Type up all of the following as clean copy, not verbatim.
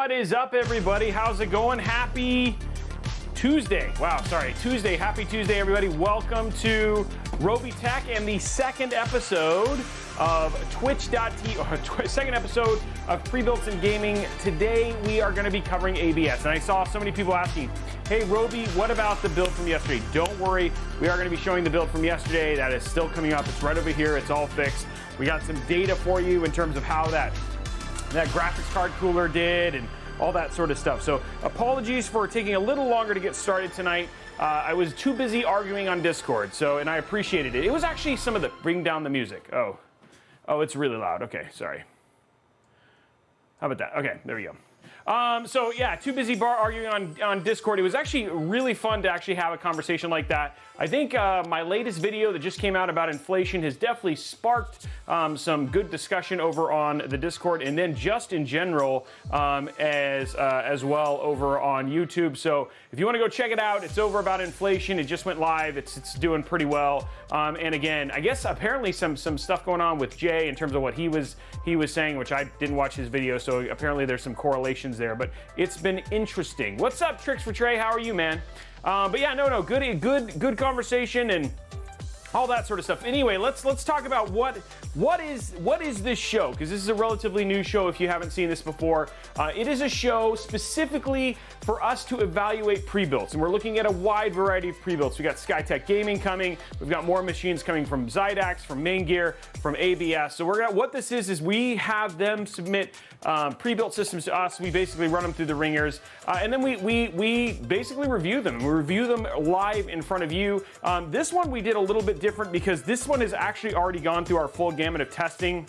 What is up, everybody? How's it going? Happy Tuesday. Wow, sorry, Tuesday. Happy Tuesday, everybody. Welcome to Robeytech and the second episode of Twitch.tv, second episode of Prebuilt in Gaming. Today, we are going to be covering ABS. And I saw so many people asking, hey, Robey, what about the build from yesterday? Don't worry, we are going to be showing the build from yesterday. That is still coming up. It's right over here. It's all fixed. We got some data for you in terms of how that graphics card cooler did and all that sort of stuff. So apologies for taking a little longer to get started tonight. I was too busy arguing on Discord, and I appreciated it. It was actually some of the, bring down the music. Oh, it's really loud. Okay, sorry. How about that? Okay, there we go. So yeah, too busy arguing on Discord. It was actually really fun to actually have a conversation like that. I think my latest video that just came out about inflation has definitely sparked some good discussion over on the Discord, and then just in general as well over on YouTube. So if you want to go check it out, it's over about inflation. It just went live. It's doing pretty well. And again, I guess apparently some stuff going on with Jay in terms of what he was saying, which I didn't watch his video. So apparently there's some correlations there, but it's been interesting. What's up, Tricks for Trey? How are you, man? But yeah, good conversation and all that sort of stuff. Anyway, let's talk about what is this show, because this is a relatively new show if you haven't seen this before. It is a show specifically for us to evaluate pre-builts, and we're looking at a wide variety of pre-builts. We got Skytech Gaming coming, we've got more machines coming from Zydax, from Main Gear, from ABS. So what this is we have them submit pre-built systems to us. We basically run them through the ringers, and then we basically review them. We review them live in front of you. This one we did a little bit different because this one has actually already gone through our full gamut of testing.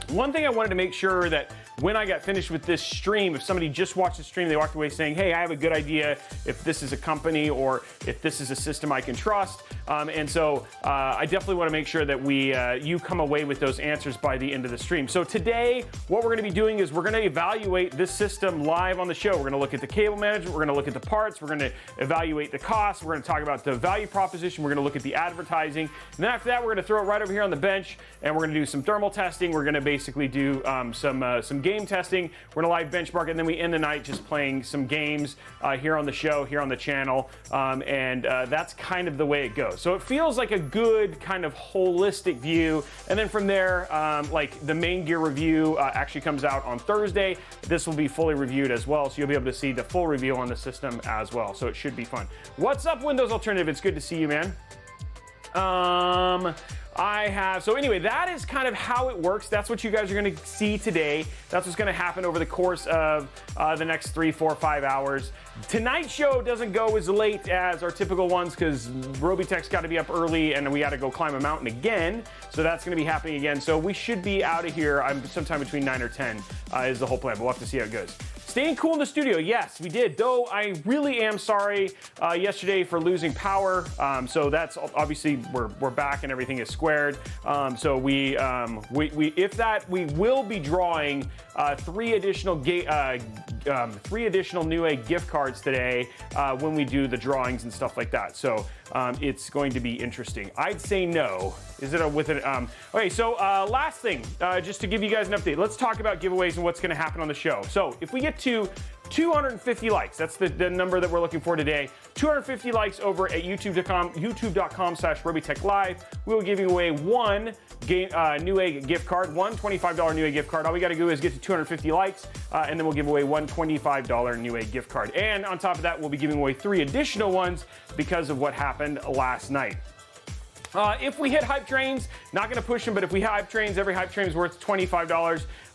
One thing I wanted to make sure that when I got finished with this stream, if somebody just watched the stream, they walked away saying, hey, I have a good idea if this is a company or if this is a system I can trust. And so I definitely want to make sure that you come away with those answers by the end of the stream. So today, what we're going to be doing is we're going to evaluate this system live on the show. We're going to look at the cable management. We're going to look at the parts. We're going to evaluate the cost. We're going to talk about the value proposition. We're going to look at the advertising. And then after that, we're going to throw it right over here on the bench, and we're going to do some thermal testing. We're going to basically do some game testing. We're going to live benchmark, and then we end the night just playing some games here on the show, here on the channel. And that's kind of the way it goes. So it feels like a good kind of holistic view. And then from there, like the Main Gear review actually comes out on Thursday. This will be fully reviewed as well, so you'll be able to see the full review on the system as well. So it should be fun. What's up, Windows Alternative? It's good to see you, man. So anyway, that is kind of how it works. That's what you guys are going to see today. That's what's going to happen over the course of the next 3, 4, 5 hours. Tonight's show doesn't go as late as our typical ones because Robeytech's got to be up early and we got to go climb a mountain again. So that's going to be happening again. So we should be out of here sometime between 9 or 10 is the whole plan, but we'll have to see how it goes. Staying cool in the studio, yes, we did. Though I really am sorry yesterday for losing power. So that's obviously we're back and everything is squared. So we will be drawing 3 additional Newegg gift cards today when we do the drawings and stuff like that. So it's going to be interesting. I'd say no. Is it okay? So last thing, just to give you guys an update, let's talk about giveaways and what's going to happen on the show. So if we get to 250 likes, that's the number that we're looking for today. 250 likes over at youtube.com/Robeytech Live. We will be giving away one Newegg gift card, one $25 Newegg gift card. All we got to do is get to 250 likes, and then we'll give away one $25 Newegg gift card. And on top of that, we'll be giving away 3 additional ones because of what happened last night. If we hit hype trains, not going to push them, but if we hit hype trains, every hype train is worth $25,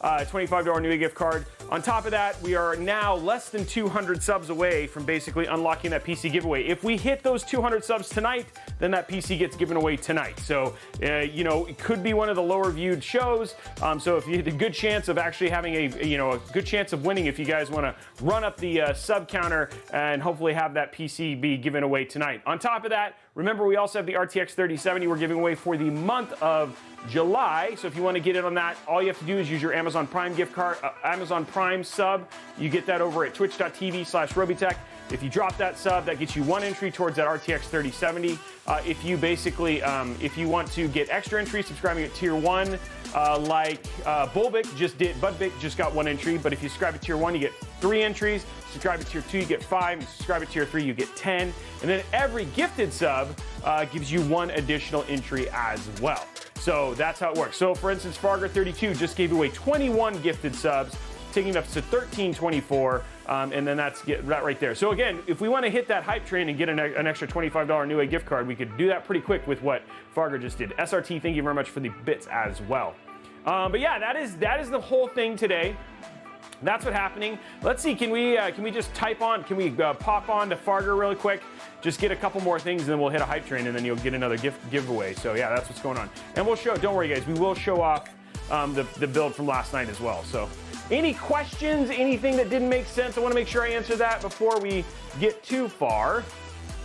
$25 Newegg gift card. On top of that, we are now less than 200 subs away from basically unlocking that PC giveaway. If we hit those 200 subs tonight, then that PC gets given away tonight. So, it could be one of the lower viewed shows. So if you had a good chance of actually having a good chance of winning, if you guys want to run up the sub counter and hopefully have that PC be given away tonight. On top of that, remember we also have the RTX 3070 we're giving away for the month of July. So if you want to get in on that, all you have to do is use your Amazon Prime gift card, Amazon Prime sub. You get that over at twitch.tv/Robeytech. If you drop that sub, that gets you 1 entry towards that RTX 3070. If you basically, if you want to get extra entries, subscribing at tier 1, like Bulbic just did, Budbic just got 1 entry, but if you subscribe to tier 1, you get 3 entries. Subscribe to tier 2, you get 5. And subscribe to tier 3, you get 10. And then every gifted sub gives you 1 additional entry as well. So that's how it works. So for instance, Farger32 just gave away 21 gifted subs, taking it up to 1324, and then that's that right there. So again, if we want to hit that hype train and get an extra $25 Newegg gift card, we could do that pretty quick with what Farger just did. SRT, thank you very much for the bits as well. But yeah, that is the whole thing today. That's what's happening. Let's see, can we just type on, can we pop on to Farger really quick? Just get a couple more things and then we'll hit a hype train and then you'll get another giveaway. So yeah, that's what's going on. And we'll show, don't worry guys, we will show off the build from last night as well. So any questions, anything that didn't make sense? I want to make sure I answer that before we get too far.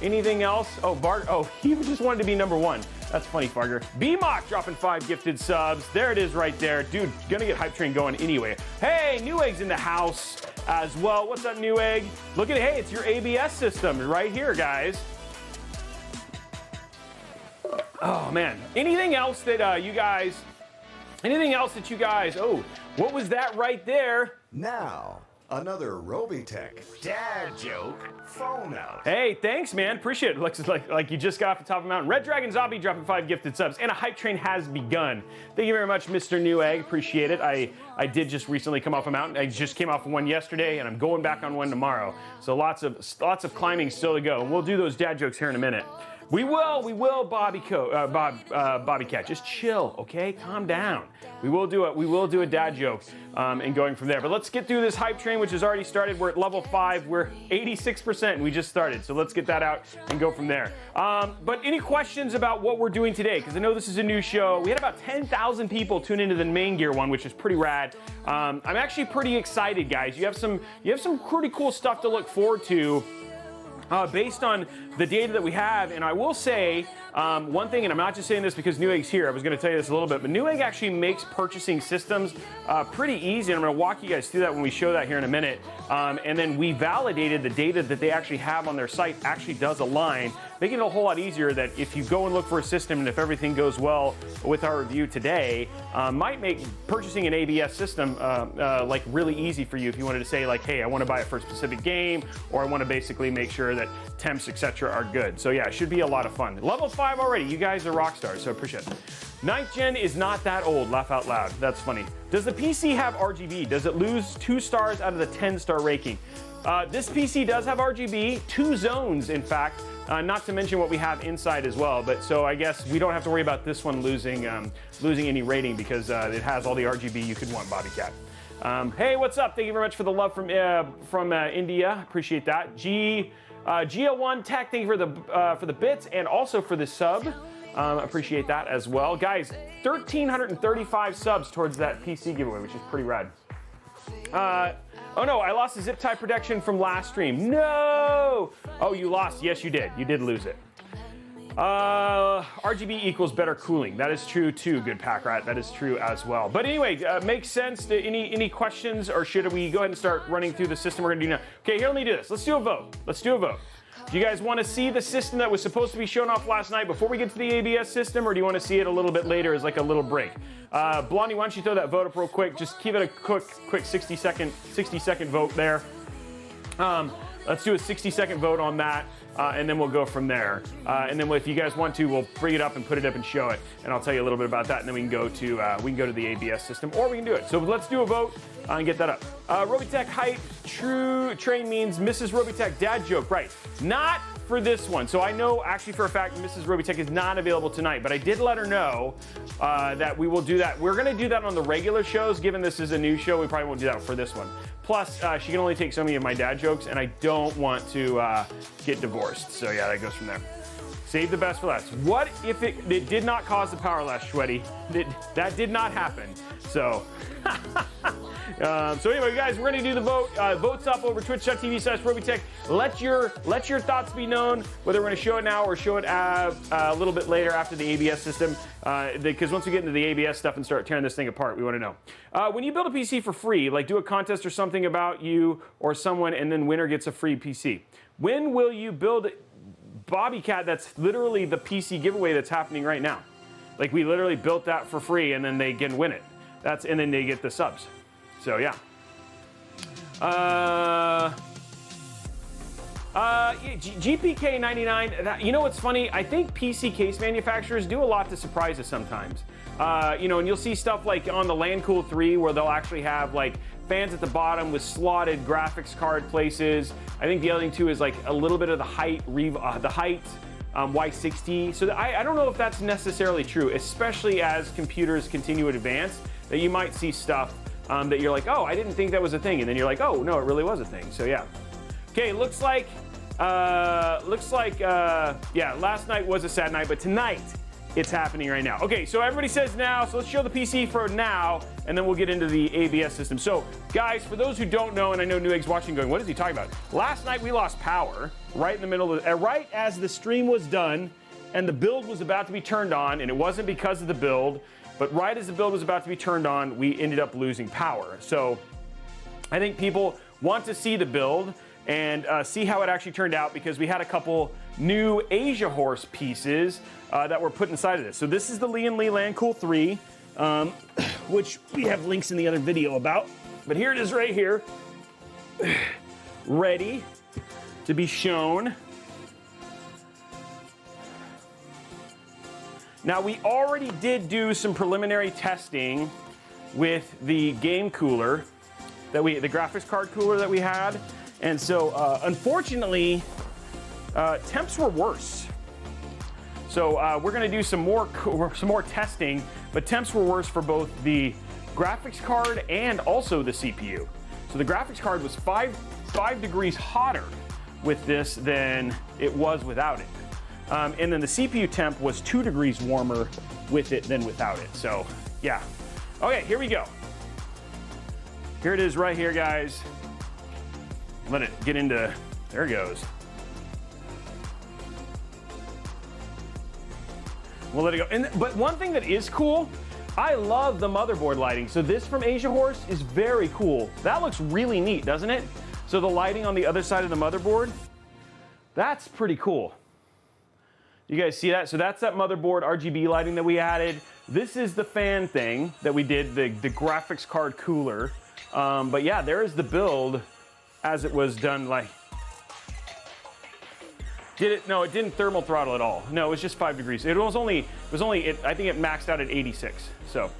Anything else? Oh, he just wanted to be number 1. That's funny, Farger. B-Mock dropping 5 gifted subs. There it is right there. Dude, gonna get hype train going anyway. Hey, Newegg's in the house as well. What's up, Newegg? Look at it. Hey, it's your ABS system right here, guys. Oh, man. Anything else that oh, what was that right there? Now, another Robeytech dad joke phone out. Hey, thanks, man. Appreciate it. Looks like you just got off the top of the mountain. Red Dragon Zombie dropping 5 gifted subs, and a hype train has begun. Thank you very much, Mr. Newegg. Appreciate it. I did just recently come off a mountain. I just came off one yesterday, and I'm going back on one tomorrow. So lots of climbing still to go. And we'll do those dad jokes here in a minute. We will, Bobby Cat. Just chill, okay? Calm down. We will do a dad joke, and going from there. But let's get through this hype train, which has already started. We're at level 5. We're 86%, and we just started. So let's get that out and go from there. But any questions about what we're doing today? Because I know this is a new show. We had about 10,000 people tune into the main gear one, which is pretty rad. I'm actually pretty excited, guys. You have some pretty cool stuff to look forward to. Based on the data that we have, and I will say one thing, and I'm not just saying this because Newegg's here, I was going to tell you this a little bit, but Newegg actually makes purchasing systems pretty easy, and I'm going to walk you guys through that when we show that here in a minute. And then we validated the data that they actually have on their site actually does align, making it a whole lot easier that if you go and look for a system and if everything goes well with our review today, might make purchasing an ABS system like really easy for you if you wanted to say like, hey, I want to buy it for a specific game, or I want to basically make sure that temps, etc. are good. So yeah, it should be a lot of fun. Level 5 already. You guys are rock stars, so I appreciate it. 9th gen is not that old. Laugh out loud. That's funny. Does the PC have RGB? Does it lose 2 stars out of the 10-star ranking? This PC does have RGB, 2 zones, in fact. Not to mention what we have inside as well. But so I guess we don't have to worry about this one losing any rating because it has all the RGB you could want, Bobby Cat. Hey, what's up? Thank you very much for the love from India. Appreciate that. GL1 Tech, thank you for the bits and also for the sub. Appreciate that as well. Guys, 1,335 subs towards that PC giveaway, which is pretty rad. Oh no, I lost the zip tie protection from last stream. No! Oh, you lost. Yes, you did. You did lose it. RGB equals better cooling. That is true too, good pack rat. That is true as well. But anyway, makes sense. Any questions, or should we go ahead and start running through the system we're gonna do now? Okay, here, let me do this. Let's do a vote. Do you guys want to see the system that was supposed to be shown off last night before we get to the ABS system, or do you want to see it a little bit later as like a little break? Blondie, why don't you throw that vote up real quick? Just give it a quick 60-second vote there. Let's do a 60-second vote on that, and then we'll go from there. And then if you guys want to, we'll bring it up and put it up and show it, and I'll tell you a little bit about that, and then we can go to the ABS system, or we can do it. So let's do a vote and get that up. Robeytech hype true train means Mrs. Robeytech dad joke, right? Not for this one. So I know actually for a fact Mrs. Robeytech is not available tonight, but I did let her know that we will do that. We're gonna do that on the regular shows. Given this is a new show, we probably won't do that for this one. Plus, she can only take so many of my dad jokes, and I don't want to get divorced. So yeah, that goes from there. Save the best for last. What if it did not cause the power lash, Sweaty? That did not happen. So, so anyway, guys, we're gonna do the vote. Votes up over twitch.tv/Robeytech. Let your thoughts be known, whether we're gonna show it now or show it a little bit later after the ABS system. Because once we get into the ABS stuff and start tearing this thing apart, we want to know. When you build a PC for free, like do a contest or something about you or someone, and then winner gets a free PC. When will you build Bobby Cat? That's literally the PC giveaway that's happening right now. Like we literally built that for free, and then they can win it. And then they get the subs. So yeah. GPK 99, you know what's funny? I think PC case manufacturers do a lot to surprise us sometimes. You know, and you'll see stuff like on the LandCool 3 where they'll actually have like fans at the bottom with slotted graphics card places. I think the other thing too is like a little bit of the height, Y60. So I don't know if that's necessarily true, especially as computers continue to advance, that you might see stuff that you're like, oh, I didn't think that was a thing. And then you're like, oh, no, it really was a thing. So yeah. Okay, looks like, yeah, last night was a sad night, but tonight it's happening right now. Okay, so everybody says now, so let's show the PC for now, and then we'll get into the ABS system. So, guys, for those who don't know, and I know Newegg's watching going, what is he talking about? Last night we lost power right in the middle of, right as the stream was done, and the build was about to be turned on, and it wasn't because of the build, but right as the build was about to be turned on, we ended up losing power. So, I think people want to see the build and see how it actually turned out, because we had a couple new Asia Horse pieces that were put inside of this. So this is the Lee & Lee LandCool 3, which we have links in the other video about. But here it is right here, ready to be shown. Now we already did do some preliminary testing with the game cooler, the graphics card cooler that we had. And so, unfortunately, temps were worse. So we're going to do some more testing, but temps were worse for both the graphics card and also the CPU. So the graphics card was 5 degrees hotter with this than it was without it. And then the CPU temp was 2 degrees warmer with it than without it. So, yeah. Okay, here we go. Here it is right here, guys. Let it get into, there it goes. We'll let it go. But one thing that is cool, I love the motherboard lighting. So this from Asia Horse is very cool. That looks really neat, doesn't it? So the lighting on the other side of the motherboard, that's pretty cool. You guys see that? So that's that motherboard RGB lighting that we added. This is the fan thing that we did, the graphics card cooler. But yeah, there is the build as it was done. Like, did it? No, it didn't thermal throttle at all. No, it was just 5 degrees. I think it maxed out at 86. So,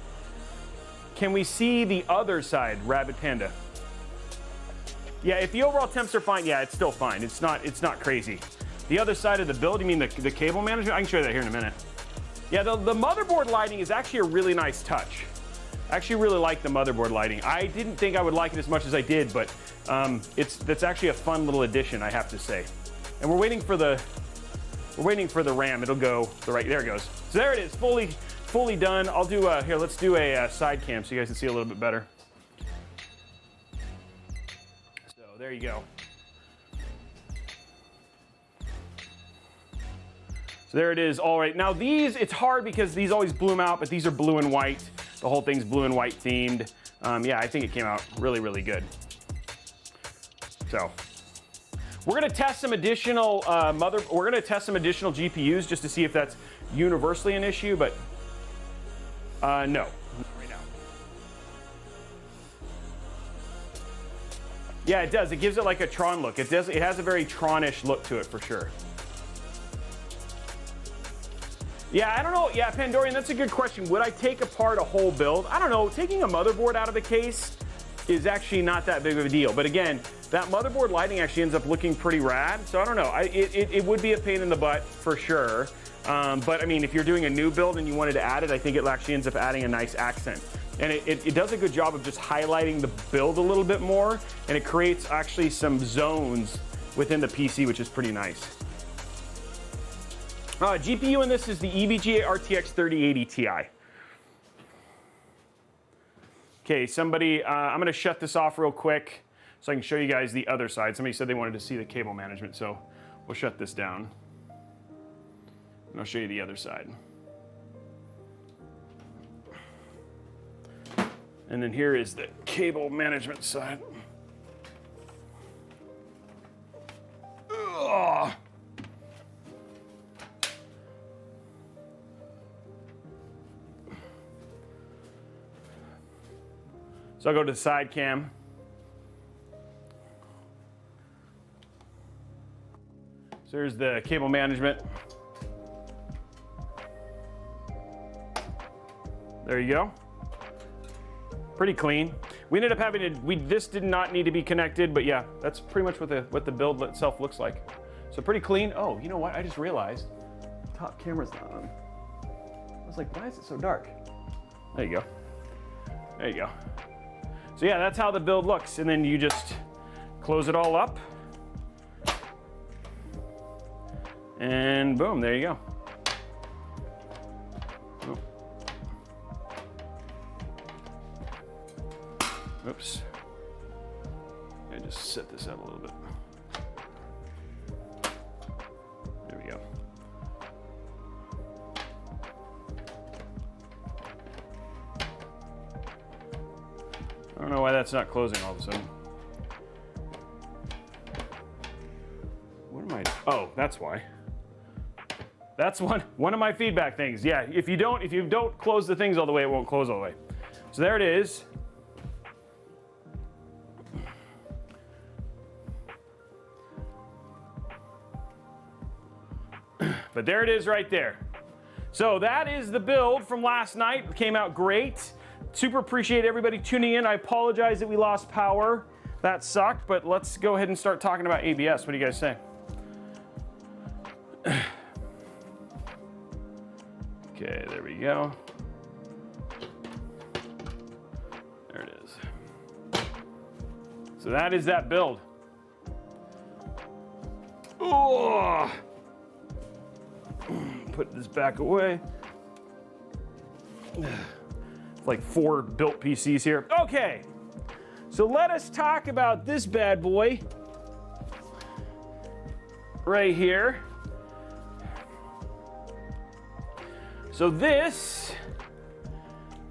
can we see the other side, Rabbit Panda? Yeah, if the overall temps are fine, yeah, it's still fine. It's not crazy. The other side of the build, you mean the cable management? I can show you that here in a minute. Yeah, the motherboard lighting is actually a really nice touch. I actually really like the motherboard lighting. I didn't think I would like it as much as I did, but that's actually a fun little addition, I have to say. And we're waiting for the RAM. It'll go right there. It goes. So there it is, fully done. I'll do here. Let's do a side cam so you guys can see a little bit better. So there you go. So there it is. All right. Now these, it's hard because these always bloom out, but these are blue and white. The whole thing's blue and white themed. Yeah, I think it came out really, really good. So we're gonna test some additional we're gonna test some additional GPUs just to see if that's universally an issue, but no, not right now. Yeah, it does. It gives it like a Tron look. It has a very Tron-ish look to it for sure. Yeah, I don't know. Yeah, Pandorian, that's a good question. Would I take apart a whole build? I don't know. Taking a motherboard out of the case is actually not that big of a deal. But again, that motherboard lighting actually ends up looking pretty rad. So I don't know. It would be a pain in the butt for sure. But I mean, if you're doing a new build and you wanted to add it, I think it actually ends up adding a nice accent. And it does a good job of just highlighting the build a little bit more. And it creates actually some zones within the PC, which is pretty nice. GPU in this is the EVGA RTX 3080 Ti. Okay, somebody, I'm gonna shut this off real quick so I can show you guys the other side. Somebody said they wanted to see the cable management, so we'll shut this down. And I'll show you the other side. And then here is the cable management side. Ugh. So I'll go to the side cam. So there's the cable management. There you go. Pretty clean. We ended up having to, this did not need to be connected, but yeah, that's pretty much what the build itself looks like. So pretty clean. Oh, you know what? I just realized top camera's not on. I was like, why is it so dark? There you go. There you go. So yeah, that's how the build looks. And then you just close it all up. And boom, there you go. Oops. I just set this up a little bit. There we go. I don't know why that's not closing all of a sudden. What am I? Oh, that's why. That's one of my feedback things. Yeah, if you don't close the things all the way, it won't close all the way. So there it is. But there it is right there. So that is the build from last night. It came out great. Super appreciate everybody tuning in. I apologize that we lost power. That sucked, but let's go ahead and start talking about ABS. What do you guys say? Okay, there we go. There it is. So that is that build. Oh! Put this back away. It's like 4 built PCs here. Okay, so let us talk about this bad boy right here. So this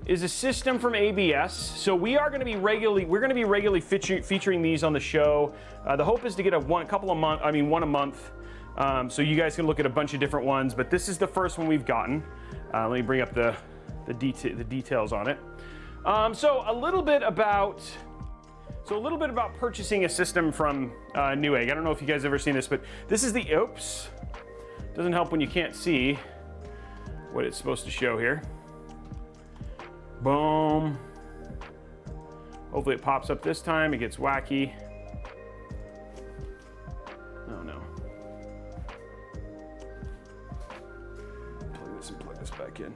is a system from ABS. So we are going to be regularly featuring these on the show. The hope is to get one a month. So you guys can look at a bunch of different ones, but this is the first one we've gotten. Let me bring up the details on it. So a little bit about purchasing a system from Newegg. I don't know if you guys have ever seen this, but this is the, oops, doesn't help when you can't see what it's supposed to show here. Boom. Hopefully it pops up this time. It gets wacky. Oh no. Plug this back in.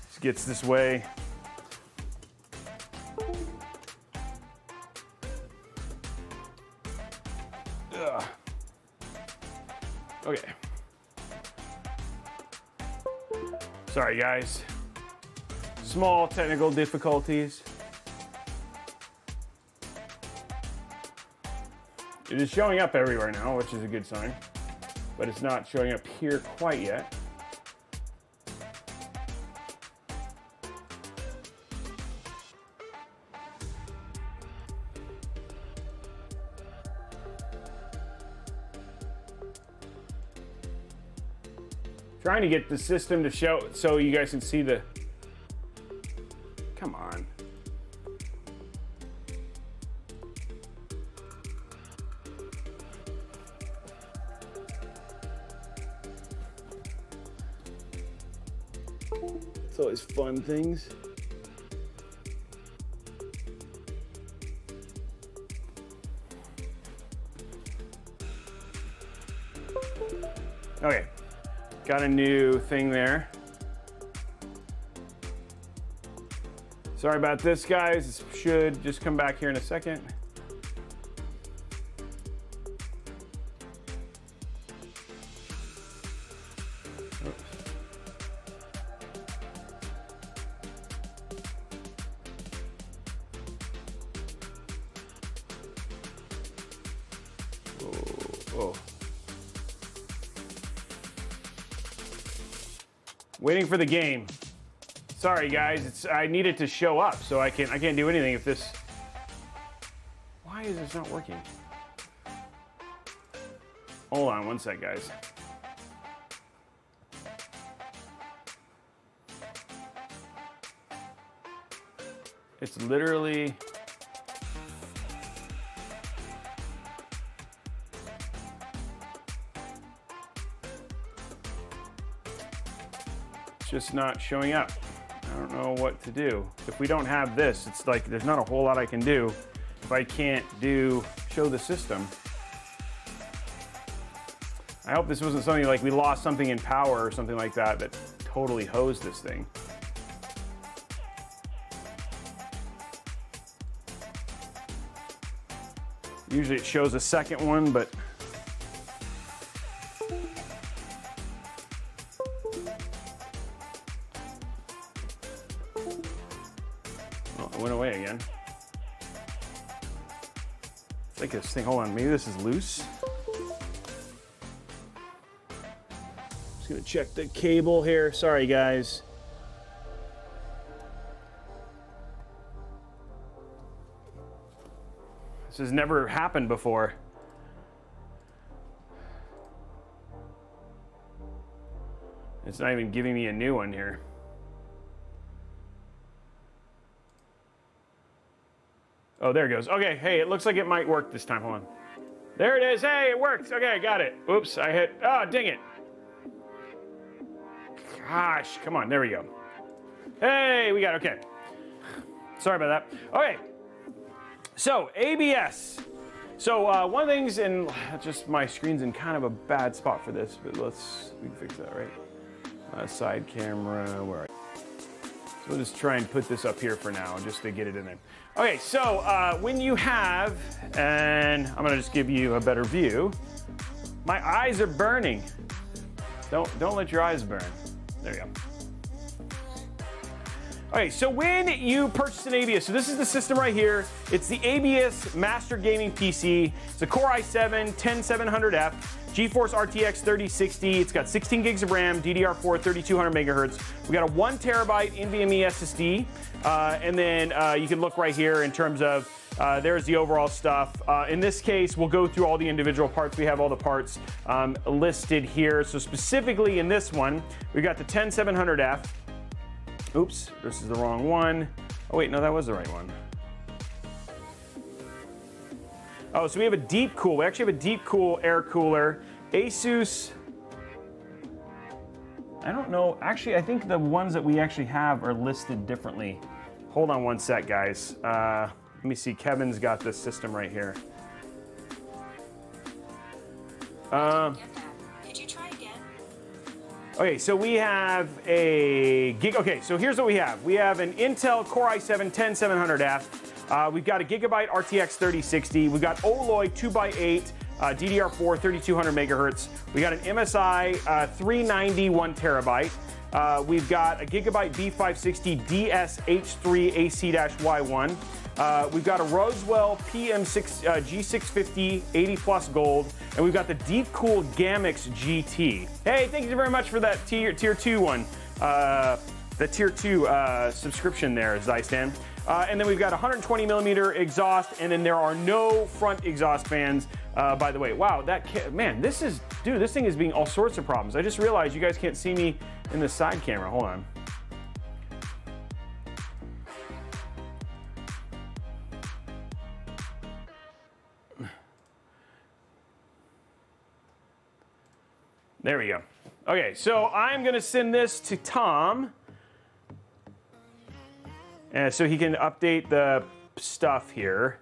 This gets this way. Ugh. Okay. Sorry guys. Small technical difficulties. It is showing up everywhere now, which is a good sign, but it's not showing up here quite yet. Trying to get the system to show so you guys can see the, come on. It's always fun things. Okay. Got a new thing there. Sorry about this, guys. This should just come back here in a second. Oops. Oh. Waiting for the game. Sorry guys, I need it to show up, so I can't do anything if this. Why is this not working? Hold on one sec, guys. It's literally... It's just not showing up. I don't know what to do. If we don't have this, it's like there's not a whole lot I can do if I can't show the system. I hope this wasn't something like we lost something in power or something like that that totally hosed this thing. Usually it shows a second one, but oh, it went away again. It's like this thing, hold on, maybe this is loose. Just gonna check the cable here. Sorry, guys. This has never happened before. It's not even giving me a new one here. Oh, there it goes. Okay, hey, it looks like it might work this time. Hold on. There it is. Hey, it works. Okay, I got it. Oops, I hit. Oh, dang it. Gosh, come on, there we go. Hey, we got it, okay. Sorry about that. Okay, so ABS. So one of the things, and just my screen's in kind of a bad spot for this, but we can fix that, right? Side camera, where are you? So we'll just try and put this up here for now, just to get it in there. Okay, so when you have, and I'm gonna just give you a better view. My eyes are burning. Don't let your eyes burn. There you go. Okay, so when you purchase an ABS, so this is the system right here. It's the ABS Master Gaming PC. It's a Core i7-10700F, GeForce RTX 3060. It's got 16 gigs of RAM, DDR4, 3200 megahertz. We got a 1 terabyte NVMe SSD, and then you can look right here in terms of there's the overall stuff. In this case, we'll go through all the individual parts. We have all the parts listed here. So specifically in this one, we got the 10700F. Oops, this is the wrong one. Oh wait, no, that was the right one. Oh, so we have a deep cool. We actually have a deep cool air cooler. Asus. I don't know. Actually, I think the ones that we actually have are listed differently. Hold on one sec, guys. Let me see. Kevin's got this system right here. Could you try again? Okay, so we have a gig. Okay, so here's what we have. We have an Intel Core i7-10700F. We've got a Gigabyte RTX 3060. We've got Oloy 2x8 DDR4 3200 megahertz. We got an MSI 390 1 terabyte. We've got a Gigabyte B560 DS-H3 AC-Y1. We've got a Roswell PM6 G650 80 plus gold, and we've got the Deep Cool Gamix GT. Hey, thank you very much for that tier 2 one, the tier 2 subscription there, Zystan. And then we've got 120 millimeter exhaust, and then there are no front exhaust fans. By the way, wow, man, this thing is being all sorts of problems. I just realized you guys can't see me in the side camera. Hold on. There we go. Okay, so I'm gonna send this to Tom, so he can update the stuff here,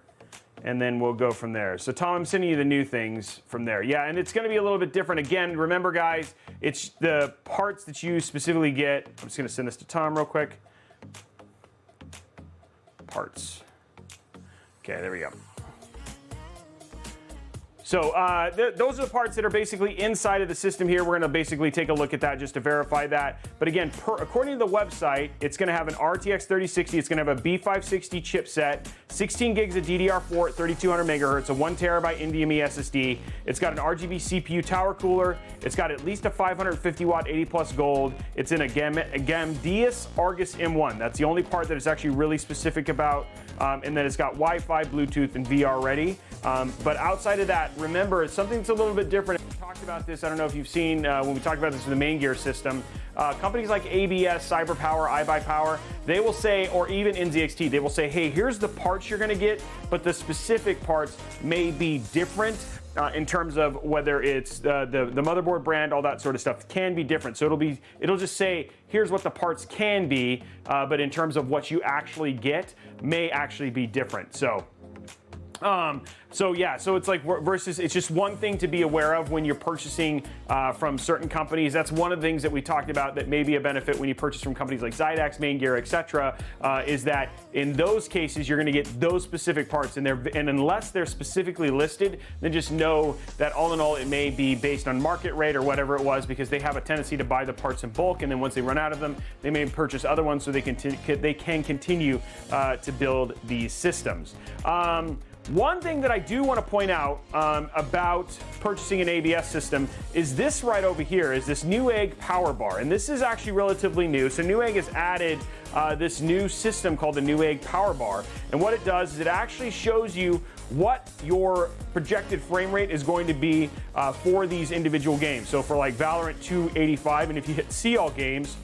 and then we'll go from there. So Tom, I'm sending you the new things from there. Yeah, and it's gonna be a little bit different. Again, remember guys, it's the parts that you specifically get. I'm just gonna send this to Tom real quick. Parts. Okay, there we go. So those are the parts that are basically inside of the system here. We're gonna basically take a look at that just to verify that. But again, according to the website, it's gonna have an RTX 3060, it's gonna have a B560 chipset, 16 gigs of DDR4 at 3200 megahertz, a 1 terabyte NVMe SSD. It's got an RGB CPU tower cooler. It's got at least a 550 watt 80 plus gold. It's in a Gamdius Argus M1. That's the only part that it's actually really specific about. And then it's got Wi-Fi, Bluetooth, and VR ready. But outside of that, remember, it's something that's a little bit different. We talked about this, I don't know if you've seen when we talked about this with the main gear system. Companies like ABS, CyberPower, iBuyPower, they will say, or even NZXT, they will say, hey, here's the parts you're gonna get, but the specific parts may be different. In terms of whether it's the motherboard brand, all that sort of stuff can be different. So it'll just say, here's what the parts can be, but in terms of what you actually get, may actually be different. So it's like versus, it's just one thing to be aware of when you're purchasing from certain companies. That's one of the things that we talked about that may be a benefit when you purchase from companies like Zydax, Main Gear, etc. Is that in those cases you're going to get those specific parts, and unless they're specifically listed, then just know that all in all it may be based on market rate or whatever it was, because they have a tendency to buy the parts in bulk, and then once they run out of them, they may purchase other ones so they can continue to build these systems. One thing that I do want to point out about purchasing an ABS system is this right over here, is this Newegg power bar. And this is actually relatively new. So Newegg has added this new system called the Newegg power bar. And what it does is it actually shows you what your projected frame rate is going to be for these individual games. So for like Valorant 285, and if you hit see all games,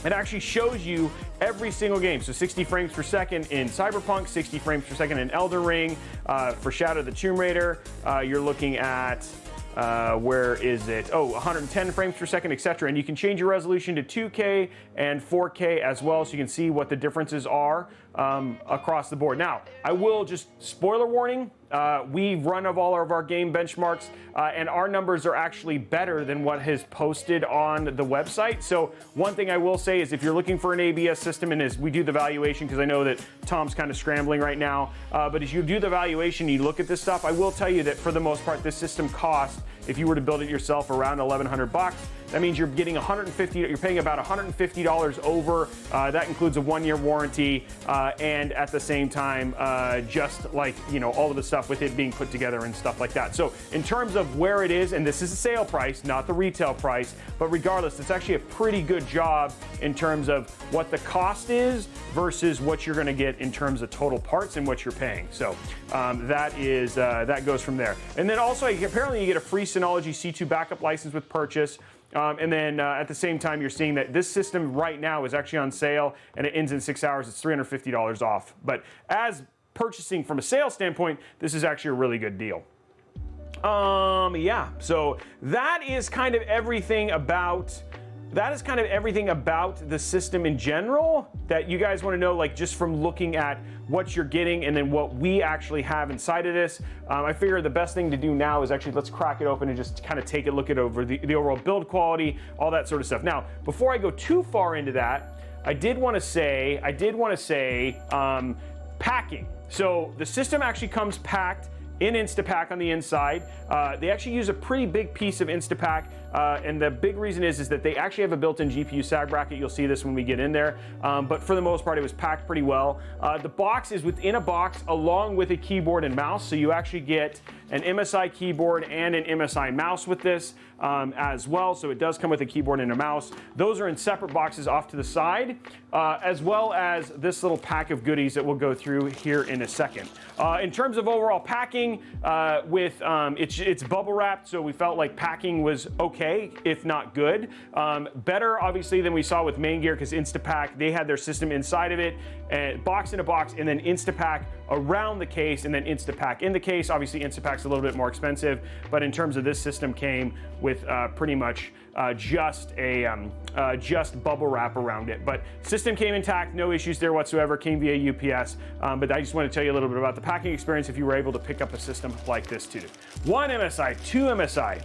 it actually shows you every single game. So 60 frames per second in Cyberpunk, 60 frames per second in Elden Ring. For Shadow of the Tomb Raider, you're looking at, where is it? 110 frames per second, etc. And you can change your resolution to 2K and 4K as well, so you can see what the differences are across the board. Now, I will just, spoiler warning, we run of all of our game benchmarks, and our numbers are actually better than what is posted on the website. So one thing I will say is if you're looking for an ABS system, and as we do the valuation, because I know that Tom's kind of scrambling right now, but as you do the valuation, you look at this stuff, I will tell you that for the most part, this system costs, if you were to build it yourself, around $1,100. That means you're getting you're paying about $150 over. That includes a 1-year warranty, and at the same time, just like, you know, all of the stuff with it being put together and stuff like that. So in terms of where it is, and this is a sale price, not the retail price, but regardless, it's actually a pretty good job in terms of what the cost is versus what you're gonna get in terms of total parts and what you're paying. So that goes from there. And then also, apparently you get a free Synology C2 backup license with purchase. And then at the same time, you're seeing that this system right now is actually on sale, and it ends in 6 hours. It's $350 off. But as purchasing from a sales standpoint, this is actually a really good deal. Yeah, so that is kind of everything about the system in general that you guys want to know, like just from looking at what you're getting and then what we actually have inside of this. I figure the best thing to do now is actually let's crack it open and just kind of take a look at over the overall build quality, all that sort of stuff. Now, before I go too far into that, I did want to say packing. So the system actually comes packed in Instapack on the inside. They actually use a pretty big piece of Instapack, and the big reason is that they actually have a built-in GPU sag bracket. You'll see this when we get in there, but for the most part, it was packed pretty well. The box is within a box along with a keyboard and mouse, so you actually get an MSI keyboard and an MSI mouse with this as well, so it does come with a keyboard and a mouse. Those are in separate boxes off to the side, as well as this little pack of goodies that we'll go through here in a second. In terms of overall packing, it's bubble wrapped, so we felt like packing was okay, if not good. Better, obviously, than we saw with Main Gear, because Instapack, they had their system inside of it, box in a box, and then Instapack around the case, and then Instapack in the case. Obviously, Instapack's a little bit more expensive, but in terms of this system, came with pretty much just bubble wrap around it. But system came intact, no issues there whatsoever, came via UPS. But I just want to tell you a little bit about the packing experience if you were able to pick up a system like this too. 1 MSI, 2 MSI.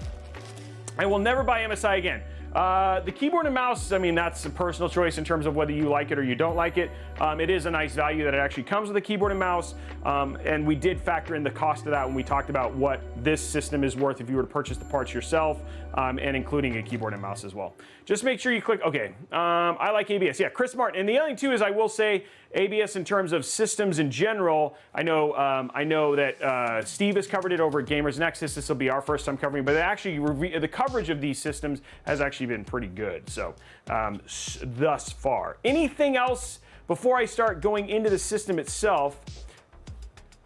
I will never buy MSI again. The keyboard and mouse, I mean, that's a personal choice in terms of whether you like it or you don't like it. It is a nice value that it actually comes with a keyboard and mouse, and we did factor in the cost of that when we talked about what this system is worth if you were to purchase the parts yourself, and including a keyboard and mouse as well. Just make sure you click, okay, I like ABS. Yeah, Chris Martin. And the other thing too is I will say ABS in terms of systems in general, I know that Steve has covered it over at Gamers Nexus. This will be our first time covering, but actually the coverage of these systems has actually been pretty good, so thus far. Anything else before I start going into the system itself?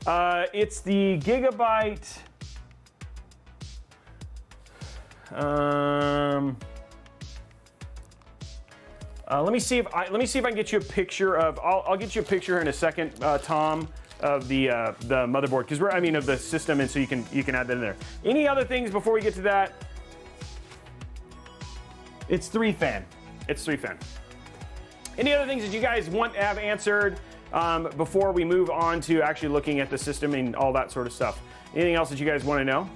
It's the Gigabyte Let me see if I can get you a picture of. I'll get you a picture here in a second, Tom, of the motherboard, because of the system, and so you can add that in there. Any other things before we get to that? It's 3-fan. It's 3-fan. Any other things that you guys want to have answered before we move on to actually looking at the system and all that sort of stuff? Anything else that you guys want to know?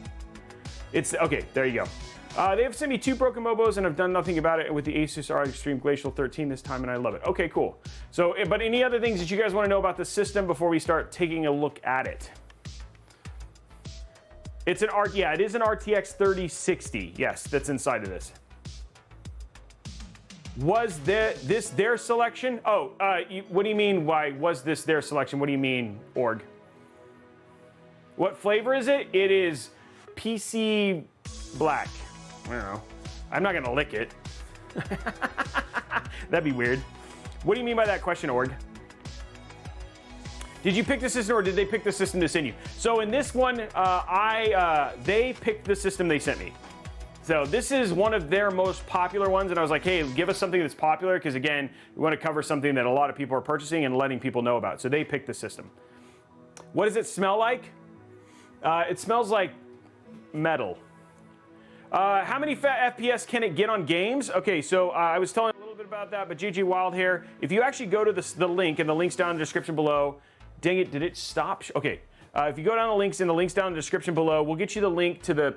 It's okay. There you go. They have sent me 2 broken Mobos and have done nothing about it with the Asus ROG Extreme Glacial 13 this time, and I love it. Okay, cool. So, but any other things that you guys want to know about the system before we start taking a look at it? It's it is an RTX 3060. Yes, that's inside of this. Was this their selection? Oh, what do you mean? Why was this their selection? What do you mean, org? What flavor is it? It is PC black. I don't know. I'm not gonna lick it. That'd be weird. What do you mean by that question, org? Did you pick the system, or did they pick the system to send you? So in this one, they picked the system they sent me. So this is one of their most popular ones, and I was like, hey, give us something that's popular, because again, we want to cover something that a lot of people are purchasing and letting people know about. So they picked the system. What does it smell like? It smells like metal. How many FPS can it get on games? Okay, so I was telling a little bit about that, but GG Wild here, if you actually go to the link, and the link's down in the description below. Dang it, did it stop? Okay, if you go down the links, and the link's down in the description below, we'll get you the link to the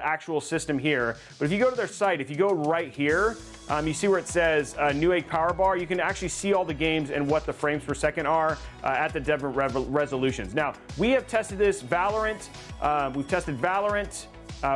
actual system here. But if you go to their site, if you go right here, you see where it says Newegg Power Bar. You can actually see all the games and what the frames per second are at the different resolutions. Now, we have tested this Valorant. We've tested Valorant.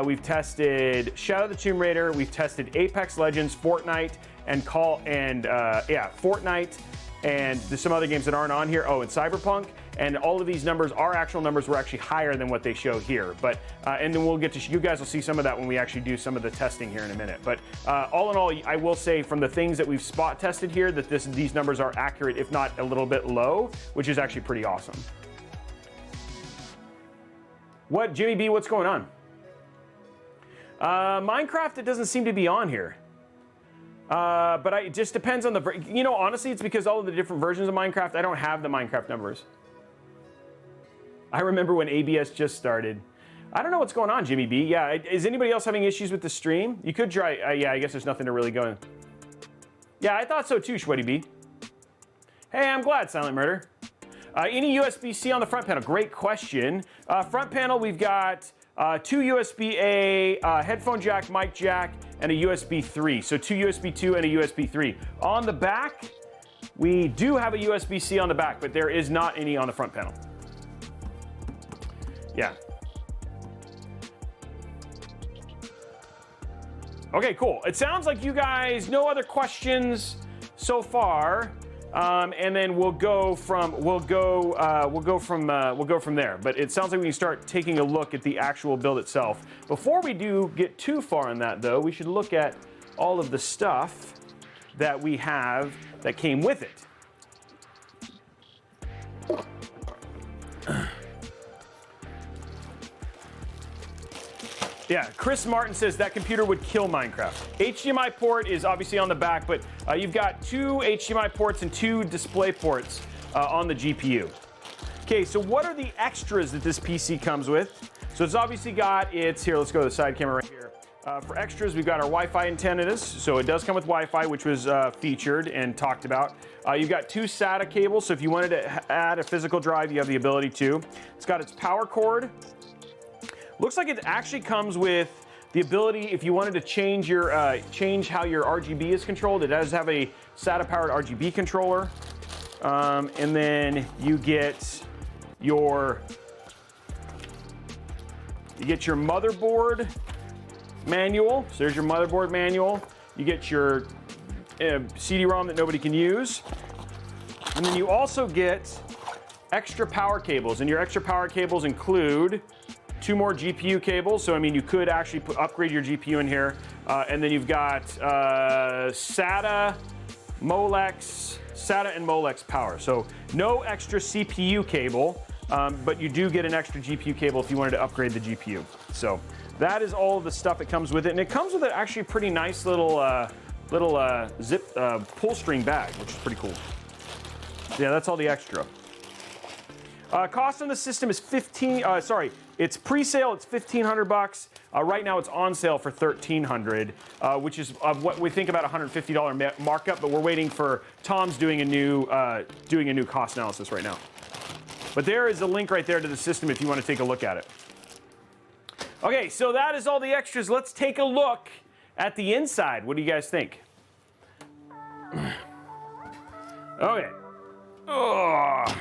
We've tested Shadow of the Tomb Raider. We've tested Apex Legends, Fortnite, and Fortnite, and there's some other games that aren't on here. Oh, and Cyberpunk. And all of these numbers, our actual numbers, were actually higher than what they show here. But and then we'll get to, you guys will see some of that when we actually do some of the testing here in a minute. But all in all, I will say from the things that we've spot tested here that these numbers are accurate, if not a little bit low, which is actually pretty awesome. What, Jimmy B, what's going on? Minecraft, it doesn't seem to be on here. But it just depends on the, honestly, it's because all of the different versions of Minecraft, I don't have the Minecraft numbers. I remember when ABS just started. I don't know what's going on, Jimmy B. Yeah, is anybody else having issues with the stream? You could try, yeah, I guess there's nothing to really go in. Yeah, I thought so too, Sweaty B. Hey, I'm glad, Silent Murder. Any USB-C on the front panel? Great question. Front panel, we've got 2 USB-A, headphone jack, mic jack, and a USB 3. So 2 USB 2 and a USB 3. On the back, we do have a USB-C on the back, but there is not any on the front panel. Yeah. Okay, cool. It sounds like you guys, no other questions so far. And then we'll go from there. But it sounds like we can start taking a look at the actual build itself. Before we do get too far on that, though, we should look at all of the stuff that we have that came with it. Yeah, Chris Martin says that computer would kill Minecraft. HDMI port is obviously on the back, but you've got 2 HDMI ports and 2 display ports on the GPU. Okay, so what are the extras that this PC comes with? So it's obviously got here, let's go to the side camera right here. For extras, we've got our Wi-Fi antennas. So it does come with Wi-Fi, which was featured and talked about. You've got 2 SATA cables, so if you wanted to add a physical drive, you have the ability to. It's got its power cord. Looks like it actually comes with the ability, if you wanted to change how your RGB is controlled. It does have a SATA-powered RGB controller, and then you get your motherboard manual. So there's your motherboard manual. You get your CD-ROM that nobody can use, and then you also get extra power cables, and your extra power cables include 2 more GPU cables, so I mean you could actually upgrade your GPU in here, and then you've got SATA and Molex power. So no extra CPU cable, but you do get an extra GPU cable if you wanted to upgrade the GPU. So that is all of the stuff that comes with it, and it comes with an actually pretty nice little zip pull string bag, which is pretty cool. Yeah, that's all the extra. Cost on the system is it's pre-sale, it's $1,500. Right now it's on sale for $1,300, which is what we think about $150 markup, but we're waiting for Tom's doing a new cost analysis right now. But there is a link right there to the system if you want to take a look at it. Okay, so that is all the extras. Let's take a look at the inside. What do you guys think? Okay. Ugh.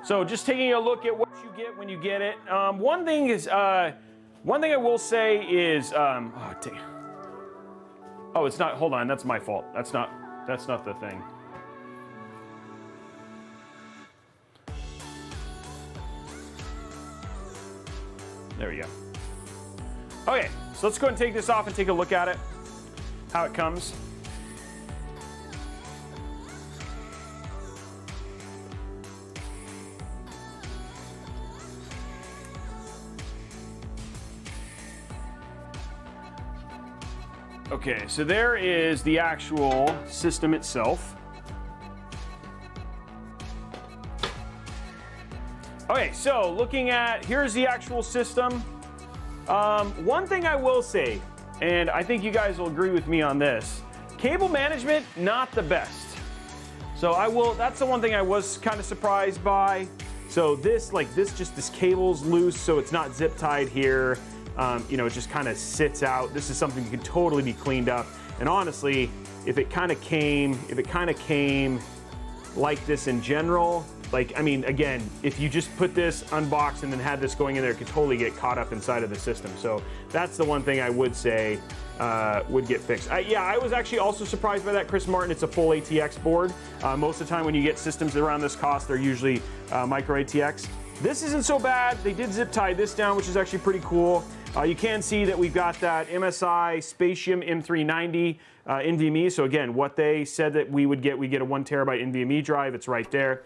So just taking a look at what you get when you get it. One thing I will say is, oh, it's not. Hold on, that's my fault. That's not the thing. There we go. Okay, so let's go ahead and take this off and take a look at it, how it comes. Okay, so there is the actual system itself. Okay, so looking at, here's the actual system. One thing I will say, and I think you guys will agree with me on this, cable management, not the best. So that's the one thing I was kind of surprised by. So this cable's loose, so it's not zip tied here. It just kind of sits out. This is something that can totally be cleaned up. And honestly, if it kind of came like this in general, again, if you just put this unboxed and then had this going in there, it could totally get caught up inside of the system. So that's the one thing I would say would get fixed. I was actually also surprised by that, Chris Martin. It's a full ATX board. Most of the time when you get systems around this cost, they're usually micro ATX. This isn't so bad. They did zip tie this down, which is actually pretty cool. You can see that we've got that MSI Spatium M390 NVMe. So again, what they said that we get a 1 terabyte NVMe drive. It's right there.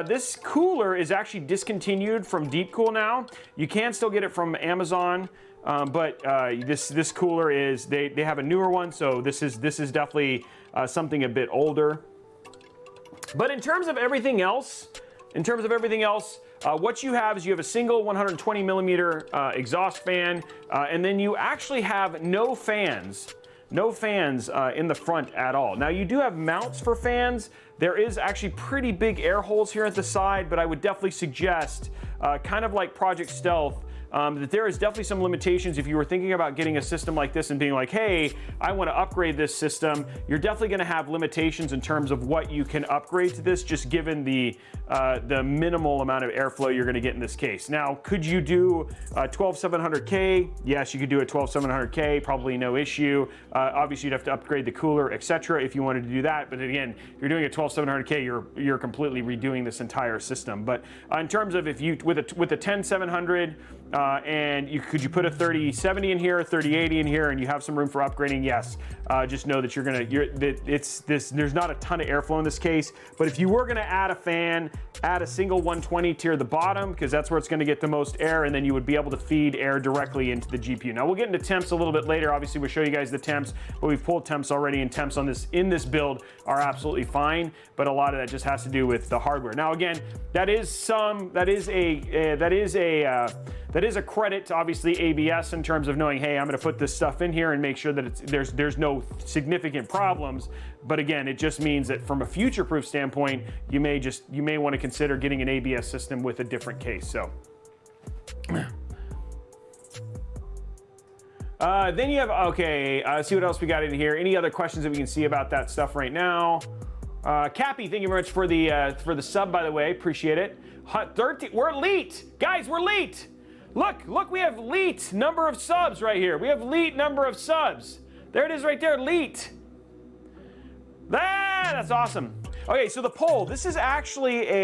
This cooler is actually discontinued from Deepcool now. You can still get it from Amazon, but this cooler is they have a newer one. So this is definitely something a bit older. But in terms of everything else, what you have is you have a single 120 millimeter exhaust fan, and then you actually have no fans in the front at all. Now you do have mounts for fans. There is actually pretty big air holes here at the side, but I would definitely suggest, kind of like Project Stealth, that there is definitely some limitations. If you were thinking about getting a system like this and being like, hey, I want to upgrade this system, you're definitely going to have limitations in terms of what you can upgrade to this, just given the minimal amount of airflow you're going to get in this case. Now, could you do a 12700K? Yes, you could do a 12700K, probably no issue. Obviously, you'd have to upgrade the cooler, etc. if you wanted to do that. But again, if you're doing a 12700K, you're completely redoing this entire system. But in terms of if you with a 10700, and could you put a 3070 in here, a 3080 in here, and you have some room for upgrading? Yes. Just know that there's not a ton of airflow in this case. But if you were going to add a fan, add a single 120 tier the bottom, because that's where it's going to get the most air, and then you would be able to feed air directly into the GPU. Now we'll get into temps a little bit later. Obviously, we'll show you guys the temps, but we've pulled temps already, and temps in this build are absolutely fine. But a lot of that just has to do with the hardware. Now again, that is a credit to obviously ABS in terms of knowing, hey, I'm going to put this stuff in here and make sure that there's no significant problems. But again, it just means that from a future-proof standpoint, you may want to consider getting an ABS system with a different case. So. Then you have, see what else we got in here. Any other questions that we can see about that stuff right now? Cappy, thank you very much for the sub, by the way. Appreciate it. 13, we're elite. Guys, we're elite. Look, we have elite number of subs right here. We have elite number of subs. There it is right there, elite. That's awesome. Okay, so the pole, this is actually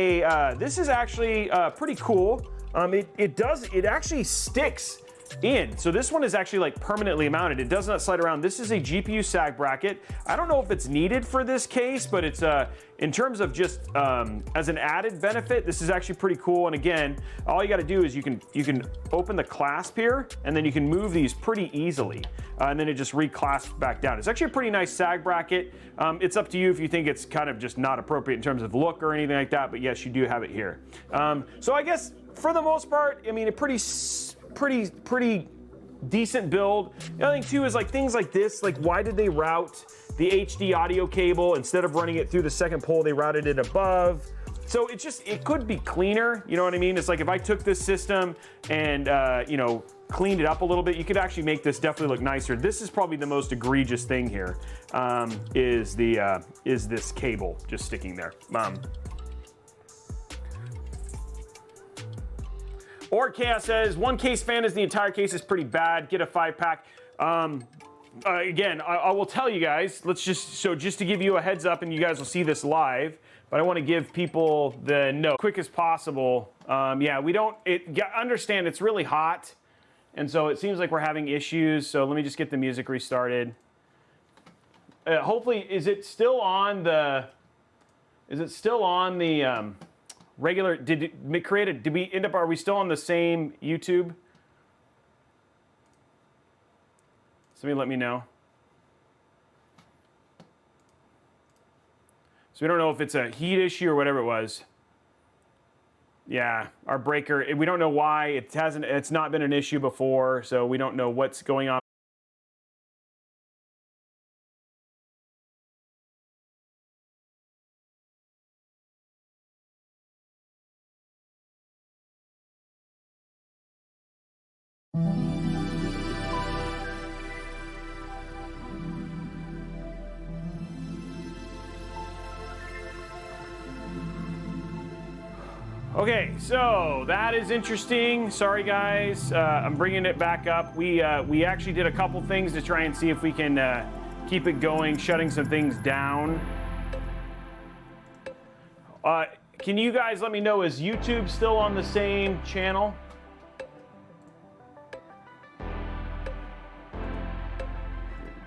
pretty cool. It actually sticks in. So this one is actually like permanently mounted. It does not slide around. This is a GPU sag bracket. I don't know if it's needed for this case, but it's in terms of just as an added benefit, this is actually pretty cool. And again, all you got to do is you can open the clasp here, and then you can move these pretty easily, and then it just reclasps back down. It's actually a pretty nice sag bracket. It's up to you if you think it's kind of just not appropriate in terms of look or anything like that, but yes, you do have it here. So I guess for the most part, I mean, a pretty decent build. The other thing too is like things like this, like why did they route the HD audio cable instead of running it through the second pole, they routed it above. So it could be cleaner, you know what I mean? It's like if I took this system and you know, cleaned it up a little bit, you could actually make this definitely look nicer. This is probably the most egregious thing here, is this cable just sticking there. Or Chaos says, one case fan is the entire case is pretty bad. Get a 5-pack. Again, I will tell you guys, just to give you a heads up, and you guys will see this live, but I want to give people the note quick as possible. Yeah, understand it's really hot, and so it seems like we're having issues. So let me just get the music restarted. Hopefully, is it still on the regular? Did we end up? Are we still on the same YouTube? Somebody let me know. So we don't know if it's a heat issue or whatever it was. Yeah, our breaker. We don't know why it's not been an issue before, so we don't know what's going on. Okay, so that is interesting. Sorry guys, I'm bringing it back up. We actually did a couple things to try and see if we can keep it going, shutting some things down. Can you guys let me know, is YouTube still on the same channel?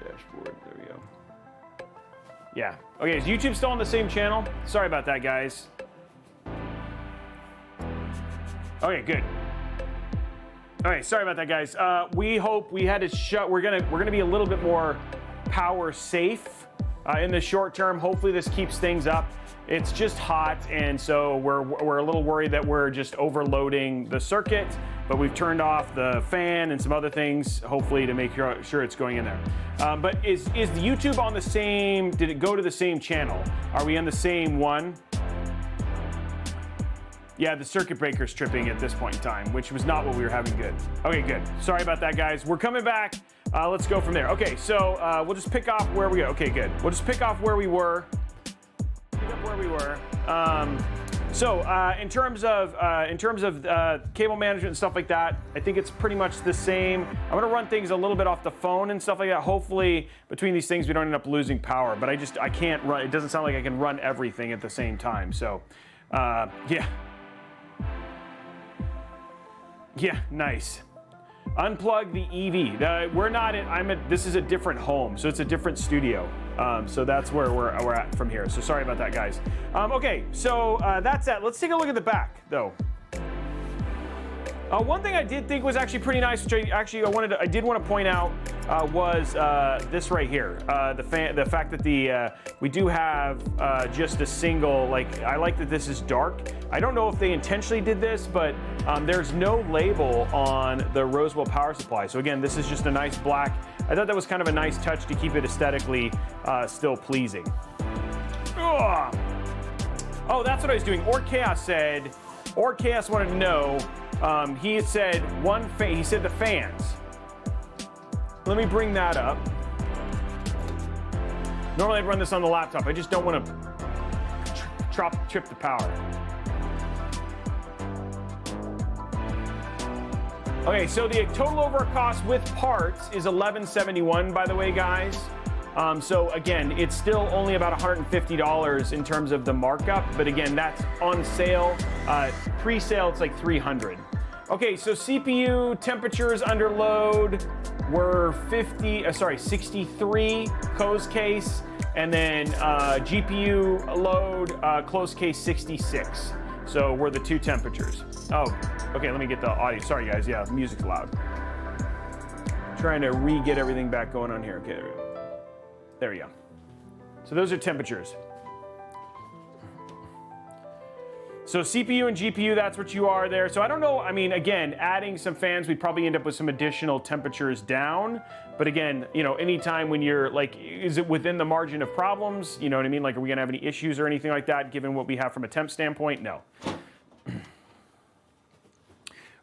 Dashboard, there we go. Yeah, okay, is YouTube still on the same channel? Sorry about that, guys. Okay, good. All right, sorry about that, guys. We hope we had to shut. We're gonna be a little bit more power safe in the short term. Hopefully, this keeps things up. It's just hot, and so we're a little worried that we're just overloading the circuit. But we've turned off the fan and some other things, hopefully, to make sure it's going in there. But is the YouTube on the same? Did it go to the same channel? Are we on the same one? Yeah, the circuit breaker's tripping at this point in time, which was not what we were having good. Okay, good. Sorry about that, guys. We're coming back. Let's go from there. Okay, so we'll just pick off where we go. Okay, good. We'll just pick off where we were. Pick up where we were. In terms of cable management and stuff like that, I think it's pretty much the same. I'm gonna run things a little bit off the phone and stuff like that. Hopefully, between these things, we don't end up losing power. But I can't run. It doesn't sound like I can run everything at the same time. So, yeah. Yeah, nice. Unplug the EV. We're not in. This is a different home, so it's a different studio. So that's where we're at from here. So sorry about that, guys. Okay, so that's that. Let's take a look at the back, though. One thing I did think was actually pretty nice, which I did want to point out, was this right here. The fact that we do have just a single. Like, I like that this is dark. I don't know if they intentionally did this, but there's no label on the Roswell power supply. So again, this is just a nice black. I thought that was kind of a nice touch to keep it aesthetically still pleasing. Ugh. Oh, that's what I was doing. Or Chaos wanted to know. He said he said the fans. Let me bring that up. Normally I'd run this on the laptop. I just don't want to trip the power. Okay, so the total overall cost with parts is $1171, by the way, guys. So again, it's still only about $150 in terms of the markup, but again, that's on sale. Pre-sale, it's like $300. Okay, so CPU temperatures under load were 63 closed case, and then GPU load closed case 66. So were the two temperatures. Oh, okay, let me get the audio. Sorry guys, yeah, the music's loud. Trying to re-get everything back going on here. Okay, there we go. So those are temperatures. So CPU and GPU, that's what you are there. So I don't know, I mean, again, adding some fans, we'd probably end up with some additional temperatures down. But again, you know, anytime when you're like, is it within the margin of problems? You know what I mean? Like, are we gonna have any issues or anything like that, given what we have from a temp standpoint? No.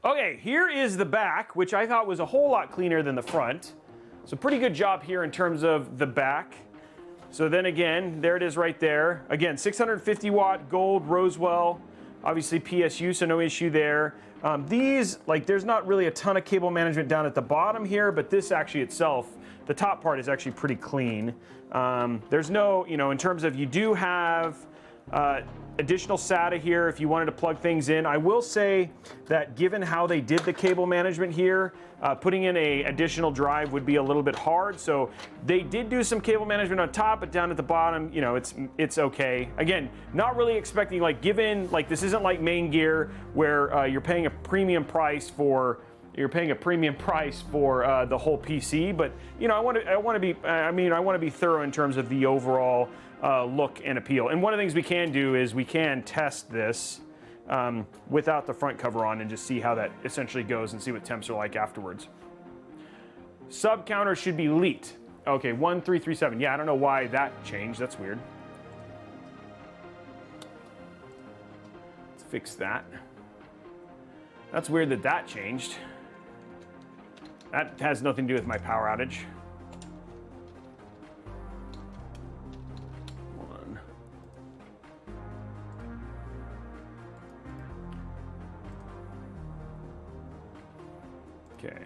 Okay, here is the back, which I thought was a whole lot cleaner than the front. So pretty good job here in terms of the back. So then again, there it is right there. Again, 650 watt gold Rosewell, obviously PSU, so no issue there. These, like, there's not really a ton of cable management down at the bottom here, but this actually itself, the top part is actually pretty clean. There's no, you know, in terms of, you do have additional SATA here if you wanted to plug things in. I will say that given how they did the cable management here, putting in a additional drive would be a little bit hard. So they did do some cable management on top, but down at the bottom, you know, it's okay. Again, not really expecting, like, given, like, this isn't like main gear where you're paying a premium price for the whole PC. But you know, I want to be thorough in terms of the overall look and appeal. And one of the things we can do is we can test this without the front cover on and just see how that essentially goes and see what temps are like afterwards. Sub counter should be leaked. Okay, 1337. Yeah, I don't know why that changed. That's weird. Let's fix that. That's weird that that changed. That has nothing to do with my power outage. Okay.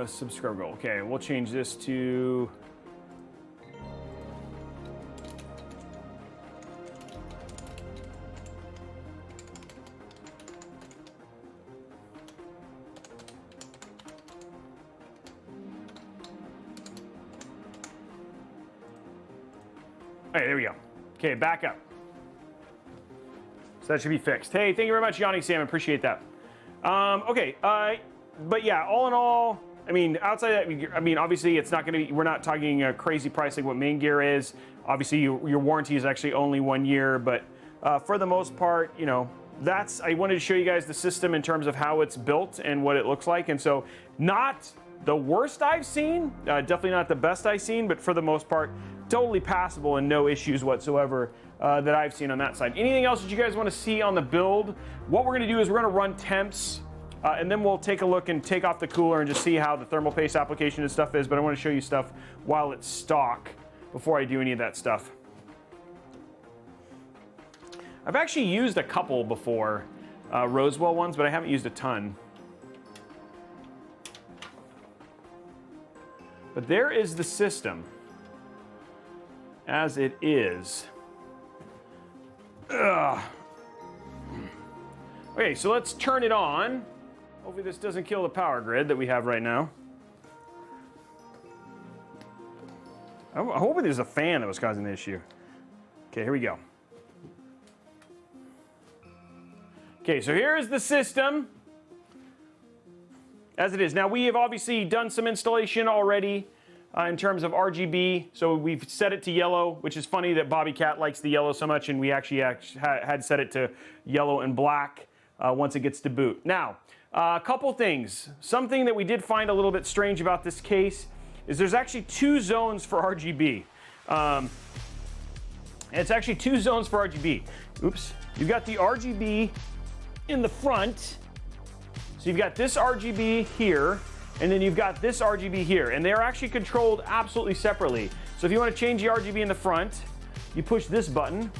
Subscriber goal. Okay, we'll change this to all right, there we go. Okay, back up. So that should be fixed. Hey, thank you very much, Yanni Sam. Appreciate that. Okay, but yeah, all in all, I mean, outside that, I mean, obviously it's not going to be, we're not talking a crazy price like what main gear is. Obviously, your warranty is actually only 1 year, but for the most part, you know, I wanted to show you guys the system in terms of how it's built and what it looks like. And so, not the worst I've seen, definitely not the best I've seen, but for the most part, totally passable and no issues whatsoever that I've seen on that side. Anything else that you guys want to see on the build? What we're going to do is we're going to run temps, and then we'll take a look and take off the cooler and just see how the thermal paste application and stuff is. But I want to show you stuff while it's stock before I do any of that stuff. I've actually used a couple before, Rosewell ones, but I haven't used a ton. But there is the system as it is. Ugh. Okay, so let's turn it on. Hopefully this doesn't kill the power grid that we have right now. I'm hoping there's a fan that was causing the issue. Okay, here we go. Okay, so here is the system as it is. Now, we have obviously done some installation already in terms of RGB. So we've set it to yellow, which is funny that Bobby Cat likes the yellow so much, and we actually had set it to yellow and black once it gets to boot. Now, a couple things. Something that we did find a little bit strange about this case is there's actually 2 zones for RGB. It's actually 2 zones for RGB. Oops. You've got the RGB in the front. So you've got this RGB here, and then you've got this RGB here, and they're actually controlled absolutely separately. So if you want to change the RGB in the front, you push this button,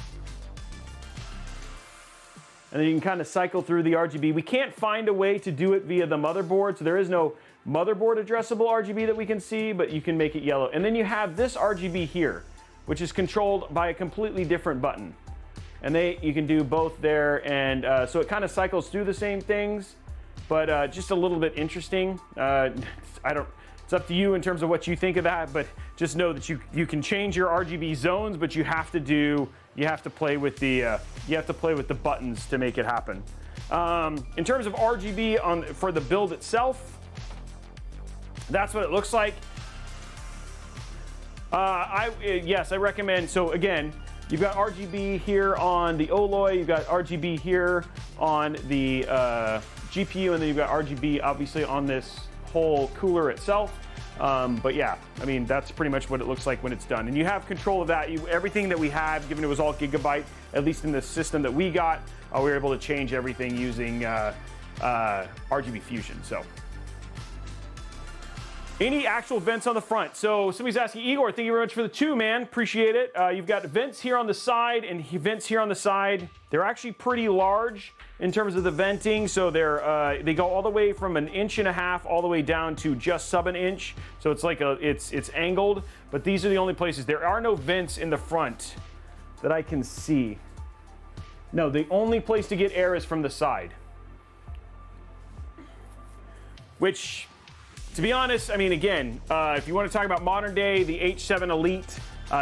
and then you can kind of cycle through the RGB. We can't find a way to do it via the motherboard, so there is no motherboard addressable RGB that we can see, but you can make it yellow. And then you have this RGB here, which is controlled by a completely different button. And you can do both there, and so it kind of cycles through the same things, but just a little bit interesting. It's up to you in terms of what you think of that, but just know that you can change your RGB zones, but you have to play with the buttons to make it happen. In terms of RGB for the build itself, that's what it looks like. Yes, I recommend. So again, you've got RGB here on the Oloy, you've got RGB here on the GPU, and then you've got RGB obviously on this whole cooler itself. But yeah, I mean, that's pretty much what it looks like when it's done. And you have control of that. Everything that we have, given it was all Gigabyte, at least in the system that we got, we were able to change everything using RGB Fusion. So, any actual vents on the front? So somebody's asking, Igor, thank you very much for the 2, man. Appreciate it. You've got vents here on the side and vents here on the side. They're actually pretty large in terms of the venting. So they go all the way from 1.5 inches all the way down to just sub 1 inch. So it's like it's angled, but these are the only places. There are no vents in the front that I can see. No, the only place to get air is from the side. Which, to be honest, I mean, again, if you want to talk about modern day, the H7 Elite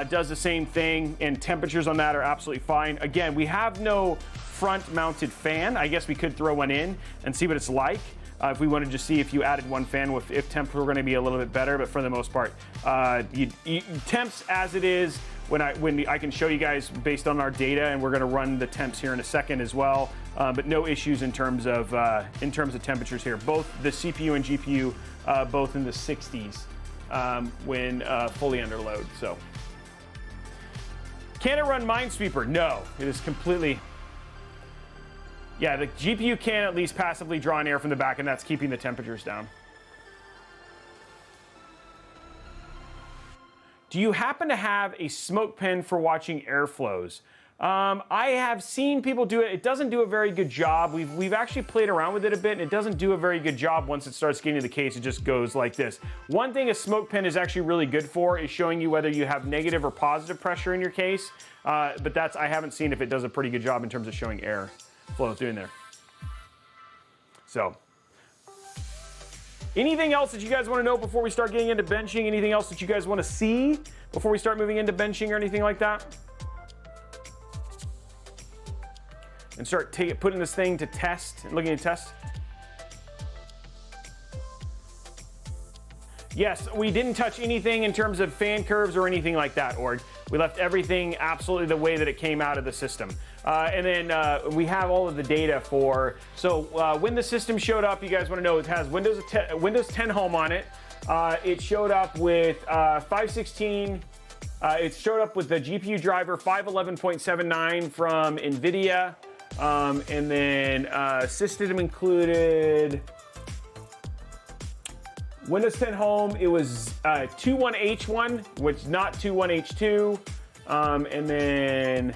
does the same thing, and temperatures on that are absolutely fine. Again, we have no front-mounted fan. I guess we could throw one in and see what it's like. If we wanted to see if you added one fan, if temps were going to be a little bit better, but for the most part, temps as it is. When I can show you guys based on our data, and we're going to run the temps here in a second as well. But no issues in terms of temperatures here. Both the CPU and GPU both in the 60s when fully under load. So, can it run Minesweeper? No, it is completely. Yeah, the GPU can at least passively draw in air from the back, and that's keeping the temperatures down. Do you happen to have a smoke pen for watching airflows? I have seen people do it. It doesn't do a very good job. We've actually played around with it a bit, and it doesn't do a very good job once it starts getting to the case. It just goes like this. One thing a smoke pen is actually really good for is showing you whether you have negative or positive pressure in your case. But I haven't seen if it does a pretty good job in terms of showing air flow through in there. So, anything else that you guys want to know before we start getting into benching? Anything else that you guys want to see before we start moving into benching or anything like that? And start putting this thing to test and looking at tests? Yes, we didn't touch anything in terms of fan curves or anything like that, Org. We left everything absolutely the way that it came out of the system. And then we have all of the data for, so when the system showed up, you guys want to know it has Windows 10 Home on it. It showed up with 516. It showed up with the GPU driver 511.79 from NVIDIA. And then system included Windows 10 Home. It was 21H1, which is not 21H2. And then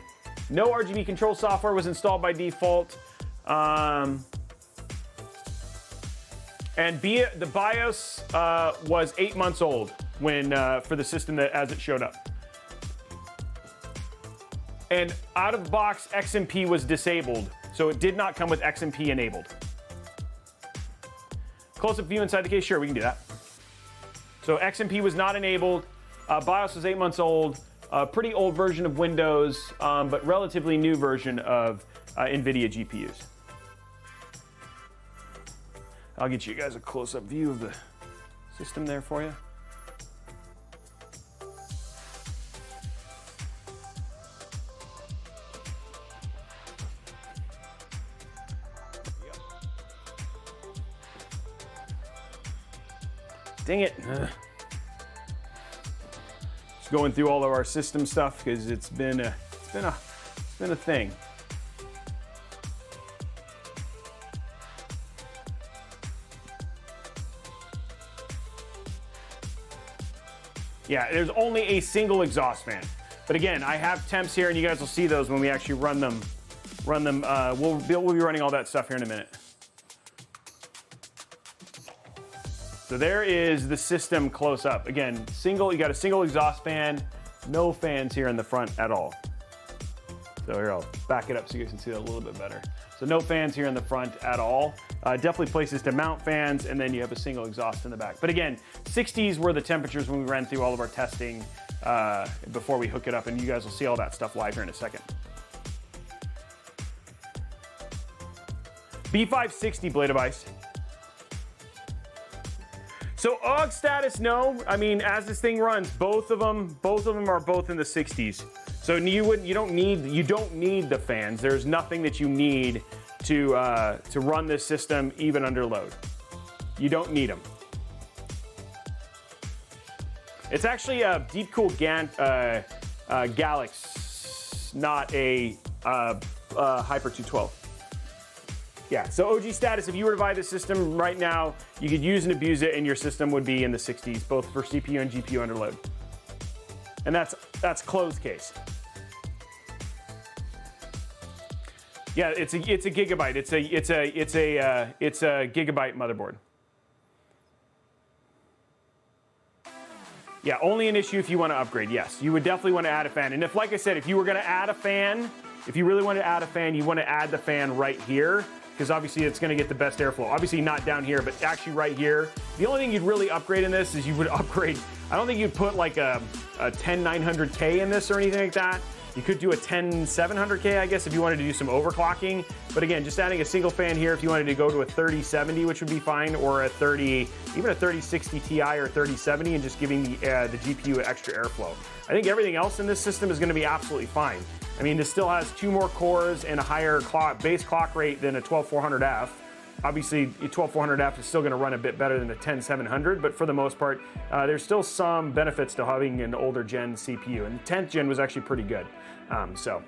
no RGB control software was installed by default. And the BIOS was 8 months old when for the system as it showed up. And out of the box, XMP was disabled, so it did not come with XMP enabled. Close-up view inside the case, sure, we can do that. So XMP was not enabled. BIOS was 8 months old. Pretty old version of Windows, but relatively new version of NVIDIA GPUs. I'll get you guys a close-up view of the system there for you. Dang it. Just going through all of our system stuff because it's been a thing. Yeah, there's only a single exhaust fan. But again, I have temps here, and you guys will see those when we actually run them. We'll be running all that stuff here in a minute. So there is the system close up. Again, you got a single exhaust fan, no fans here in the front at all. So here, I'll back it up so you guys can see that a little bit better. So no fans here in the front at all. Definitely places to mount fans, and then you have a single exhaust in the back. But again, 60s were the temperatures when we ran through all of our testing before we hook it up, and you guys will see all that stuff live here in a second. B560 blade of ice. So AUG status, no. I mean, as this thing runs, both of them are both in the 60s. So you don't need the fans. There's nothing that you need to run this system even under load. You don't need them. It's actually a deep cool Galax, not a Hyper 212. Yeah, so OG status, if you were to buy this system right now, you could use and abuse it, and your system would be in the 60s, both for CPU and GPU under load. And that's closed case. Yeah, it's a gigabyte. It's a gigabyte motherboard. Yeah, only an issue if you want to upgrade. Yes, you would definitely want to add a fan. And if, like I said, if you were going to add a fan, if you really want to add a fan, you want to add the fan right here, because obviously it's going to get the best airflow. Obviously not down here, but actually right here. The only thing you'd really upgrade in this is you would upgrade. I don't think you'd put like a 10900K in this or anything like that. You could do a 10700K, I guess, if you wanted to do some overclocking. But again, just adding a single fan here if you wanted to go to a 3070, which would be fine, or a 3060 Ti or 3070, and just giving the GPU extra airflow. I think everything else in this system is going to be absolutely fine. I mean, this still has 2 more cores and a higher base clock rate than a 12400F. Obviously, a 12400F is still going to run a bit better than a 10700, but for the most part, there's still some benefits to having an older gen CPU, and 10th gen was actually pretty good. So,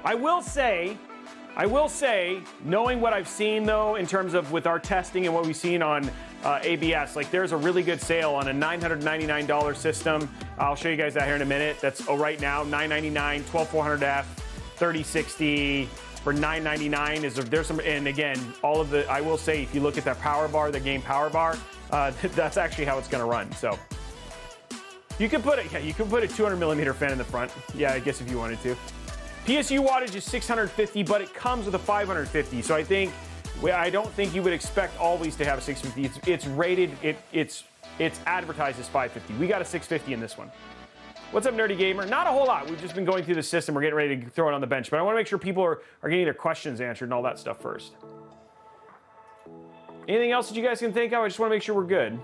I will say, knowing what I've seen though, in terms of with our testing and what we've seen on ABS, like there's a really good sale on a $999 system. I'll show you guys that here in a minute. That's right now, $999, 12400F, 3060. For $999 there's some, and again, all of the, I will say, if you look at that power bar, the game power bar, that's actually how it's going to run. So you can put you can put a 200 millimeter fan in the front. Yeah, I guess if you wanted to. PSU wattage is 650, but it comes with a 550. So I don't think you would expect always to have a 650. It's rated. It's advertised as 550. We got a 650 in this one. What's up, Nerdy Gamer? Not a whole lot. We've just been going through the system. We're getting ready to throw it on the bench, but I want to make sure people are getting their questions answered and all that stuff first. Anything else that you guys can think of? I just want to make sure we're good.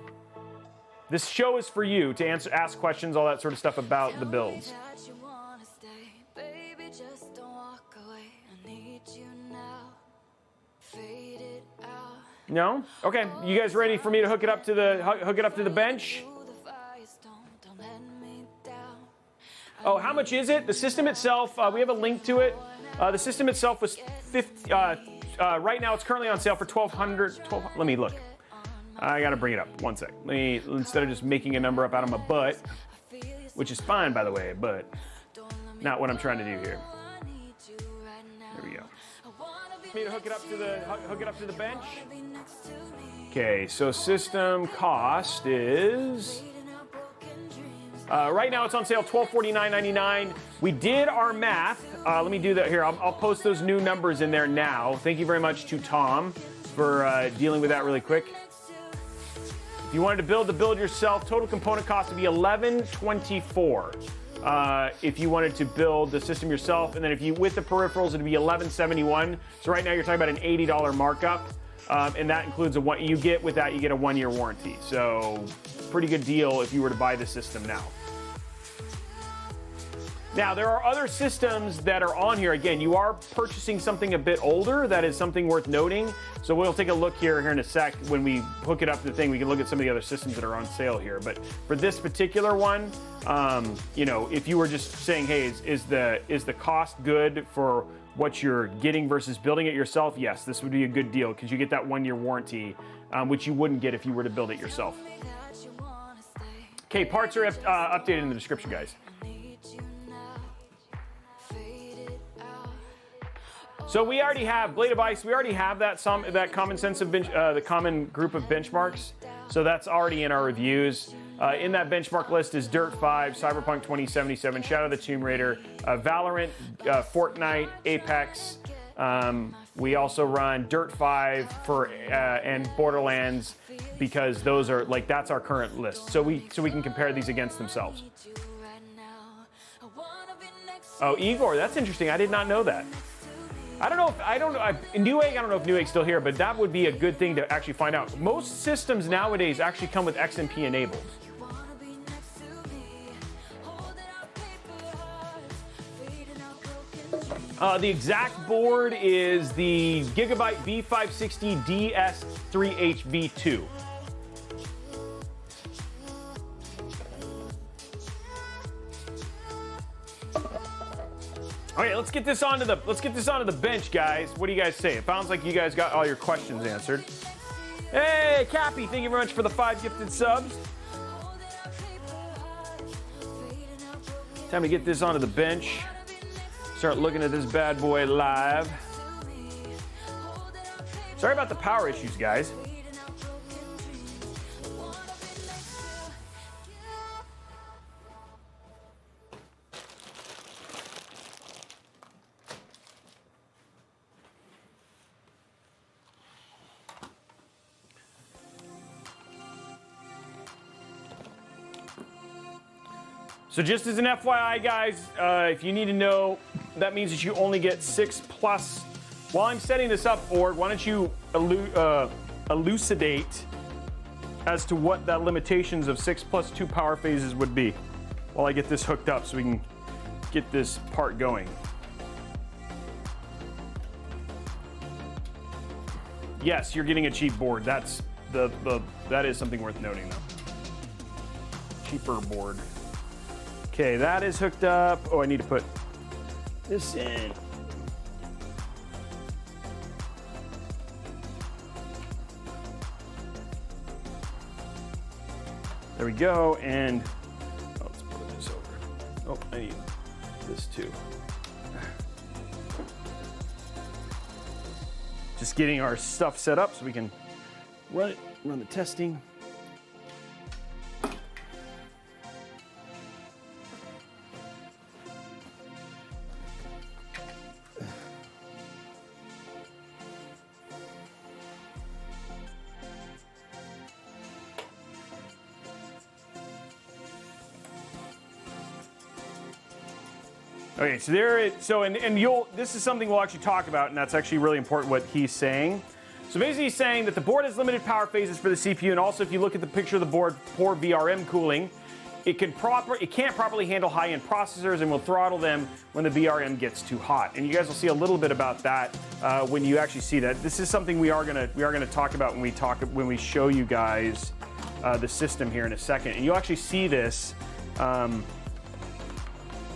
This show is for you to ask questions, all that sort of stuff about the builds. No? Okay. You guys ready for me to hook it up to the bench? Oh, how much is it? The system itself, we have a link to it. The system itself was right now it's currently on sale for $1,200. Let me look. I gotta bring it up. One sec. Instead of just making a number up out of my butt, which is fine, by the way, but not what I'm trying to do here. There we go. Me to hook it up to the bench. Okay, so system cost is. Right now it's on sale, $1249.99. We did our math. Let me do that here. I'll post those new numbers in there now. Thank you very much to Tom for dealing with that really quick. If you wanted to build the build yourself, total component cost would be $1124. If you wanted to build the system yourself, and then if you with the peripherals, it'd be $1171. So right now you're talking about an $80 markup, and that includes you get a 1-year warranty. So pretty good deal if you were to buy the system now. Now, there are other systems that are on here. Again, you are purchasing something a bit older. That is something worth noting. So we'll take a look here in a sec. When we hook it up to the thing, we can look at some of the other systems that are on sale here. But for this particular one, if you were just saying, hey, is the cost good for what you're getting versus building it yourself? Yes, this would be a good deal because you get that 1-year warranty, which you wouldn't get if you were to build it yourself. Okay, parts are updated in the description, guys. So we already have Blade of Ice. We already have that common sense of the common group of benchmarks. So that's already in our reviews. In that benchmark list is Dirt 5, Cyberpunk 2077, Shadow of the Tomb Raider, Valorant, Fortnite, Apex. We also run Dirt 5 and Borderlands because those are like that's our current list. So we can compare these against themselves. Oh, Igor, that's interesting. I did not know that. I don't know if Newegg. I don't know if Newegg's still here, but that would be a good thing to actually find out. Most systems nowadays actually come with XMP enabled. The exact board is the Gigabyte V560 DS3HV2. Okay, let's get this onto the bench, guys. What do you guys say? It sounds like you guys got all your questions answered. Hey, Cappy, thank you very much for the 5 gifted subs. Time to get this onto the bench. Start looking at this bad boy live. Sorry about the power issues, guys. So just as an FYI, guys, if you need to know, that means that you only get 6+. While I'm setting this up, Org, why don't you elucidate as to what the limitations of 6+2 power phases would be while I get this hooked up so we can get this part going. Yes, you're getting a cheap board. That is something worth noting, though. Cheaper board. Okay, that is hooked up. Oh, I need to put this in. There we go, and oh, let's put this over. Oh, I need this too. Just getting our stuff set up so we can run the testing. Okay, so this is something we'll actually talk about, and that's actually really important what he's saying. So basically he's saying that the board has limited power phases for the CPU, and also if you look at the picture of the board, poor VRM cooling, it can't properly handle high-end processors and will throttle them when the VRM gets too hot. And you guys will see a little bit about that when you actually see that. This is something we are gonna talk about when we show you guys the system here in a second, and you'll actually see this.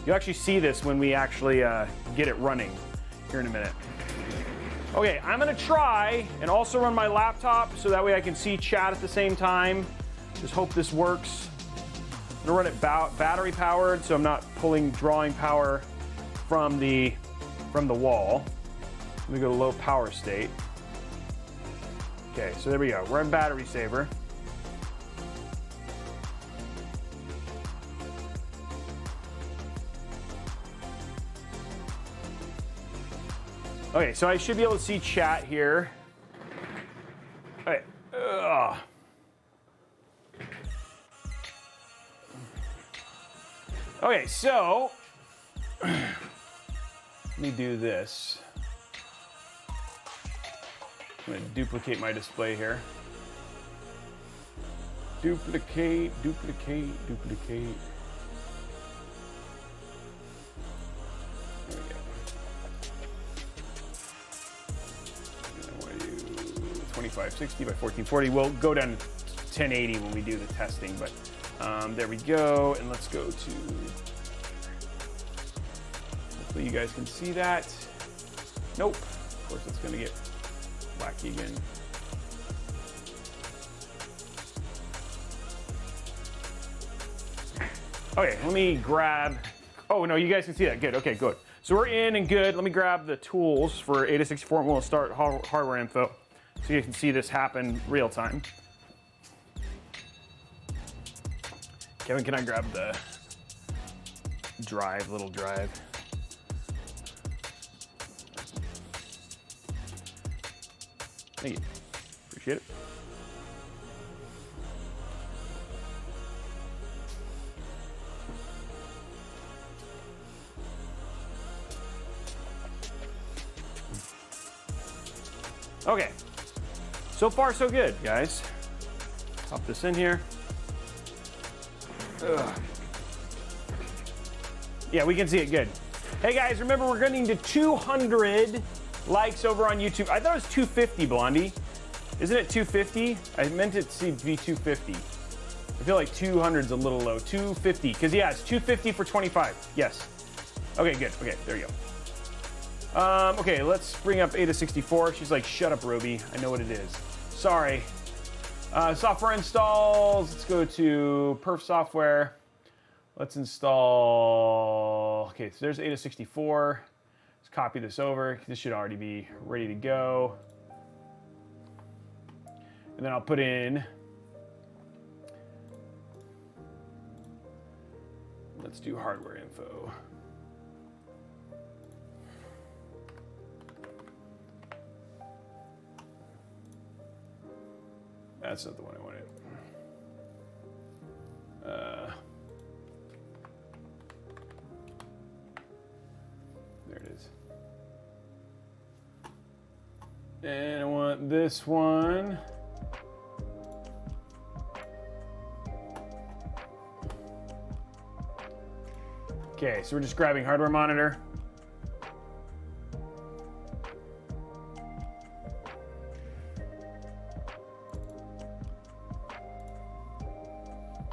You'll actually see this when we actually get it running here in a minute. Okay, I'm gonna try and also run my laptop so that way I can see chat at the same time. Just hope this works. I'm gonna run it battery powered so I'm not drawing power from the wall. Let me go to low power state. Okay, so there we go. We're in battery saver. Okay, so I should be able to see chat here. Okay. Okay, so let me do this. I'm going to duplicate my display here. Duplicate. There we go. 2560 by 1440. We'll go down to 1080 when we do the testing, but there we go. And let's go to, hopefully you guys can see that. Nope, of course it's gonna get wacky again. Okay, let me grab, oh no, you guys can see that, good, okay, good. So we're in and good. Let me grab the tools for AIDA64 and we'll start hardware info so you can see this happen real time. Kevin, can I grab the drive, little drive? Thank you. Appreciate it. Okay, so far so good, guys. Pop this in here. Ugh. Yeah, we can see it good. Hey guys, remember we're getting to 200 likes over on YouTube. I thought it was 250, Blondie. Isn't it 250? I meant it to be 250. I feel like 200's a little low. 250, because yeah, it's 250 for 25. Yes. Okay, good. Okay, there you go. Okay, let's bring up AIDA64. She's like, shut up, Robey. I know what it is. Sorry. Software installs. Let's go to Perf software. Let's install. Okay, so there's AIDA64. Let's copy this over. This should already be ready to go. And then I'll put in. Let's do hardware info. That's not the one I wanted. There it is. And I want this one. Okay, so we're just grabbing hardware monitor.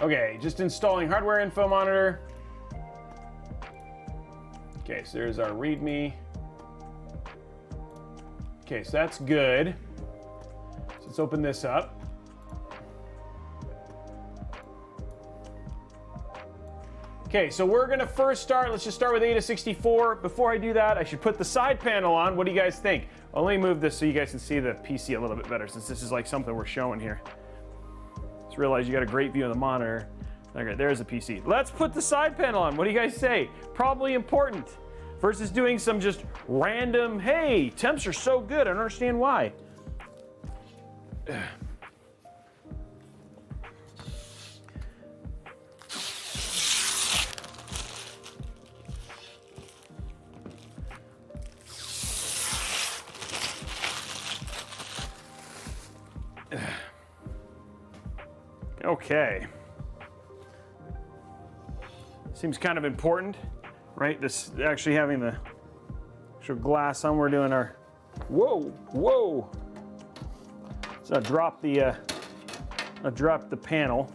Okay, just installing hardware info monitor. Okay, so there's our README. Okay, so that's good. So let's open this up. Okay, so we're gonna first start, let's just start with AIDA64. Before I do that, I should put the side panel on. What do you guys think? Well, let me move this so you guys can see the PC a little bit better, since this is like something we're showing here. Just realized you got a great view of the monitor. Okay, there's a PC. Let's put the side panel on. What do you guys say? Probably important versus doing some just random, hey, temps are so good, I don't understand why. Okay. Seems kind of important, right? This actually having the actual glass on. We're doing our whoa. So I dropped the panel.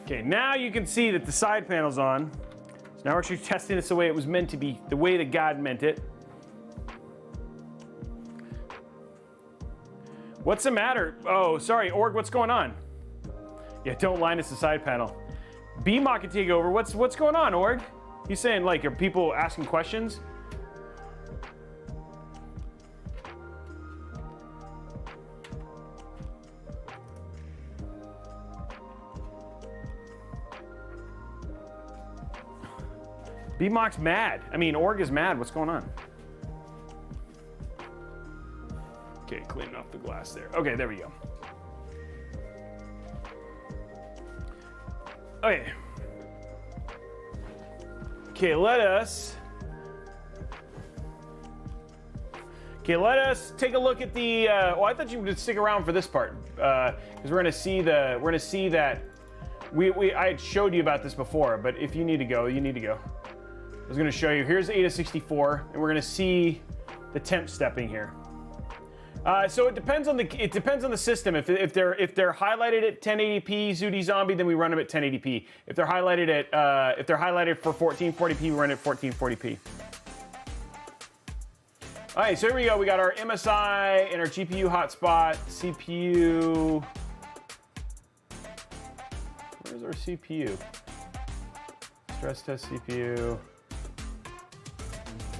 Okay, now you can see that the side panel's on. So now we're actually testing this the way it was meant to be, the way that God meant it. What's the matter? Oh, sorry, Org, what's going on? Yeah, don't line us the side panel. BMOC can take over. What's going on, Org? He's saying, like, are people asking questions? BMOC's mad. I mean, Org is mad. What's going on? Okay, cleaning off the glass there. Okay, there we go. Okay. Okay, let us take a look at the. Well, I thought you would stick around for this part because we're gonna see that I had showed you about this before. But if you need to go, you need to go. I was gonna show you. Here's AIDA64, and we're gonna see the temp stepping here. So it depends on the system. If they're highlighted at 1080p Zooty Zombie, then we run them at 1080p. If they're highlighted for 1440p, we run it at 1440p. All right, so here we go. We got our MSI and our GPU hotspot, CPU. Where's our CPU? Stress test CPU.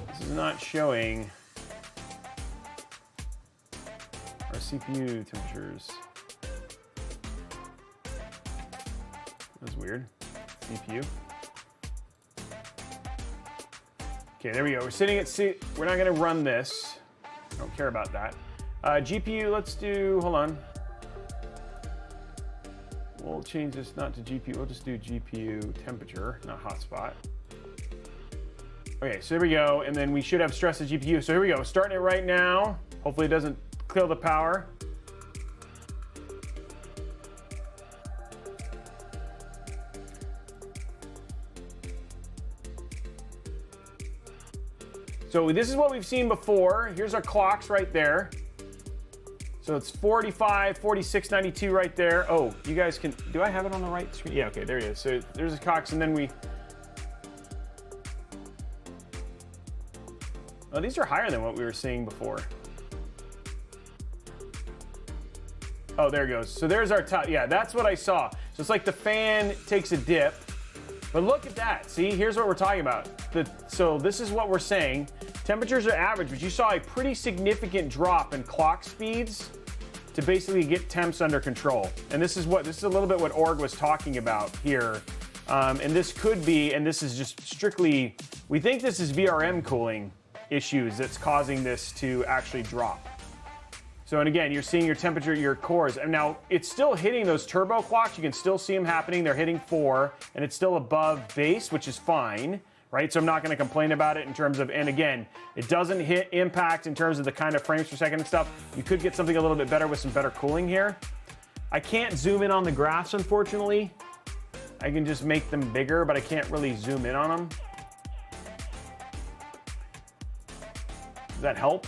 This is not showing our CPU temperatures. That's weird. CPU. Okay, there we go. We're sitting at C. We're not going to run this. I don't care about that. GPU, let's do, hold on. We'll change this not to GPU. We'll just do GPU temperature, not hotspot. Okay, so here we go. And then we should have stress at GPU. So here we go. Starting it right now. Hopefully it doesn't kill the power. So this is what we've seen before. Here's our clocks right there. So it's 45, 46, 92 right there. Oh, you guys can, do I have it on the right screen? Yeah, okay, there it is. So there's the clocks, and then we, oh, these are higher than what we were seeing before. Oh, there it goes. So there's our top, yeah, that's what I saw. So it's like the fan takes a dip, but look at that. See, here's what we're talking about. So this is what we're saying. Temperatures are average, but you saw a pretty significant drop in clock speeds to basically get temps under control. And this is a little bit what Org was talking about here. And this could be, and this is just strictly, we think this is VRM cooling issues that's causing this to actually drop. So, and again, you're seeing your temperature, your cores, and now it's still hitting those turbo clocks. You can still see them happening. They're hitting 4, and it's still above base, which is fine. Right, so I'm not going to complain about it in terms of, and again, it doesn't hit impact in terms of the kind of frames per second and stuff. You could get something a little bit better with some better cooling here. I can't zoom in on the graphs, unfortunately. I can just make them bigger, but I can't really zoom in on them. Does that help?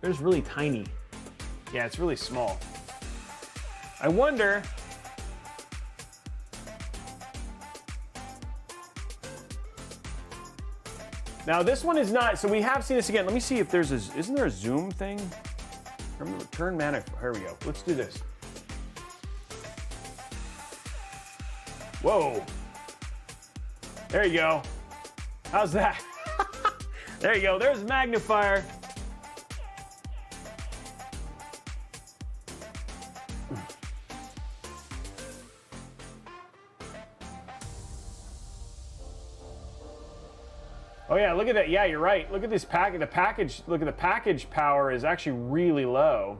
They're just really tiny. Yeah, it's really small. I wonder. Now this one is not, so we have seen this again. Let me see if there's a, isn't there a zoom thing? Remember, turn manifold, here we go. Let's do this. Whoa. There you go. How's that? There you go, there's magnifier. Oh yeah, look at that. Yeah, you're right. Look at this package. Look at the package power is actually really low.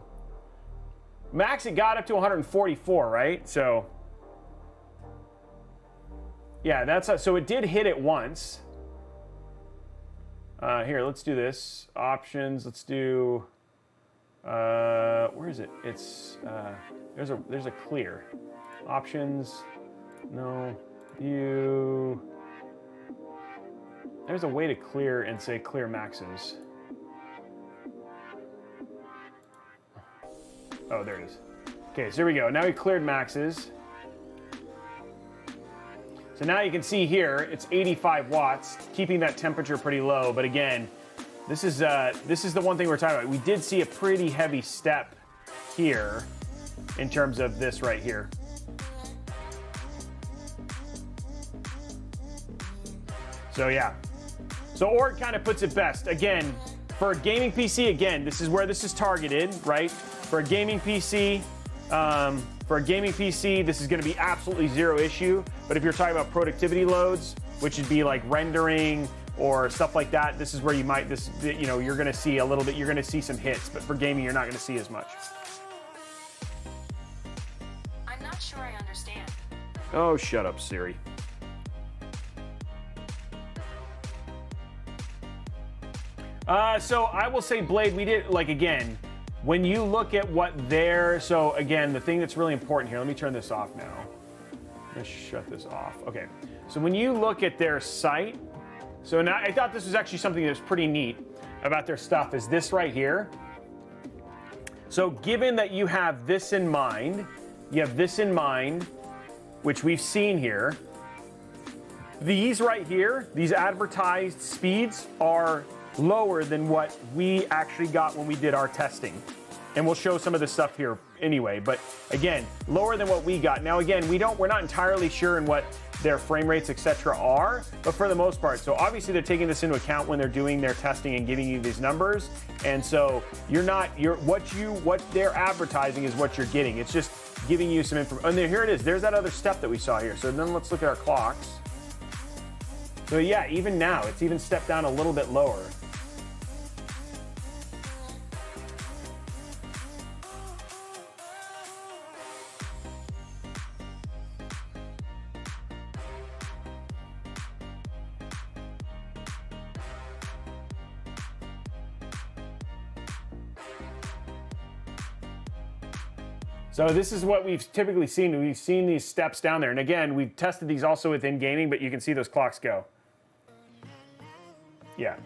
Max, it got up to 144, right? So yeah, so it did hit it once. Here, let's do this. Options. Let's do. Where is it? It's there's a clear. Options. No. View. There's a way to clear and say clear maxes. Oh, there it is. Okay, so here we go. Now we cleared maxes. So now you can see here, it's 85 watts, keeping that temperature pretty low. But again, this is the one thing we're talking about. We did see a pretty heavy step here in terms of this right here. So yeah. So Org kind of puts it best. Again, for a gaming PC, again, this is where this is targeted, right? For a gaming PC, this is going to be absolutely zero issue. But if you're talking about productivity loads, which would be like rendering or stuff like that, this is where you might, you're going to see a little bit, you're going to see some hits. But for gaming, you're not going to see as much. I'm not sure I understand. Oh, shut up, Siri. So I will say, Blade, we did, like, again, when you look at what they're, so again, the thing that's really important here, let me turn this off now. Let's shut this off. Okay, so when you look at their site, so now I thought this was actually something that's pretty neat about their stuff is this right here. So given that you have this in mind, which we've seen here, these right here, these advertised speeds are lower than what we actually got when we did our testing. And we'll show some of this stuff here anyway, but again, lower than what we got. Now again, we're not entirely sure in what their frame rates, etc. are, but for the most part. So obviously they're taking this into account when they're doing their testing and giving you these numbers. And so what they're advertising is what you're getting. It's just giving you some information. And here it is. There's that other step that we saw here. So then let's look at our clocks. So yeah, even now, it's even stepped down a little bit lower. So this is what we've typically seen. We've seen these steps down there. And again, we've tested these also within gaming, but you can see those clocks go. Yeah.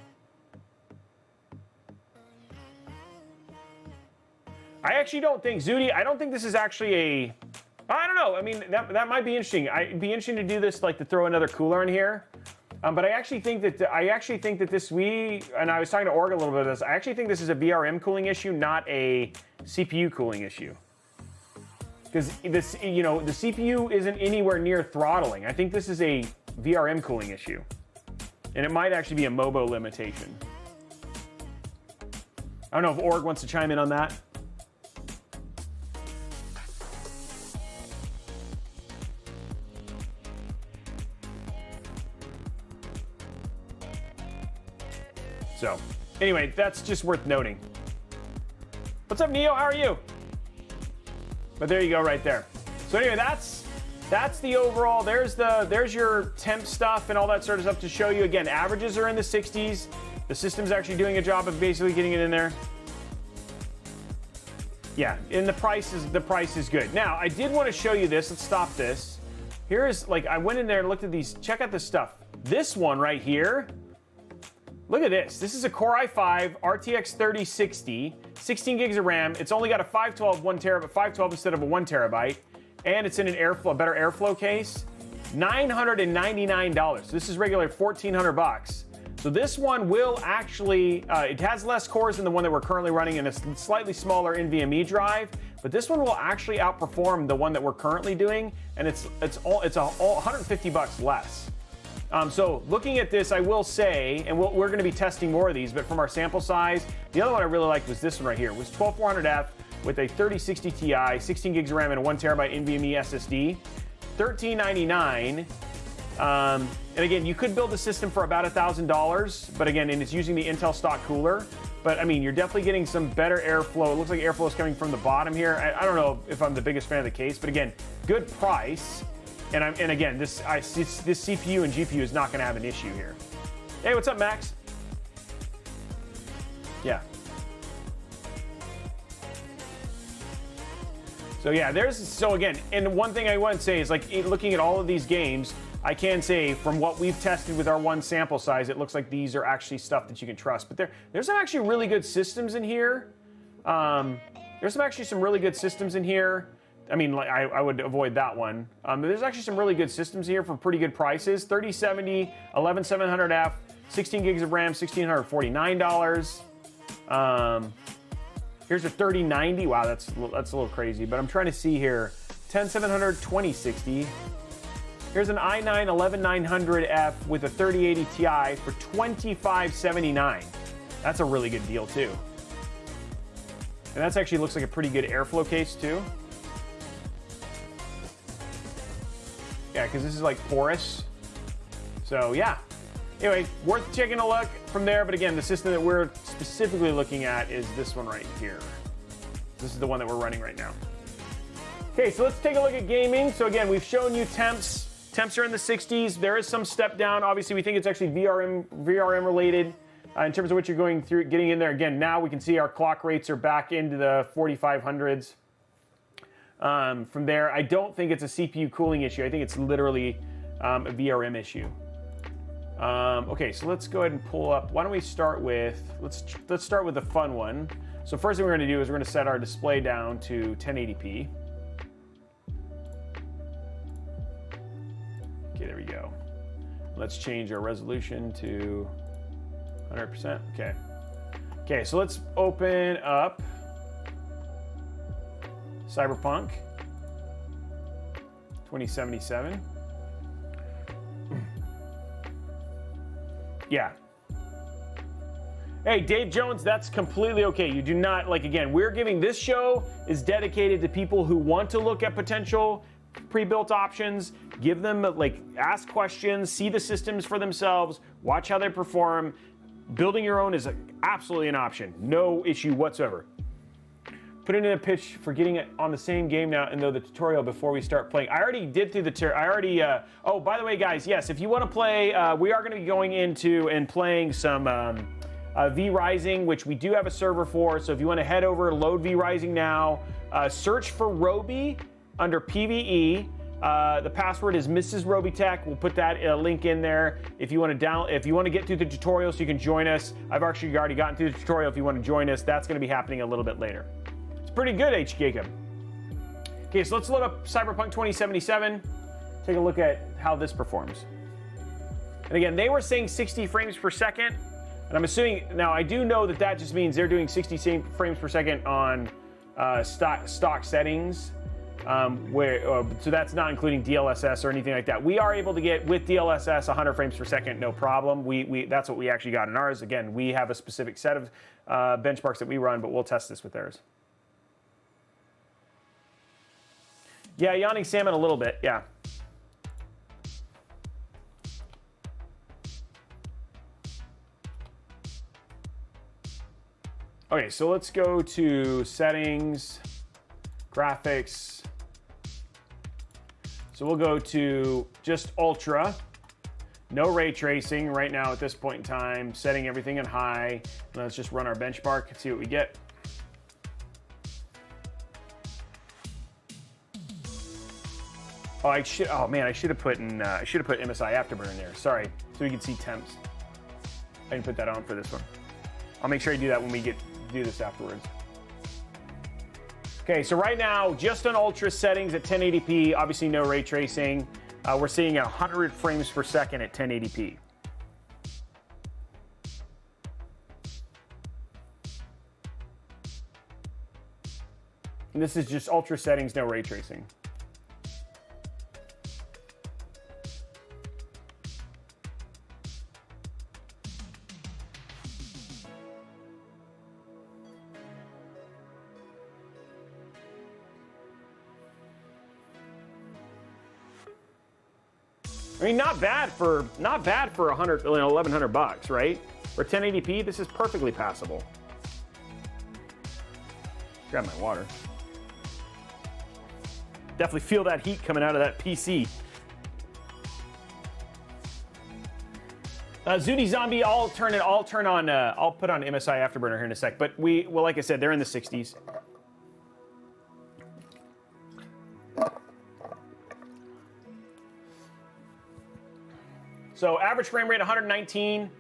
I actually don't think, Zudi, I don't think this is actually I don't know. I mean, that might be interesting. It'd be interesting to do this, like to throw another cooler in here. But I actually think that this, and I was talking to Org a little bit of this, I actually think this is a VRM cooling issue, not a CPU cooling issue. Because this, the CPU isn't anywhere near throttling. I think this is a VRM cooling issue. And it might actually be a MOBO limitation. I don't know if Org wants to chime in on that. So, anyway, that's just worth noting. What's up, Neo? How are you? But there you go, right there. So anyway, that's the overall. There's your temp stuff and all that sort of stuff to show you. Again, averages are in the 60s. The system's actually doing a job of basically getting it in there. Yeah, and the price is good. Now, I did want to show you this. Let's stop this. Here's, like, I went in there and looked at these. Check out this stuff. This one right here. Look at this. This is a Core i5 RTX 3060, 16 gigs of RAM. It's only got a 512 512 instead of a 1 terabyte, and it's in a better airflow case. $999. This is regular $1,400. So this one will actually, it has less cores than the one that we're currently running in a slightly smaller NVMe drive, but this one will actually outperform the one that we're currently doing, and it's $150 less. So looking at this, I will say, and we're going to be testing more of these, but from our sample size, the other one I really liked was this one right here. It was 12400F with a 3060 Ti, 16 gigs of RAM, and a 1 terabyte NVMe SSD, $1,399. And again, you could build the system for about $1,000, but again, and it's using the Intel stock cooler. But I mean, you're definitely getting some better airflow. It looks like airflow is coming from the bottom here. I don't know if I'm the biggest fan of the case, but again, good price. And again, this CPU and GPU is not going to have an issue here. Hey, what's up, Max? Yeah. So yeah, so again, and one thing I want to say is, like, looking at all of these games, I can say from what we've tested with our one sample size, it looks like these are actually stuff that you can trust. But there's some actually really good systems in here. There's some really good systems in here. I mean, like, I would avoid that one. But there's actually some really good systems here for pretty good prices. 3070, 11700F, 16 gigs of RAM, $1,649. Here's a 3090. Wow, that's a little crazy. But I'm trying to see here. 10700, 2060. Here's an i9 11900F with a 3080 Ti for $2,579. That's a really good deal too. And that's actually looks like a pretty good airflow case too. Yeah, because this is like porous. So yeah. Anyway, worth taking a look from there. But again, the system that we're specifically looking at is this one right here. This is the one that we're running right now. Okay, so let's take a look at gaming. So again, we've shown you temps. Temps are in the 60s. There is some step down. Obviously, we think it's actually VRM related in terms of what you're going through, getting in there. Again, now we can see our clock rates are back into the 4500s. From there, I don't think it's a CPU cooling issue. I think it's literally a VRM issue. Okay, so let's go ahead and pull up. Why don't we start with, let's start with the fun one. So first thing we're going to do is we're going to set our display down to 1080p. Okay, there we go. Let's change our resolution to 100%, okay. Okay, so let's open up Cyberpunk 2077. Yeah. Hey, Dave Jones, that's completely okay. You do not, like, again, we're giving, this show is dedicated to people who want to look at potential pre-built options, give them, like, ask questions, see the systems for themselves, watch how they perform. Building your own is absolutely an option. No issue whatsoever. Put in a pitch for getting it on the same game now and know the tutorial before we start playing. I already did through the oh, by the way, guys, yes, if you want to play, we are going to be going into and playing some V-Rising, which we do have a server for. So if you want to head over, load V-Rising now, search for Robey under PvE. The password is Mrs. Robeytech. We'll put that link in there. If you want to get through the tutorial so you can join us. I've actually already gotten through the tutorial. If you want to join us, that's going to be happening a little bit later. Pretty good, H. Jacob. Okay, so let's load up Cyberpunk 2077. Take a look at how this performs. And again, they were saying 60 frames per second. And I'm assuming, now I do know that that just means they're doing 60 frames per second on stock settings. So that's not including DLSS or anything like that. We are able to get, with DLSS, 100 frames per second, no problem. That's what we actually got in ours. Again, we have a specific set of benchmarks that we run, but we'll test this with theirs. Yeah, yawning salmon a little bit, yeah. Okay, so let's go to settings, graphics. So we'll go to just ultra, no ray tracing right now at this point in time, setting everything in high. And let's just run our benchmark and see what we get. Oh, I should have put MSI Afterburner in there. Sorry, so we can see temps. I didn't put that on for this one. I'll make sure I do that when we do this afterwards. Okay, so right now, just on ultra settings at 1080p, obviously no ray tracing. We're seeing 100 frames per second at 1080p. And this is just ultra settings, no ray tracing. I mean, not bad for 100, $1,100, right? For 1080p, this is perfectly passable. Grab my water. Definitely feel that heat coming out of that PC. Zuni Zombie, I'll put on MSI Afterburner here in a sec. But well, like I said, they're in the 60s. So average frame rate 119,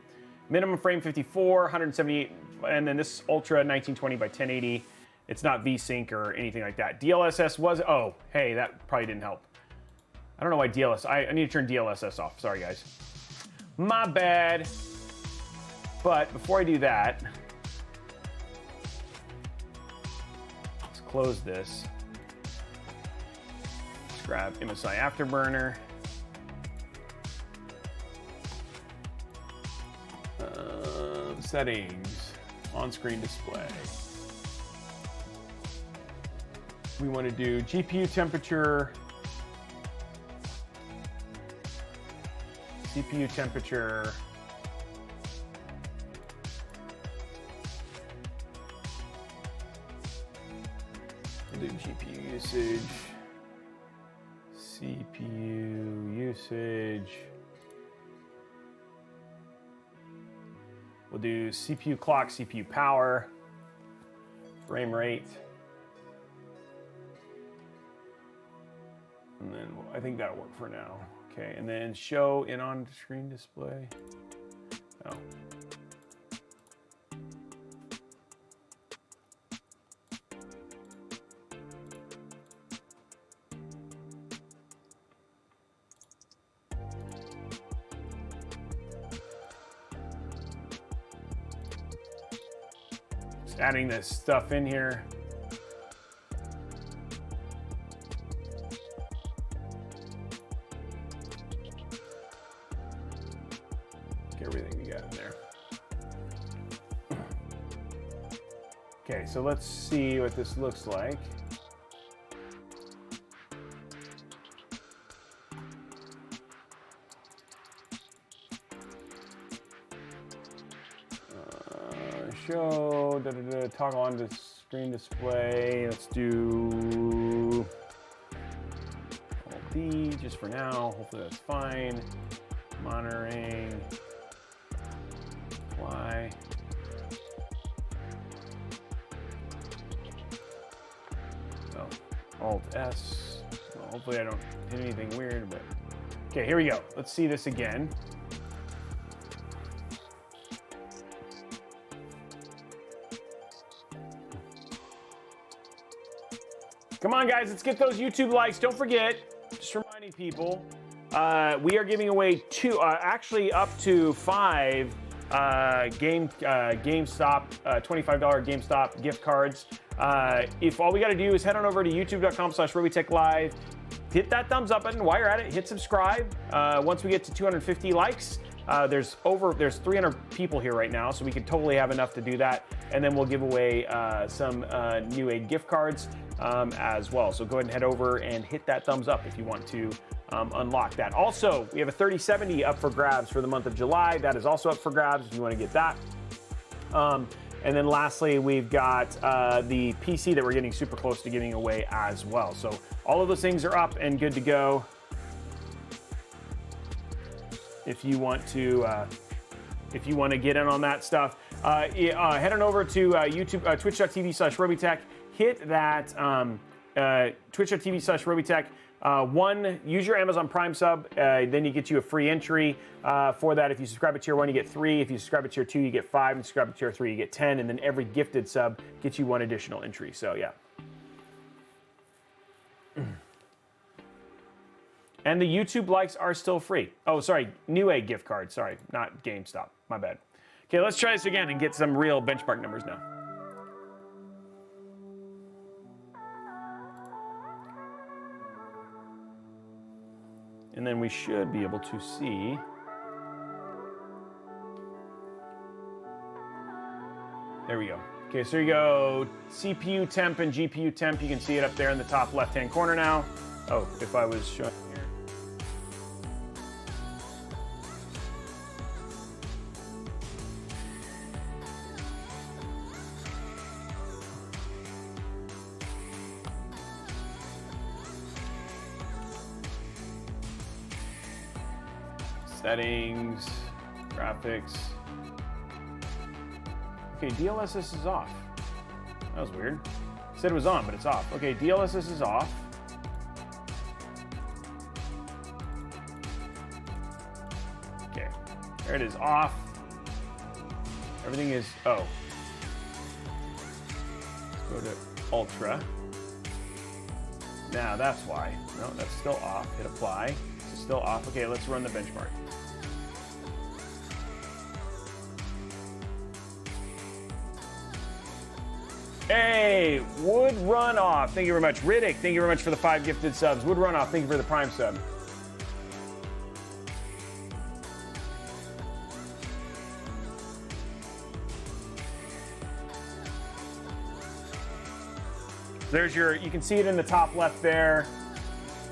minimum frame 54, 178, and then this Ultra 1920 by 1080. It's not VSync or anything like that. DLSS was, oh, hey, that probably didn't help. I don't know why I need to turn DLSS off. Sorry, guys. My bad. But before I do that, let's close this. Let's grab MSI Afterburner. Settings, on-screen display. We want to do GPU temperature, CPU temperature, we'll do GPU usage, CPU usage. We'll do CPU clock, CPU power, frame rate. And then I think that'll work for now. Okay, and then show in on-screen display. Oh. Just adding this stuff in here. Get everything we got in there. Okay, so let's see what this looks like. Show, toggle on the screen display. Let's do Alt D just for now. Hopefully that's fine. Monitoring. Apply. Oh, Alt S. Well, hopefully I don't hit anything weird, but okay, here we go. Let's see this again. Come on, guys, let's get those YouTube likes. Don't forget, just reminding people, we are giving away actually up to 5 GameStop, $25 GameStop gift cards. If all we got to do is head on over to youtube.com/RobeyTechLive, hit that thumbs up button. While you're at it, hit subscribe. Once we get to 250 likes, there's 300 people here right now, so we could totally have enough to do that. And then we'll give away some Newegg gift cards as well. So go ahead and head over and hit that thumbs up if you want to unlock that. Also, we have a 3070 up for grabs for the month of July. That is also up for grabs if you want to get that. And then lastly, we've got the PC that we're getting super close to giving away as well. So all of those things are up and good to go. If you want to get in on that stuff, head on over to YouTube, twitch.tv/Robeytech. Hit that twitch.tv/Robeytech. Use your Amazon Prime sub, then you get you a free entry for that. If you subscribe to tier 1, you get 3. If you subscribe to tier 2, you get 5. And subscribe to tier 3, you get 10. And then every gifted sub gets you 1 additional entry. So yeah. And the YouTube likes are still free. Oh, sorry, Newegg gift card. Sorry, not GameStop. My bad. Okay, let's try this again and get some real benchmark numbers now. And then we should be able to see. There we go. Okay, so here you go. CPU temp and GPU temp. You can see it up there in the top left-hand corner now. Oh, if I was showing here. Settings, graphics. Okay, DLSS is off. That was weird. It said it was on, but it's off. Okay, DLSS is off. Okay, there it is, off. Everything is, oh. Let's go to Ultra. Now that's why. No, that's still off. Hit apply. It's still off. Okay, let's run the benchmark. Hey, Wood Runoff, thank you very much. Riddick, thank you very much for the 5 gifted subs. Wood Runoff, thank you for the Prime sub. There's your, you can see it in the top left there.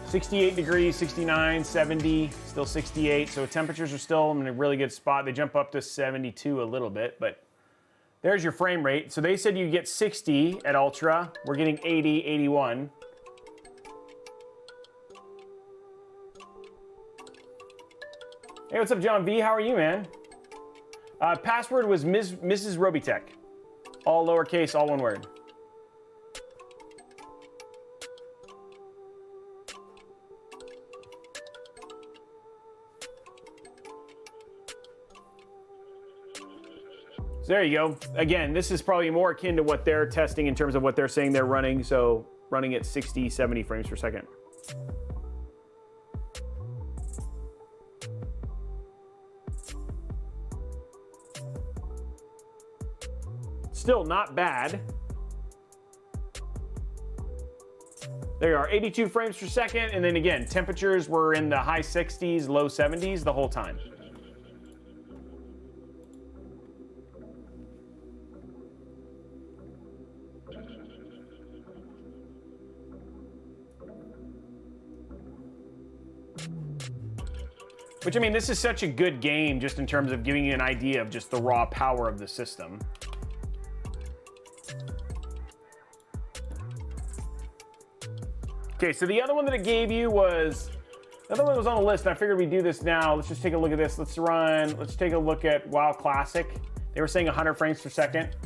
68 degrees, 69, 70, still 68. So temperatures are still in a really good spot. They jump up to 72 a little bit, but there's your frame rate. So they said you get 60 at Ultra. We're getting 80, 81. Hey, what's up, John V? How are you, man? Password was Mrs. Robeytech. All lowercase, all one word. So there you go. Again, this is probably more akin to what they're testing in terms of what they're saying they're running. So running at 60, 70 frames per second. still not bad. There you are, 82 frames per second, and then again, temperatures were in the high 60s, low 70s the whole time. Which, I mean, this is such a good game just in terms of giving you an idea of just the raw power of the system. Okay, so the other one that it gave you was, the other one was on the list, and I figured we'd do this now. Let's just take a look at this. Let's take a look at WoW Classic. They were saying 100 frames per second.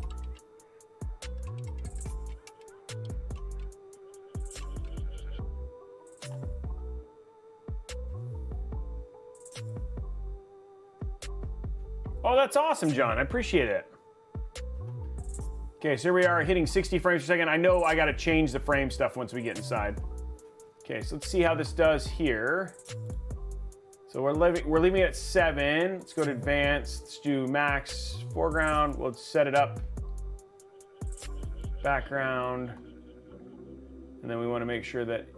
Oh, that's awesome, John. I appreciate it. Okay, so here we are hitting 60 frames per second. I know I gotta change the frame stuff once we get inside. Okay, so let's see how this does here. So we're leaving it at 7. Let's go to advanced. Let's do max foreground. Let's set it up. Background. And then we want to make sure that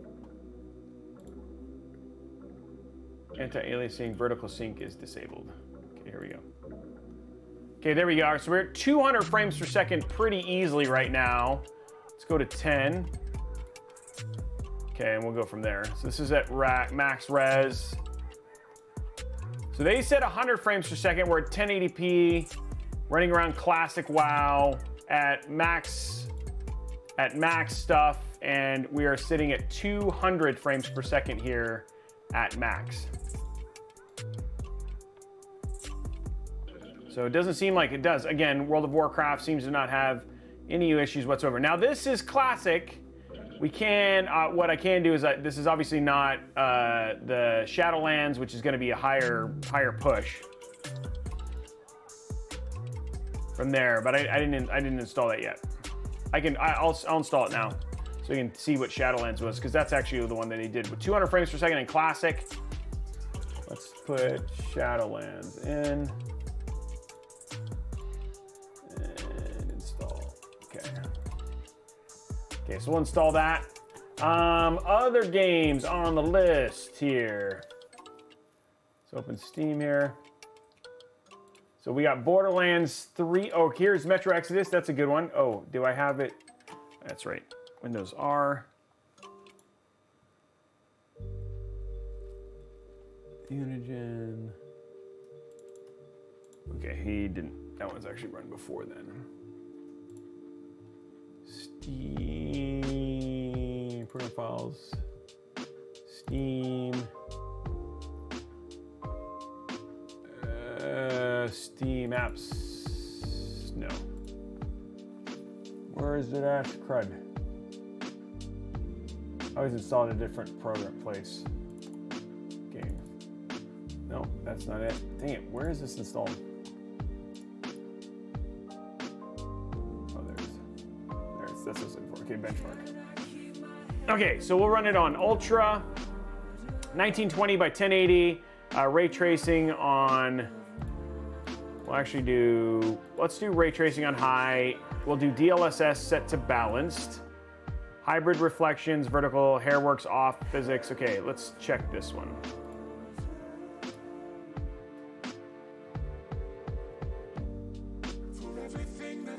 anti-aliasing vertical sync is disabled. Okay, here we go. Okay, there we go. So we're at 200 frames per second pretty easily right now. Let's go to 10. Okay, and we'll go from there. So this is at max res. So they said 100 frames per second. We're at 1080p, running around classic WoW at max stuff, and we are sitting at 200 frames per second here at max. So it doesn't seem like it does. Again, World of Warcraft seems to not have any issues whatsoever. Now this is classic. We can, what I can do is, this is obviously not the Shadowlands, which is going to be a higher push from there. But I didn't install that yet. I'll install it now, so you can see what Shadowlands was, because that's actually the one that they did with 200 frames per second in classic. Let's put Shadowlands in and install. Okay. Okay, so we'll install that. Other games on the list here. Let's open Steam here. So we got Borderlands 3. Oh, here's Metro Exodus. That's a good one. Oh, do I have it? That's right. Windows R. Unigine. Okay, he didn't. That one's actually run before then. Steam, profiles, Steam, Steam apps, no. Where is it at? Crud. I always installed a different program place. Game. No, that's not it. Dang it, where is this installed? That's what I'm for. Okay, benchmark. Okay, so we'll run it on Ultra, 1920 by 1080, ray tracing on, let's do ray tracing on high. We'll do DLSS set to balanced. Hybrid reflections, vertical, hairworks off, physics. Okay, let's check this one.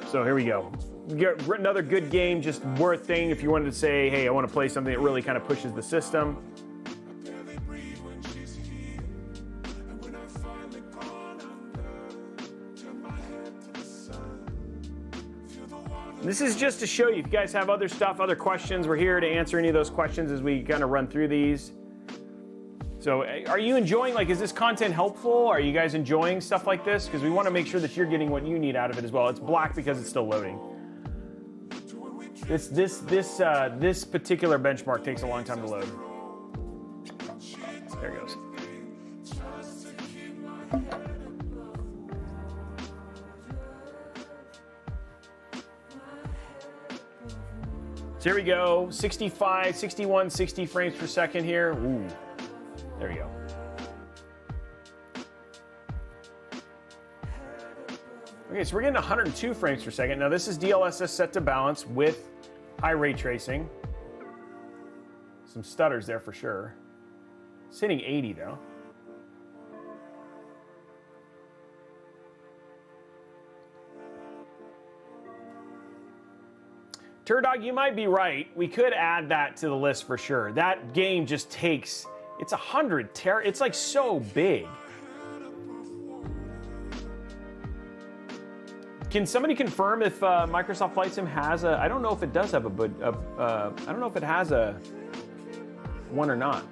So here we go. Get another good game, just worth thing if you wanted to say, hey, I want to play something that really kind of pushes the system. This is just to show you, if you guys have other stuff, other questions, we're here to answer any of those questions as we kind of run through these. So are you enjoying, is this content helpful? Are you guys enjoying stuff like this? Because we want to make sure that you're getting what you need out of it as well. It's black because it's still loading. This particular benchmark takes a long time to load. There it goes. So here we go, 65, 61, 60 frames per second here. Ooh, there we go. Okay, so we're getting 102 frames per second. Now this is DLSS set to balance with high ray tracing. Some stutters there for sure. It's hitting 80 though. Turdog, you might be right. We could add that to the list for sure. That game just takes, it's 100 it's like so big. Can somebody confirm if Microsoft Flight Sim has a, I don't know if it does have a, but I don't know if it has a one or not.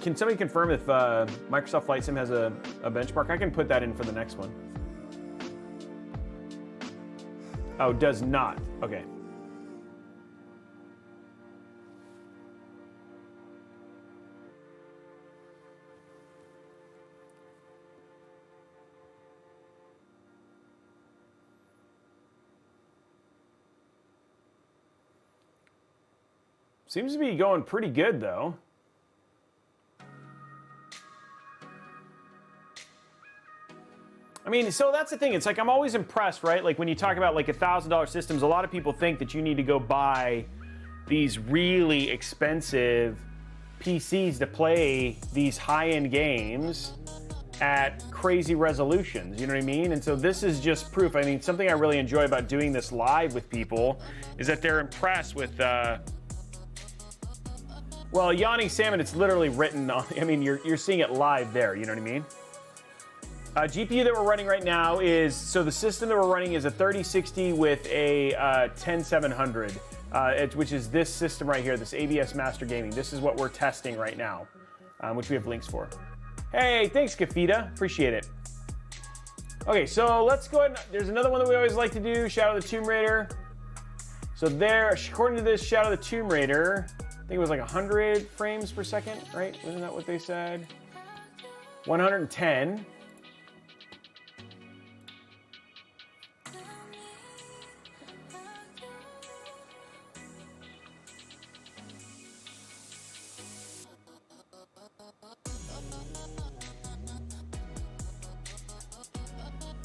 Can somebody confirm if Microsoft Flight Sim has a benchmark? I can put that in for the next one. Oh, does not. Okay. Seems to be going pretty good though. I mean, so that's the thing. It's like I'm always impressed, right? Like when you talk about like $1,000 systems, a lot of people think that you need to go buy these really expensive PCs to play these high-end games at crazy resolutions, you know what I mean? And so this is just proof. I mean, something I really enjoy about doing this live with people is that they're impressed with, well, Yawning Salmon, it's literally written on, I mean, you're seeing it live there, you know what I mean? GPU that we're running right now is, so the system that we're running is a 3060 with a 10700, which is this system right here, this ABS Master Gaming. This is what we're testing right now, which we have links for. Hey, thanks, Kafita. Appreciate it. Okay, so let's go ahead. There's another one that we always like to do, Shadow of the Tomb Raider. So there, according to this Shadow of the Tomb Raider, I think it was like 100 frames per second, right? Wasn't that what they said? 110.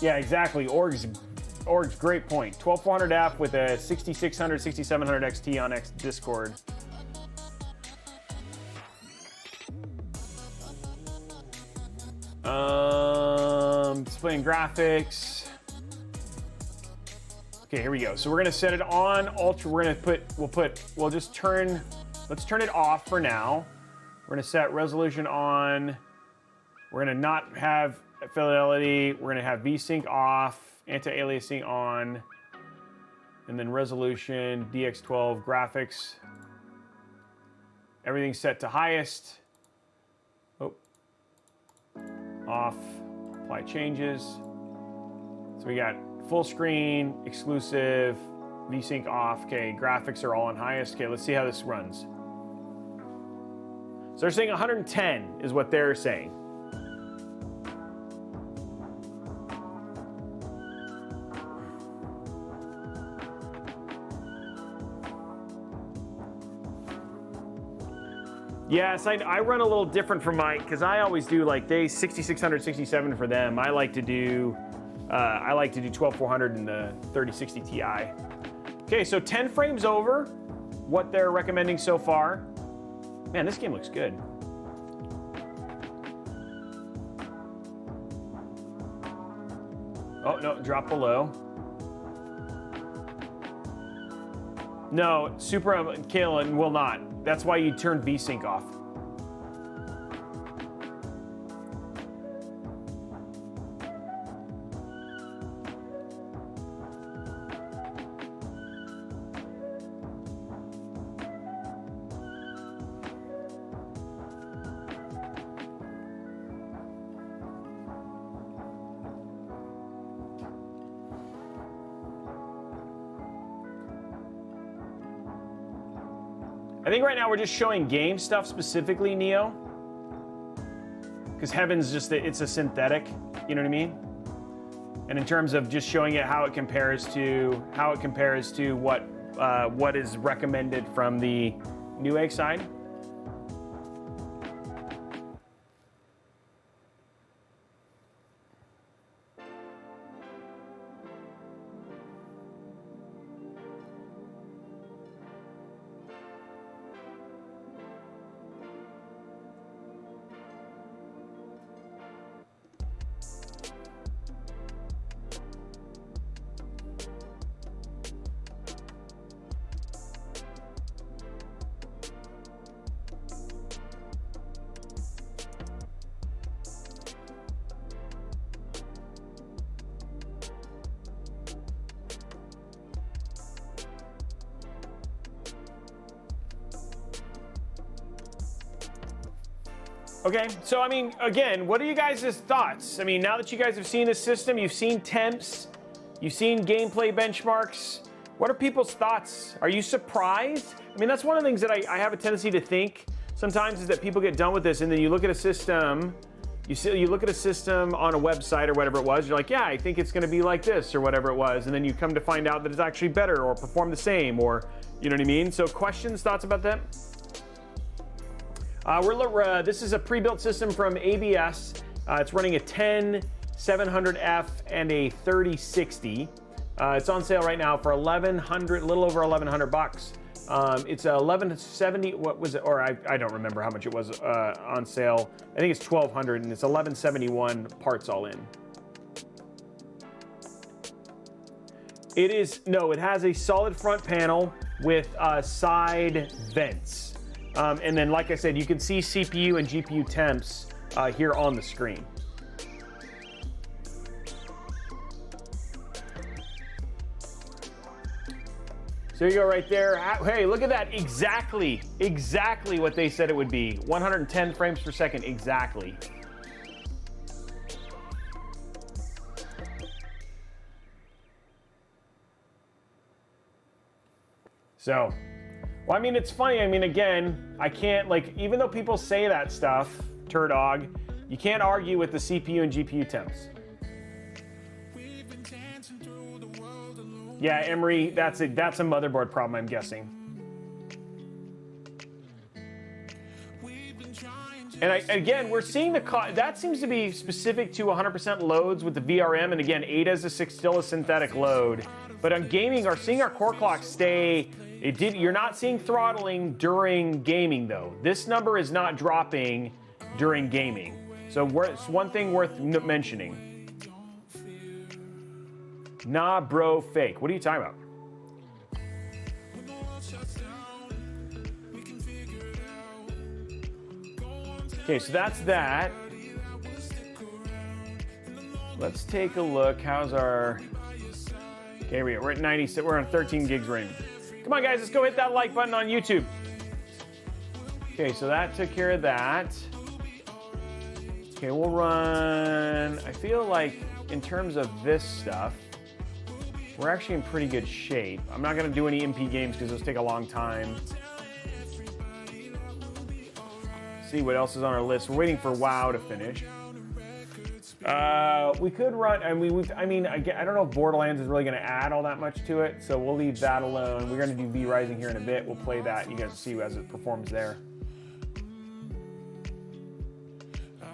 Yeah, exactly. Org's great point. 12400F with a 6600, 6700 XT on Discord. Displaying graphics. Okay, here we go. So we're gonna set it on ultra. Let's turn it off for now. We're gonna set resolution on. We're gonna not have fidelity. We're gonna have VSync off, anti-aliasing on, and then resolution, DX12, graphics. Everything's set to highest. Oh, off, apply changes. So we got full screen, exclusive, VSync off. Okay, graphics are all on highest. Okay, let's see how this runs. So they're saying 110 is what they're saying. Yes, I run a little different from my, because I always do like 6600, 67 for them. I like to do 12400 in the 3060 Ti. Okay, so 10 frames over what they're recommending so far. Man, this game looks good. Oh no, drop below. No, Super Kill and will not. That's why you turn VSync off. I think right now we're just showing game stuff specifically, Neo. Because Heaven's just, it's a synthetic, you know what I mean? And in terms of just showing it how it compares to what is recommended from the Newegg side. Okay, so I mean, again, what are you guys' thoughts? I mean, now that you guys have seen this system, you've seen temps, you've seen gameplay benchmarks, what are people's thoughts? Are you surprised? I mean, that's one of the things that I have a tendency to think sometimes is that people get done with this and then you look at a system, you look at a system on a website or whatever it was, you're like, yeah, I think it's gonna be like this or whatever it was, and then you come to find out that it's actually better or perform the same or, you know what I mean? So questions, thoughts about that? This is a pre-built system from ABS. It's running a 10700F and a 3060. It's on sale right now for $1,100, a little over $1,100. It's a 1170. What was it? Or I don't remember how much it was on sale. I think it's 1,200, and it's 1171 parts all in. It has a solid front panel with side vents. And then, like I said, you can see CPU and GPU temps here on the screen. So you go right there. Hey, look at that. Exactly what they said it would be. 110 frames per second, exactly. So, well, I mean, it's funny. I mean, again, I can't, like, even though people say that stuff, Turdog, you can't argue with the CPU and GPU temps. Yeah, Emery, that's a motherboard problem, I'm guessing. And again, we're seeing that seems to be specific to 100% loads with the VRM, and again, ADA is still a synthetic load. But on gaming, seeing our core clock stay, you're not seeing throttling during gaming though. This number is not dropping during gaming. So it's one thing worth mentioning. Nah, bro, fake. What are you talking about? Okay, so that's that. Let's take a look. How's our... Okay, here we go. We're at 96. We're on 13 gigs range. Come on, guys. Let's go hit that like button on YouTube. Okay, so that took care of that. Okay, we'll run... I feel like in terms of this stuff, we're actually in pretty good shape. I'm not gonna do any MP games because those take a long time. See what else is on our list. We're waiting for WoW to finish. We could run, I mean, I don't know if Borderlands is really gonna add all that much to it, so we'll leave that alone. We're gonna do V Rising here in a bit. We'll play that. You guys will see as it performs there.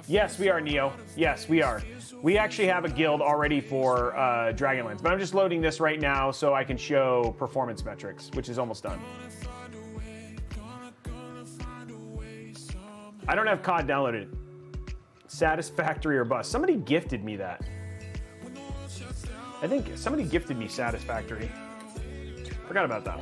Yes, we are, Neo. Yes, we are. We actually have a guild already for Dragonlance, but I'm just loading this right now so I can show performance metrics, which is almost done. I don't have COD downloaded. Satisfactory or bust. Somebody gifted me that. I think somebody gifted me Satisfactory. Forgot about that.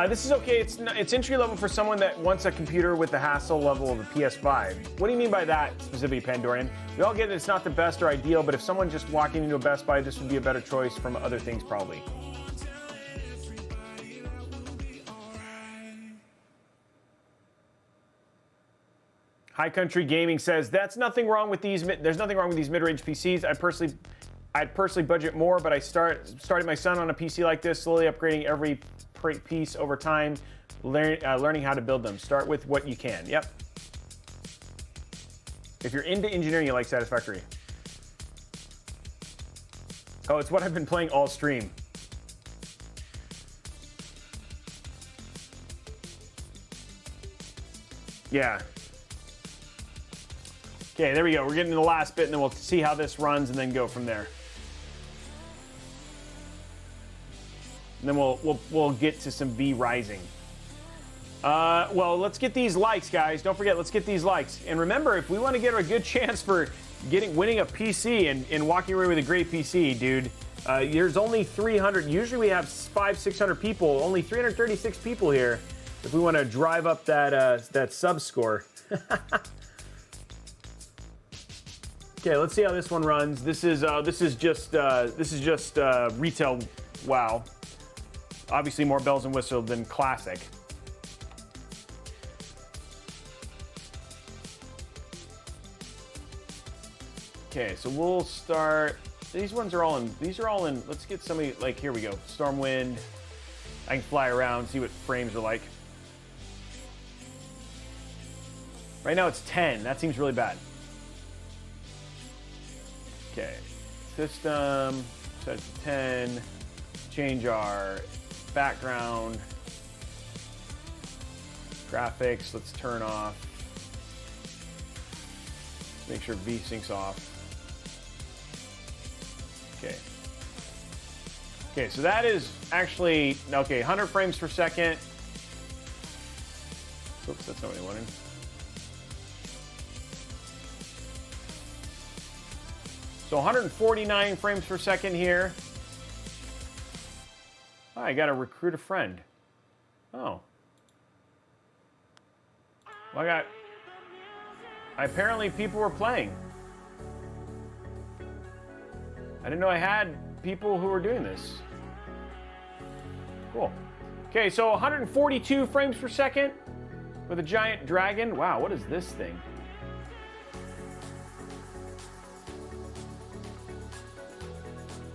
This is okay. It's entry level for someone that wants a computer with the hassle level of a PS5. What do you mean by that specifically, Pandorian? We all get it. It's not the best or ideal, but if someone just walking into a Best Buy, this would be a better choice from other things probably. High Country Gaming says that's nothing wrong with these. There's nothing wrong with these mid-range PCs. I'd personally budget more, but I started my son on a PC like this, slowly upgrading every piece over time, learning how to build them. Start with what you can. Yep. If you're into engineering, you like Satisfactory. Oh, it's what I've been playing all stream. Yeah. Okay, there we go. We're getting to the last bit, and then we'll see how this runs and then go from there. And then we'll get to some V Rising. Well, let's get these likes, guys. Don't forget, let's get these likes. And remember, if we want to get a good chance for winning a PC and walking away with a great PC, dude, there's only 300. Usually we have 500-600 people. Only 336 people here. If we want to drive up that sub score. Okay, let's see how this one runs. This is just retail WoW. Obviously more bells and whistles than classic. Okay, so we'll start. These ones are all in. These are all in. Let's get somebody like here we go. Stormwind. I can fly around, see what frames are like. Right now it's 10. That seems really bad. Okay, system, set to 10, change our background, graphics, let's turn off, make sure VSync's off. Okay, so that is actually, okay, 100 frames per second. Oops, that's not what I wanted. So 149 frames per second here. Oh, I got to recruit a friend. Oh. Well, apparently people were playing. I didn't know I had people who were doing this. Cool. Okay, so 142 frames per second with a giant dragon. Wow, what is this thing?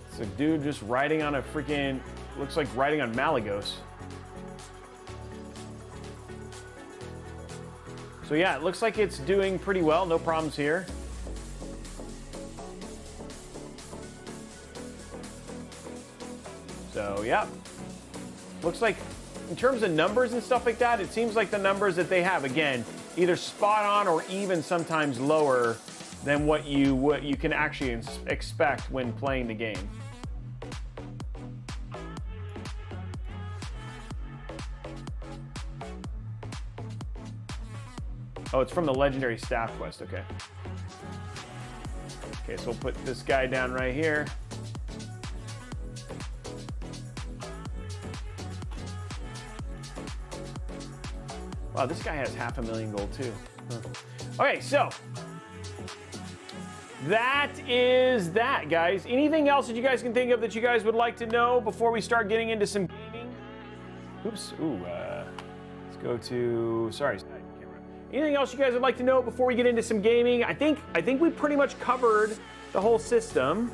It's a dude just riding on a freaking, looks like riding on Malagos. So yeah, it looks like it's doing pretty well, no problems here. So yeah, looks like in terms of numbers and stuff like that, it seems like the numbers that they have, again, either spot on or even sometimes lower than what you can actually expect when playing the game. Oh, it's from the legendary staff quest, okay. Okay, so we'll put this guy down right here. Wow, this guy has 500,000 gold too. Huh. Okay, so that is that, guys. Anything else that you guys can think of that you guys would like to know before we start getting into some gaming? Oops, let's go to, sorry. Anything else you guys would like to know before we get into some gaming? I think we pretty much covered the whole system.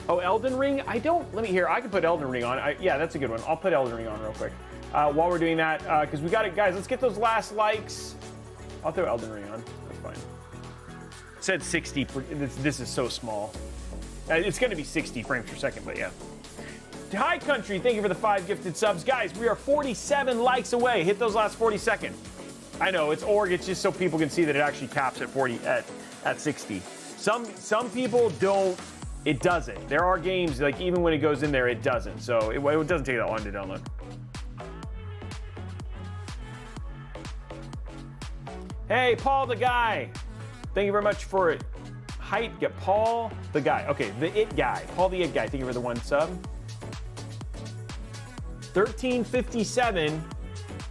Oh, Elden Ring? I can put Elden Ring on. Yeah, that's a good one. I'll put Elden Ring on real quick. While we're doing that, because we got it, guys, let's get those last likes. I'll throw Elden Ring on, that's fine. It said 60, this is so small. It's gonna be 60 frames per second, but yeah. Hi Country, thank you for the 5 gifted subs. Guys, we are 47 likes away. Hit those last 40 seconds. I know, it's org, it's just so people can see that it actually caps at 40, at 60. Some people don't, it doesn't. There are games, like even when it goes in there, it doesn't. So it doesn't take that long to download. Hey, Paul the Guy. Thank you very much for it. Height, get Paul the Guy. Okay, the It Guy. Paul the It Guy, thank you for the 1 sub. 1357.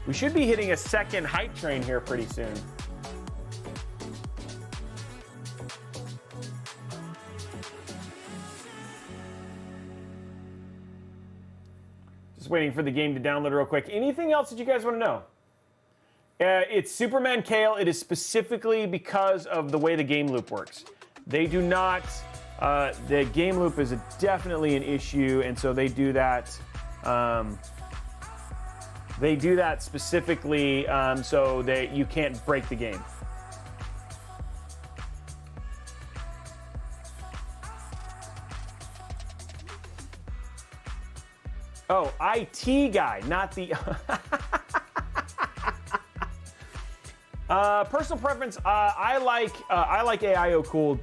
We should be hitting a second hype train here pretty soon. Just waiting for the game to download real quick. Anything else that you guys want to know? It's Superman Kale. It is specifically because of the way the game loop works. They do not, the game loop is definitely an issue, and so they do that. They do that specifically so that you can't break the game. Oh, IT guy, not the... personal preference, I like AIO cooled.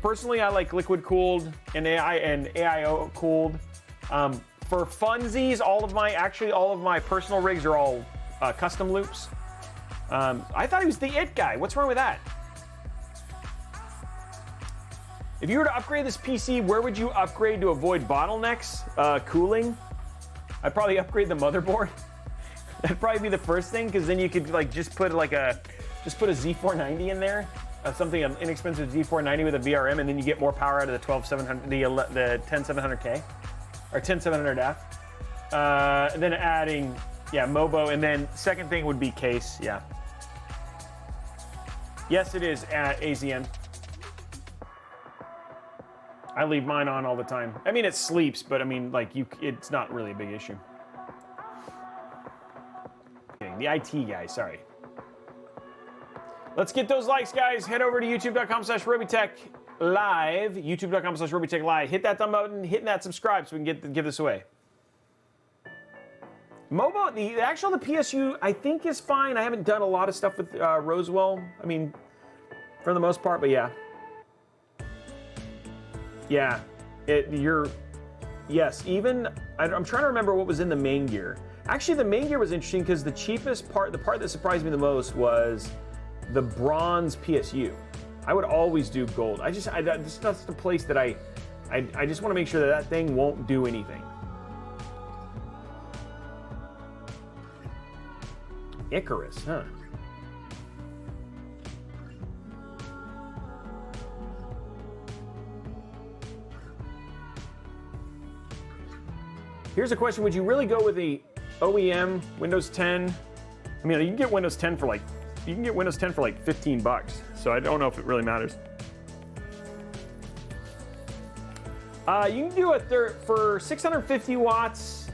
Personally, I like liquid cooled and AIO cooled. For funsies, all of my personal rigs are all custom loops. I thought he was the It Guy. What's wrong with that? If you were to upgrade this PC, where would you upgrade to avoid bottlenecks, cooling? I'd probably upgrade the motherboard. That'd probably be the first thing, because then you could like just put a Z490 in there. something an inexpensive Z490 with a VRM, and then you get more power out of the 12700, the 10700K or 10700F. And then adding, yeah, Mobo, and then second thing would be case, yeah. Yes, it is at AZN. I leave mine on all the time. I mean, it sleeps, but I mean, like, it's not really a big issue. The IT guy, sorry. Let's get those likes, guys. Head over to youtube.com/Robeytech live, youtube.com/Robeytech live. Hit that thumb button, hit that subscribe so we can give this away. Mobo, the PSU, I think is fine. I haven't done a lot of stuff with Rosewell. I mean, for the most part, but yeah. Yeah, yes, even, I'm trying to remember what was in the main gear. Actually, the main gear was interesting because the cheapest part, the part that surprised me the most was the bronze PSU. I would always do gold. That's the place that I just want to make sure that that thing won't do anything. Icarus, huh? Here's a question: would you really go with the OEM Windows 10? I mean, you can get Windows 10 for like 15 bucks. So I don't know if it really matters. You can do for 650 watts.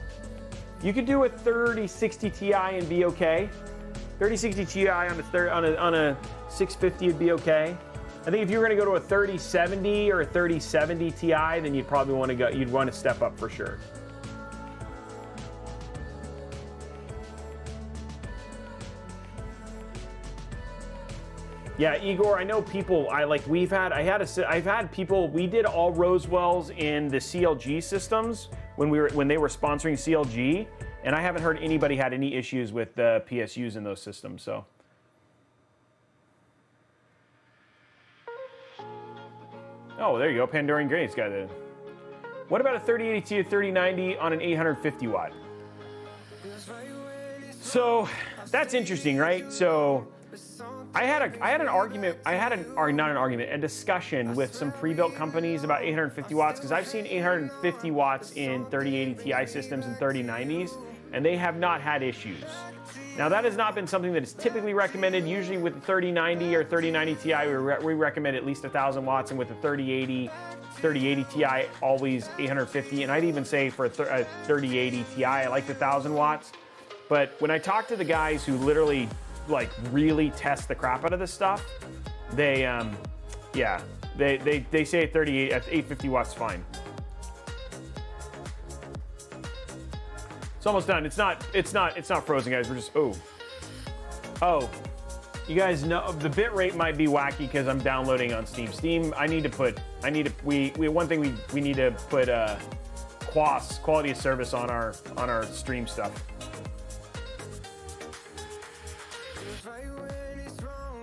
You could do a 3060 Ti and be okay. 3060 Ti on a 650 would be okay. I think if you were going to go to a 3070 or a 3070 Ti, then you'd probably want to go. You'd want to step up for sure. Yeah, Igor, I know people. I've had people. We did all Rosewells in the CLG systems when they were sponsoring CLG, and I haven't heard anybody had any issues with the PSUs in those systems. So. Oh, there you go, Pandorian Grace got it. What about a 3080 or 3090 on an 850 watt? So that's interesting, right? So. I had a discussion with some pre-built companies about 850 watts because I've seen 850 watts in 3080 Ti systems and 3090s, and they have not had issues. Now that has not been something that is typically recommended. Usually with the 3090 or 3090 Ti, we recommend at least 1,000 watts, and with the 3080 Ti, always 850. And I'd even say for a 3080 Ti, I like the 1,000 watts. But when I talk to the guys who literally really test the crap out of this stuff, they say 38 at 850 watts fine. It's almost done. It's not frozen, guys. We're just oh, you guys know the bit rate might be wacky because I'm downloading on Steam. We need to put QoS, quality of service, on our stream stuff.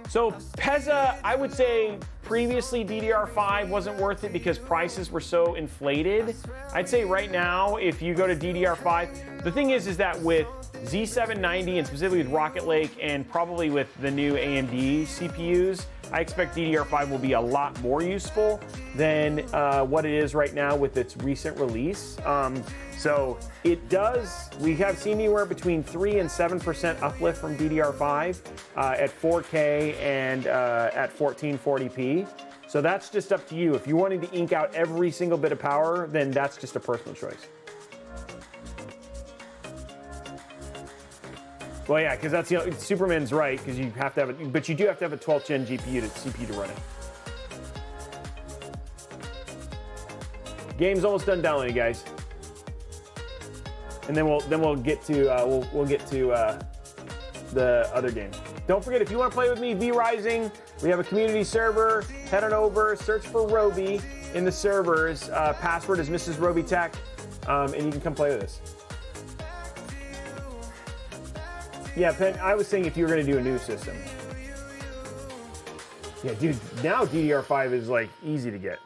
So Pezza, I would say previously DDR5 wasn't worth it because prices were so inflated. I'd say right now, if you go to DDR5, the thing is that with Z790 and specifically with Rocket Lake and probably with the new AMD CPUs, I expect DDR5 will be a lot more useful than what it is right now with its recent release. So we have seen anywhere between 3 and 7% uplift from DDR5 at 4K and at 1440p. So that's just up to you. If you're wanting to ink out every single bit of power, then that's just a personal choice. Well, yeah, because that's, Superman's right, because you have to have it, but you do have to have a 12th gen CPU to run it. Game's almost done downloading, guys. And then we'll get to the other game. Don't forget, if you want to play with me, V-Rising, we have a community server. Head on over, search for Robey in the servers. Password is Mrs. Robeytech, and you can come play with us. Yeah, Pen, I was saying if you were going to do a new system. Yeah, dude, now DDR5 is easy to get.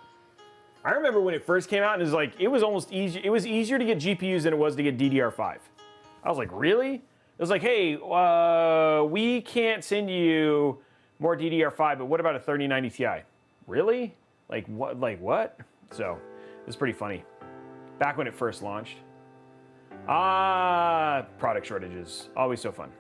I remember when it first came out, and it was almost easy. It was easier to get GPUs than it was to get DDR5. I was like, really? It was like, hey, we can't send you More DDR5, but what about a 3090 Ti? Really? Like what? Like what? So, it's pretty funny. Back when it first launched. Product shortages. Always so fun.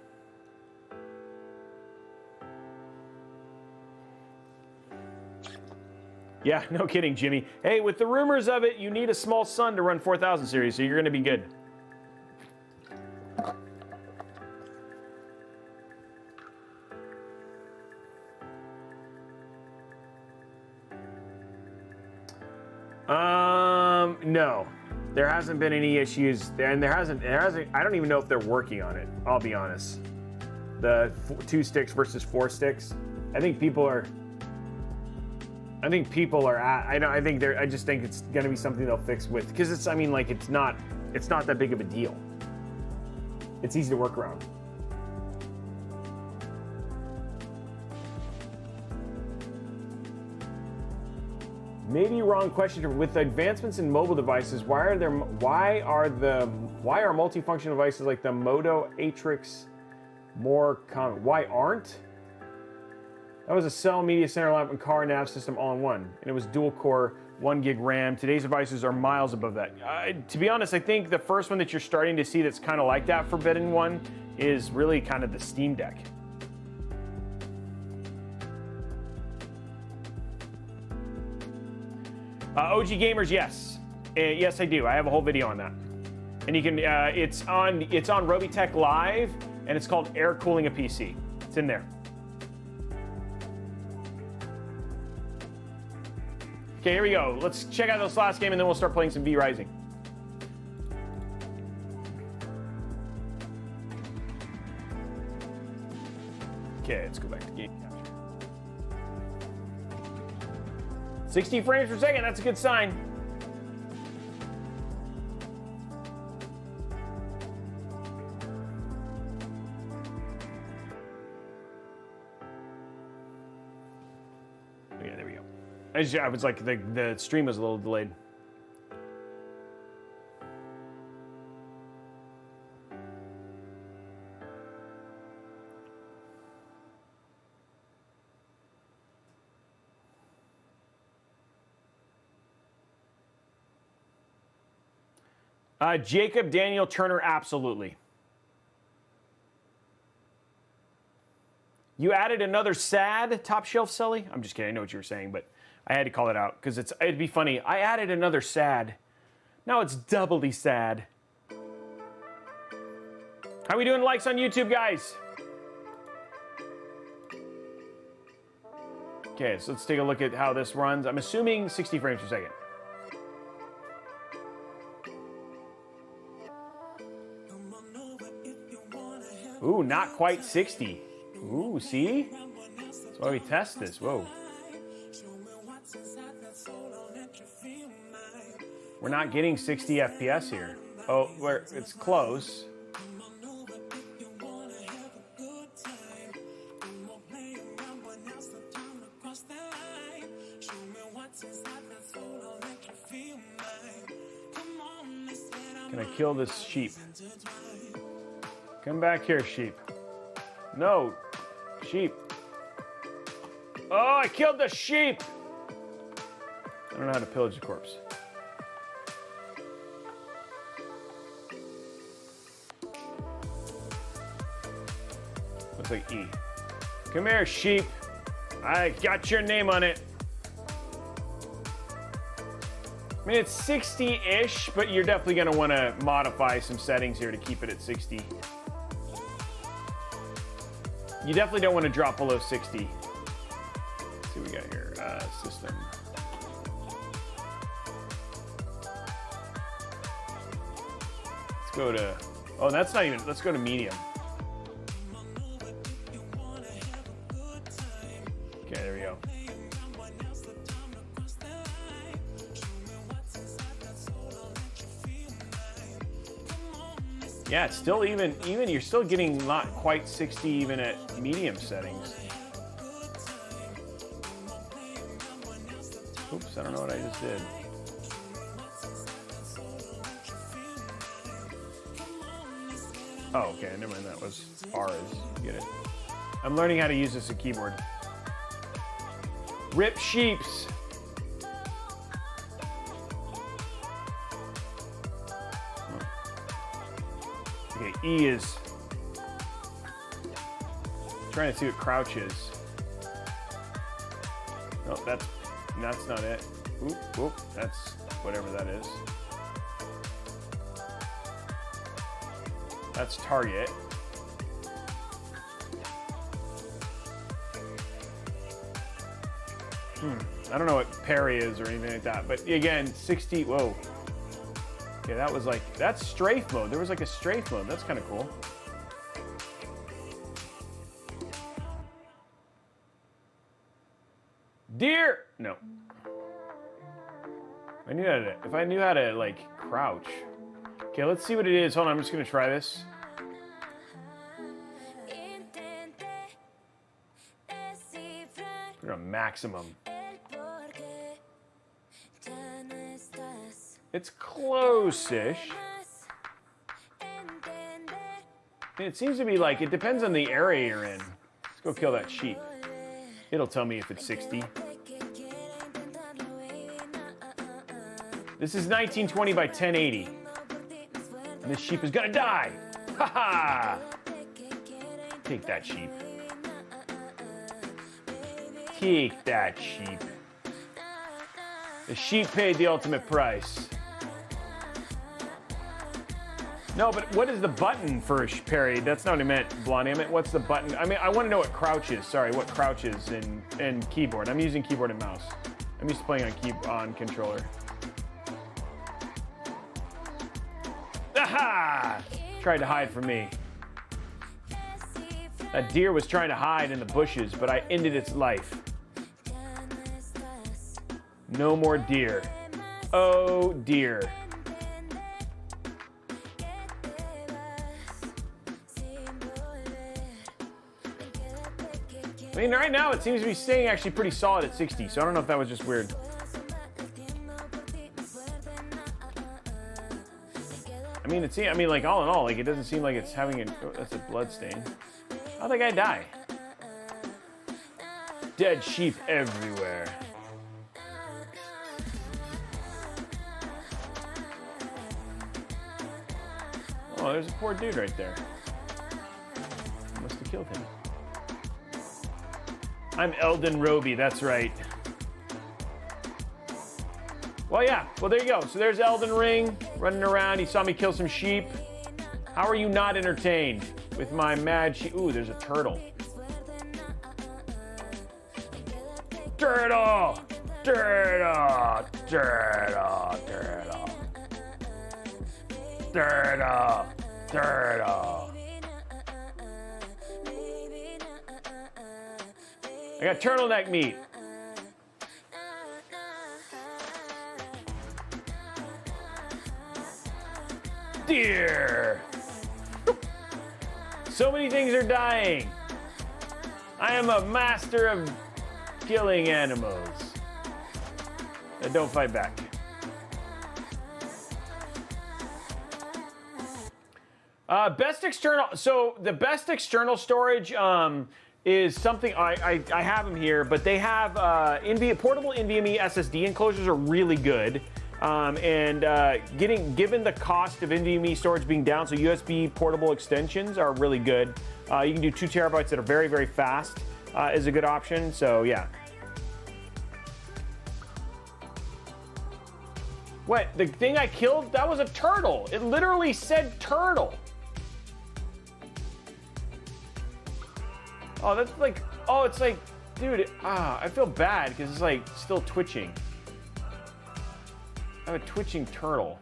Yeah, no kidding, Jimmy. Hey, with the rumors of it, you need a small son to run 4000 series, so you're going to be good. No. There hasn't been any issues, and there hasn't, I don't even know if they're working on it, I'll be honest. The 2 sticks versus 4 sticks. I think people are I just think it's gonna be something they'll fix with, because it's, I mean, like, it's not that big of a deal. It's easy to work around. Maybe wrong question. With the advancements in mobile devices, why are multifunction devices like the Moto Atrix more common? Why aren't? That was a cell, media center lamp, and car nav system all in one, and it was dual core, 1 gig RAM. Today's devices are miles above that. To be honest, I think the first one that you're starting to see that's kind of like that forbidden one is really kind of the Steam Deck. OG Gamers, yes. Yes, I do. I have a whole video on that. And you can, it's on Robeytech Live, and it's called Air Cooling a PC. It's in there. Okay, here we go. Let's check out this last game, and then we'll start playing some V Rising. Okay, let's go back to game capture. 60 frames per second, that's a good sign. Yeah, there we go. I was like, the stream was a little delayed. Jacob Daniel Turner, absolutely. You added another sad top shelf Sully? I'm just kidding, I know what you were saying, but I had to call it out because it'd be funny. I added another sad. Now it's doubly sad. How we doing likes on YouTube, guys? Okay, so let's take a look at how this runs. I'm assuming 60 frames per second. Ooh, not quite 60. Ooh, see? That's why we test this. Whoa. We're not getting 60 FPS here. Oh, it's close. Can I kill this sheep? Come back here, sheep. No, sheep. Oh, I killed the sheep! I don't know how to pillage a corpse. Looks like E. Come here, sheep. I got your name on it. I mean, it's 60-ish, but you're definitely gonna wanna modify some settings here to keep it at 60. You definitely don't want to drop below 60. Let's see what we got here. System. Let's go to, oh, that's not even, let's go to medium. Okay, there we go. Yeah, it's still even you're still getting not quite 60 even at medium settings. Oops, I don't know what I just did. Oh, okay, never mind, that was R is, get it. I'm learning how to use this as a keyboard. Rip sheeps. Okay, E is trying to see what crouch is. No, that's not it. Oop, that's whatever that is. That's target. I don't know what parry is or anything like that, but again, 60, whoa. Okay, that was like, that's strafe mode. There was like a strafe mode. That's kind of cool. Deer! No. If I knew how to like crouch. Okay, let's see what it is. Hold on, I'm just gonna try this. Put it on maximum. It's close-ish. It seems to be like, it depends on the area you're in. Let's go kill that sheep. It'll tell me if it's 60. This is 1920 by 1080. And this sheep is gonna die. Ha ha! Take that sheep. Take that sheep. The sheep paid the ultimate price. No, but what is the button for parry? That's not what I meant, Blondie. I meant what's the button? I mean, I want to know what crouch is. Sorry, what crouch is in keyboard. I'm using keyboard and mouse. I'm used to playing on controller. Aha! Tried to hide from me. That deer was trying to hide in the bushes, but I ended its life. No more deer. Oh dear. I mean, right now it seems to be staying actually pretty solid at 60, so I don't know if that was just weird. I mean, like all in all, like it doesn't seem like it's having a. Oh, that's a blood stain. How'd that guy die? Dead sheep everywhere. Oh, there's a poor dude right there. Must have killed him. I'm Elden Robey, that's right. Well, yeah. Well, there you go. So there's Elden Ring running around. He saw me kill some sheep. How are you not entertained with my mad sheep? Ooh, there's a turtle. Turtle! Turtle! Turtle! Turtle! Turtle! Turtle! I got turtleneck meat. Deer. So many things are dying. I am a master of killing animals that don't fight back. Best external. So the best external storage is something I have them here, but they have portable NVMe SSD enclosures are really good. Given the cost of NVMe storage being down, so USB portable extensions are really good. You can do 2 terabytes that are very, very fast is a good option. So yeah. What? The thing I killed? That was a turtle. It literally said turtle. Oh, that's like, oh, it's like, dude, I feel bad because it's like still twitching. I have a twitching turtle.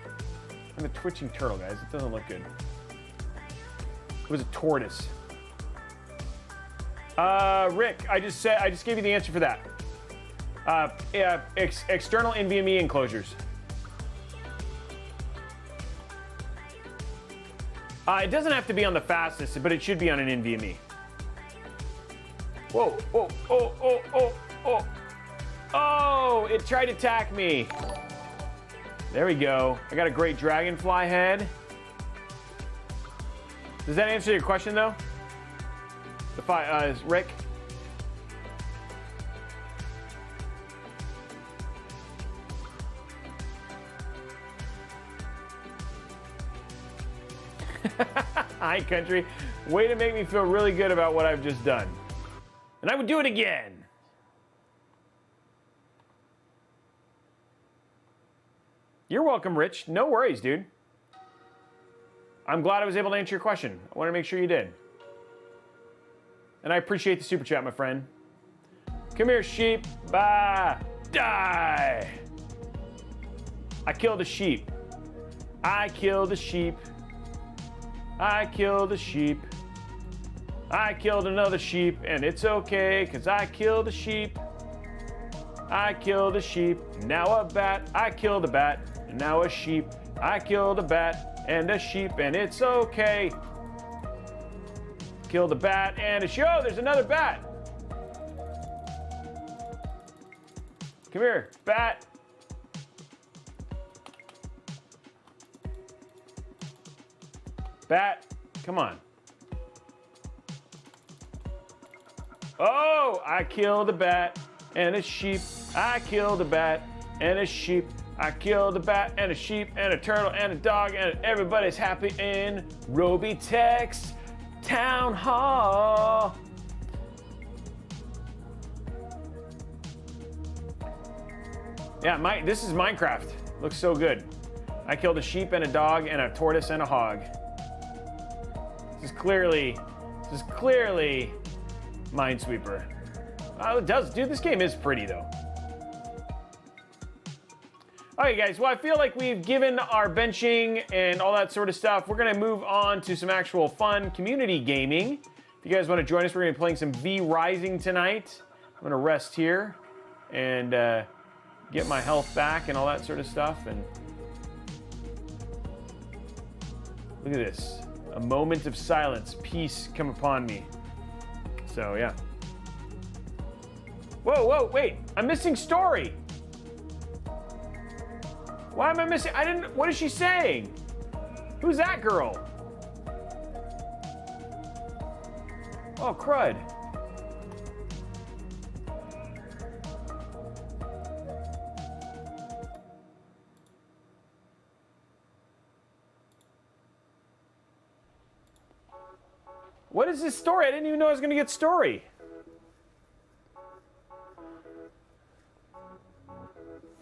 I have a twitching turtle, guys. It doesn't look good. It was a tortoise. Rick, I just gave you the answer for that. External NVMe enclosures. It doesn't have to be on the fastest, but it should be on an NVMe. Whoa, whoa, oh, oh, oh, oh. Oh, it tried to attack me. There we go. I got a great dragonfly head. Does that answer your question, though? Rick? Hi, country. Way to make me feel really good about what I've just done. And I would do it again. You're welcome, Rich. No worries, dude. I'm glad I was able to answer your question. I want to make sure you did. And I appreciate the super chat, my friend. Come here, sheep. Bah! Die! I killed a sheep. I killed a sheep. I killed a sheep. I killed another sheep, and it's okay, because I killed a sheep. I killed a sheep, now a bat. I killed a bat, and now a sheep. I killed a bat and a sheep, and it's okay. Killed a bat and a sheep. Oh, there's another bat. Come here, bat. Bat, come on. Oh, I killed a bat and a sheep. I killed a bat and a sheep. I killed a bat and a sheep and a turtle and a dog, and everybody's happy in Robeytech's town hall. Yeah, this is Minecraft. Looks so good. I killed a sheep and a dog and a tortoise and a hog. This is clearly Minesweeper. Oh, it does, dude. This game is pretty though. Okay, guys. Well, I feel like we've given our benching and all that sort of stuff. We're gonna move on to some actual fun community gaming. If you guys want to join us, we're gonna be playing some V Rising tonight. I'm gonna rest here and get my health back and all that sort of stuff. And look at this. A moment of silence, peace come upon me. So, yeah. Whoa, wait. I'm missing story. Why am I missing? What is she saying? Who's that girl? Oh, crud. What is this story? I didn't even know I was going to get story.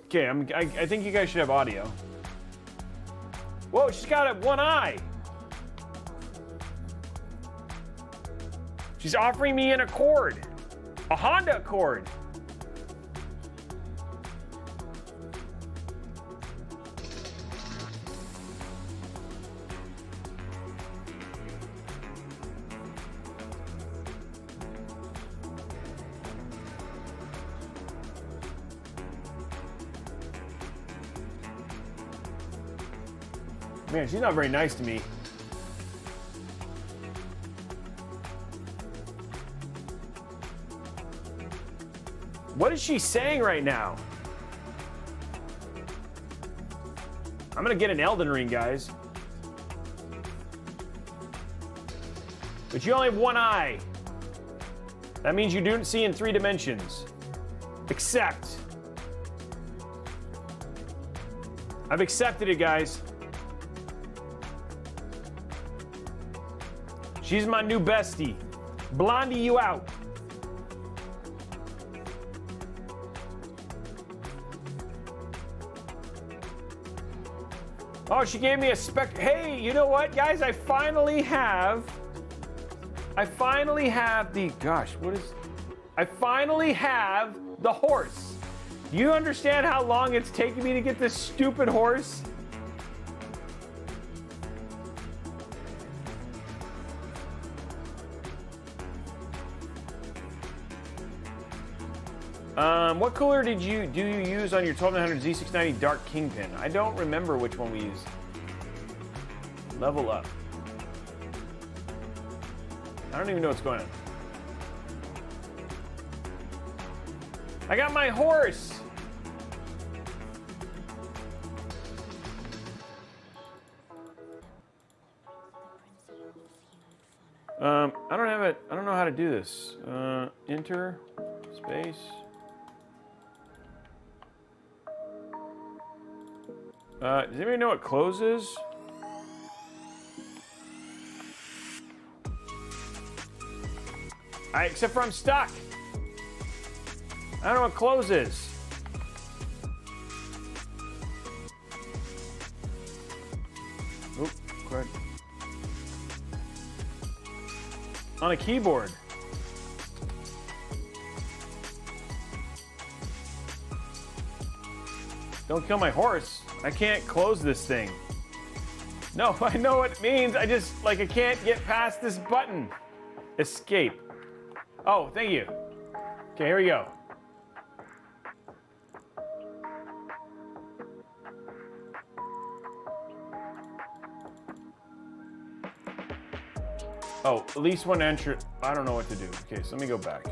Okay, I think you guys should have audio. Whoa, she's got one eye. She's offering me an Accord. A Honda Accord. Man, she's not very nice to me. What is she saying right now? I'm gonna get an Elden Ring, guys. But you only have one eye. That means you don't see in 3 dimensions. Accept. I've accepted it, guys. She's my new bestie. Blondie, you out. Oh, she gave me a spec. Hey, you know what, guys? I finally have the, gosh, what is, I finally have the horse. Do you understand how long it's taken me to get this stupid horse? What cooler do you use on your 1200 Z690 Dark Kingpin? I don't remember which one we used. Level up. I don't even know what's going on. I got my horse. I don't have it. I don't know how to do this. Enter, space. Does anybody know what close is? Except for I'm stuck. I don't know what close is. Oop, crud. On a keyboard. Don't kill my horse. I can't close this thing. No, I know what it means. I just, like, I can't get past this button. Escape. Oh, thank you. Okay, here we go. Oh, at least one entry. I don't know what to do. Okay, so let me go back.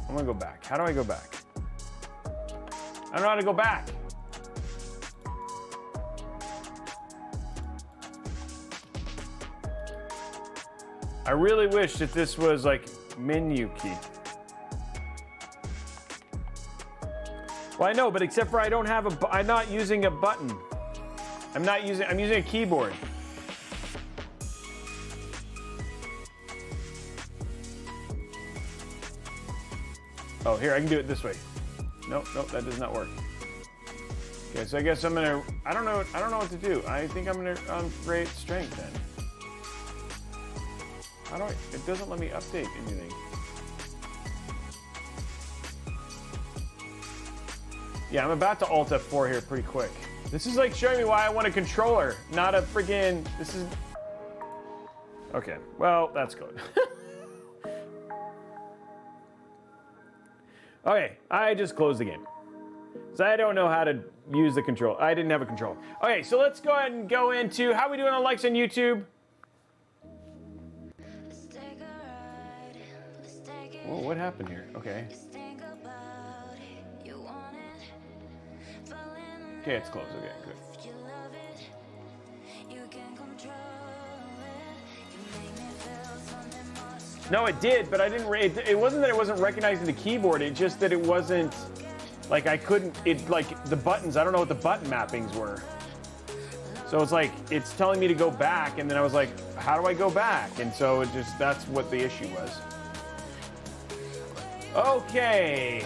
I'm gonna go back. How do I go back? I don't know how to go back. I really wish that this was like menu key. Well, I know, but except for I don't have a, I'm not using a button. I'm using a keyboard. Oh, here, I can do it this way. Nope, that does not work. Okay, so I guess I'm gonna, I don't know what to do. I think I'm gonna rate strength then. How do I, it doesn't let me update anything. Yeah, I'm about to Alt F4 here pretty quick. This is like showing me why I want a controller, not a friggin', this is, okay, well, that's good. Okay, I just closed the game. So I don't know how to use the control. I didn't have a control. Okay, so let's go ahead and go into how we doing on likes on YouTube. Oh, what happened here? Okay. Okay, it's closed. Okay, good. No, it did, but I didn't. It wasn't that it wasn't recognizing the keyboard. It's just that it wasn't like I couldn't. It like the buttons. I don't know what the button mappings were. So it's like it's telling me to go back, and then I was like, how do I go back? And so it just that's what the issue was. Okay,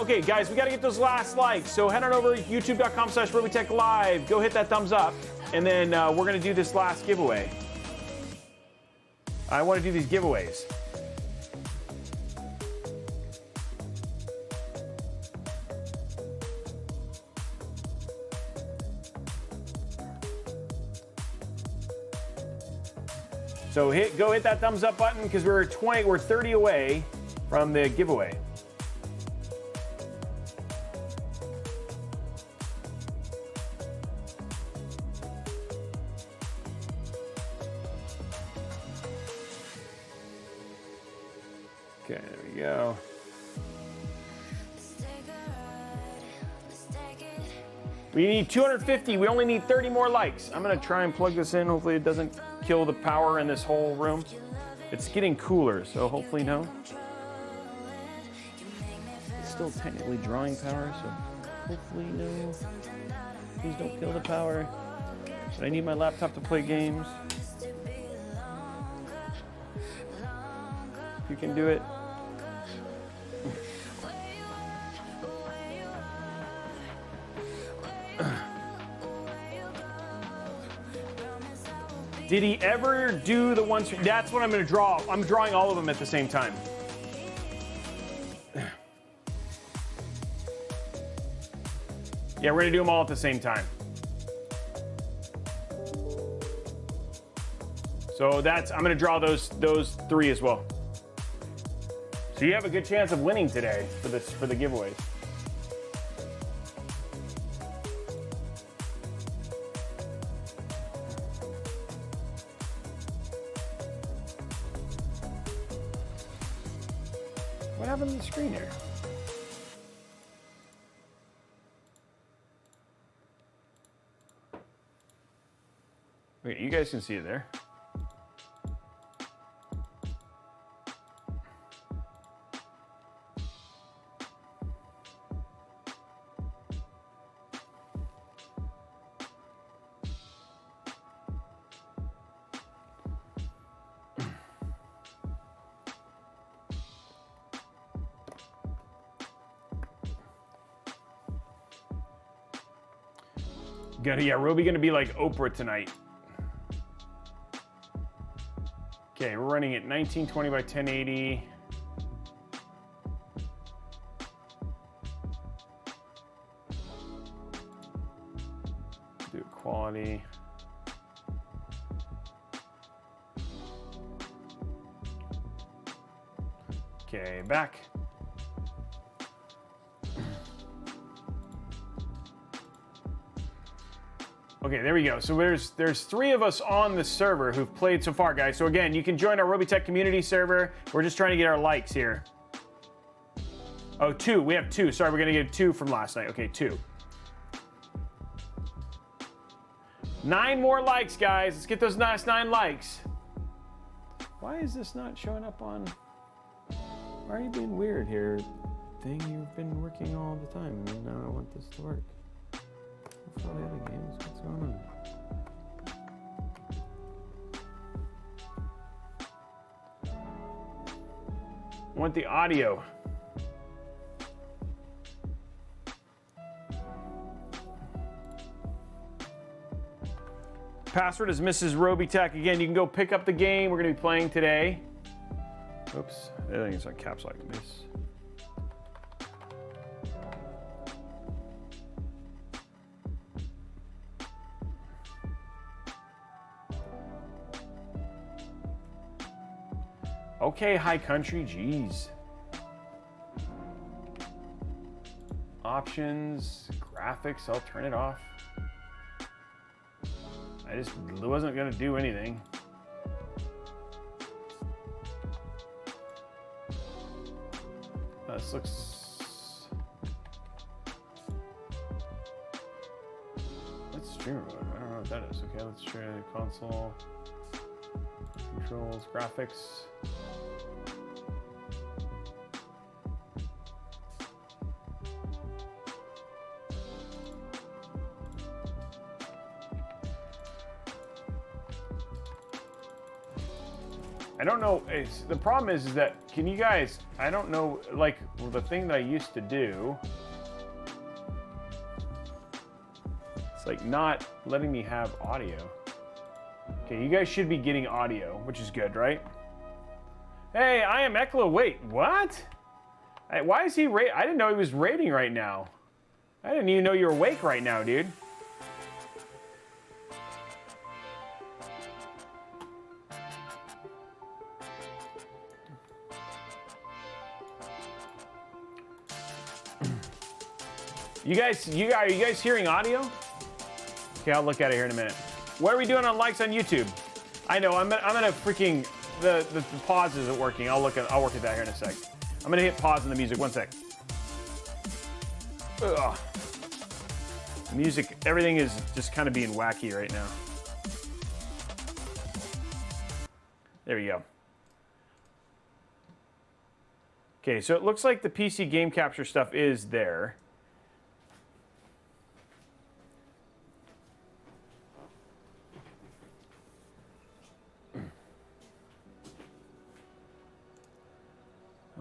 okay, guys, we got to get those last likes. So head on over to youtube.com/Robeytech Live. Go hit that thumbs up, and then we're gonna do this last giveaway. I want to do these giveaways. So go hit that thumbs up button because we're 30 away from the giveaway. Okay, there we go. We need 250. We only need 30 more likes. I'm gonna try and plug this in. Hopefully it doesn't kill the power in this whole room. It's getting cooler, so hopefully no. It's still technically drawing power, so hopefully no. Please don't kill the power. But I need my laptop to play games. If you can do it. Did he ever do the ones? That's what I'm going to draw. I'm drawing all of them at the same time. Yeah, we're going to do them all at the same time. So I'm going to draw those three as well. So you have a good chance of winning today for the giveaways. What happened to the screen here? Wait, you guys can see it there. Yeah, Robey gonna be like Oprah tonight. Okay, we're running at 1920 by 1080. Do quality. Okay, back. Okay, there we go. So there's 3 of us on the server who've played so far, guys. So again, you can join our Robeytech community server. We're just trying to get our likes here. Oh, 2. We have 2. Sorry, we're gonna get 2 from last night. Okay, 2. 9 more likes, guys. Let's get those last 9 likes. Why is this not showing up on? Why are you being weird here? Thing, you've been working all the time, and now I want this to work. What's all the other games? What's going on? I want the audio. Password is Mrs. Robeytech. Again, you can go pick up the game we're going to be playing today. Oops, I think it's on caps like this. Okay, high country, geez. Options, graphics, I'll turn it off. I just wasn't gonna do anything. This looks... Let's stream mode. I don't know what that is. Okay, let's try the console. Controls, graphics. I don't know, the problem is that, can you guys, I don't know, like, the thing that I used to do, it's like not letting me have audio. Okay, you guys should be getting audio, which is good, right? Hey, I am Ekla, wait, what? Why is he I didn't know he was raiding right now. I didn't even know you were awake right now, dude. Are you guys hearing audio? Okay, I'll look at it here in a minute. What are we doing on likes on YouTube? I know, I'm gonna freaking, the pause isn't working. I'll work at that here in a sec. I'm gonna hit pause on the music, 1 sec. Ugh. Music, everything is just kind of being wacky right now. There we go. Okay, so it looks like the PC game capture stuff is there.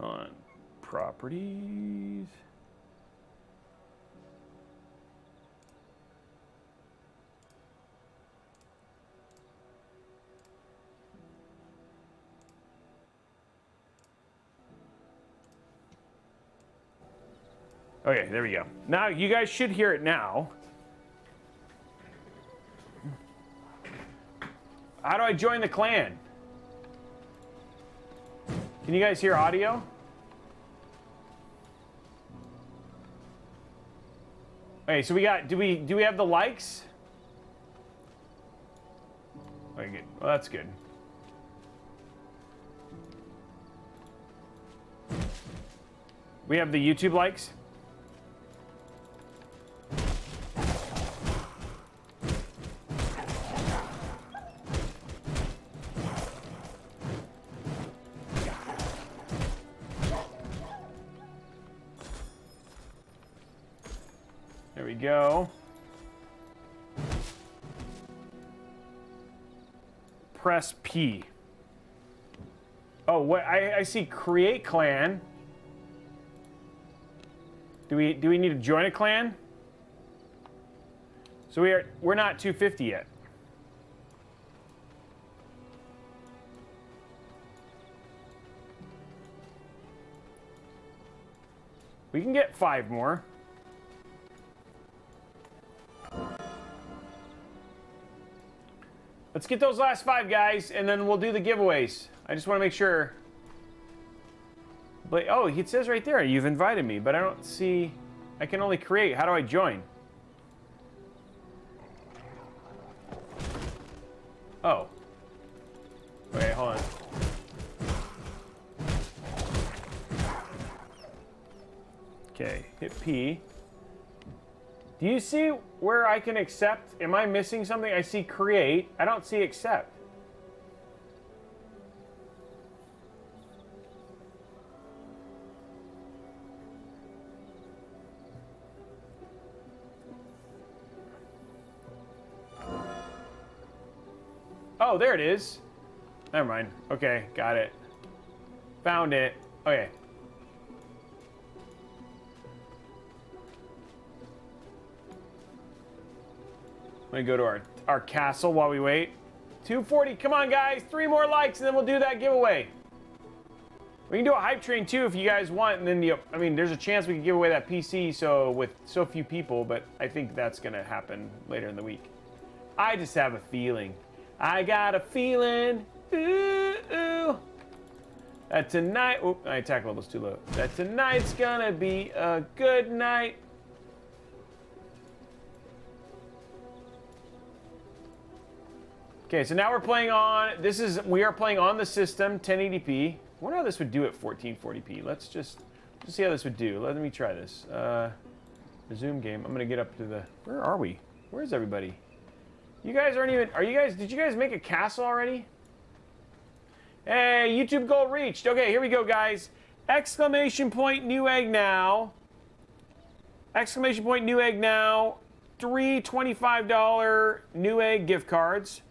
On properties. Okay, there we go. Now you guys should hear it now. How do I join the clan? Can you guys hear audio? Okay, so we got, do we have the likes? Okay, good. Well, that's good. We have the YouTube likes. There we go. Press P. Oh, what? I see create clan. Do we need to join a clan? So we're not 250 yet. We can get 5 more. Let's get those last 5 guys, and then we'll do the giveaways. I just want to make sure. But, oh, it says right there, you've invited me, but I don't see. I can only create. How do I join? Oh. Okay, hold on. Okay, hit P. Do you see where I can accept? Am I missing something? I see create. I don't see accept. Oh, there it is. Never mind. Okay, got it. Found it. Okay. Let me go to our castle while we wait. 240. Come on, guys. 3 more likes, and then we'll do that giveaway. We can do a hype train, too, if you guys want. And then, I mean, there's a chance we can give away that PC with so few people, but I think that's going to happen later in the week. I just have a feeling. I got a feeling. Ooh, ooh. That tonight. Oh, my attack level's too low. That tonight's going to be a good night. Okay, so now we're playing on, we are playing on the system, 1080p. I wonder how this would do at 1440p. Let's just see how this would do. Let me try this. Resume game. I'm gonna get up to the, where are we? Where's everybody? You guys aren't even, did you guys make a castle already? Hey, YouTube goal reached. Okay, here we go, guys. Exclamation point Newegg now. Exclamation point Newegg now. 3 $25 Newegg gift cards.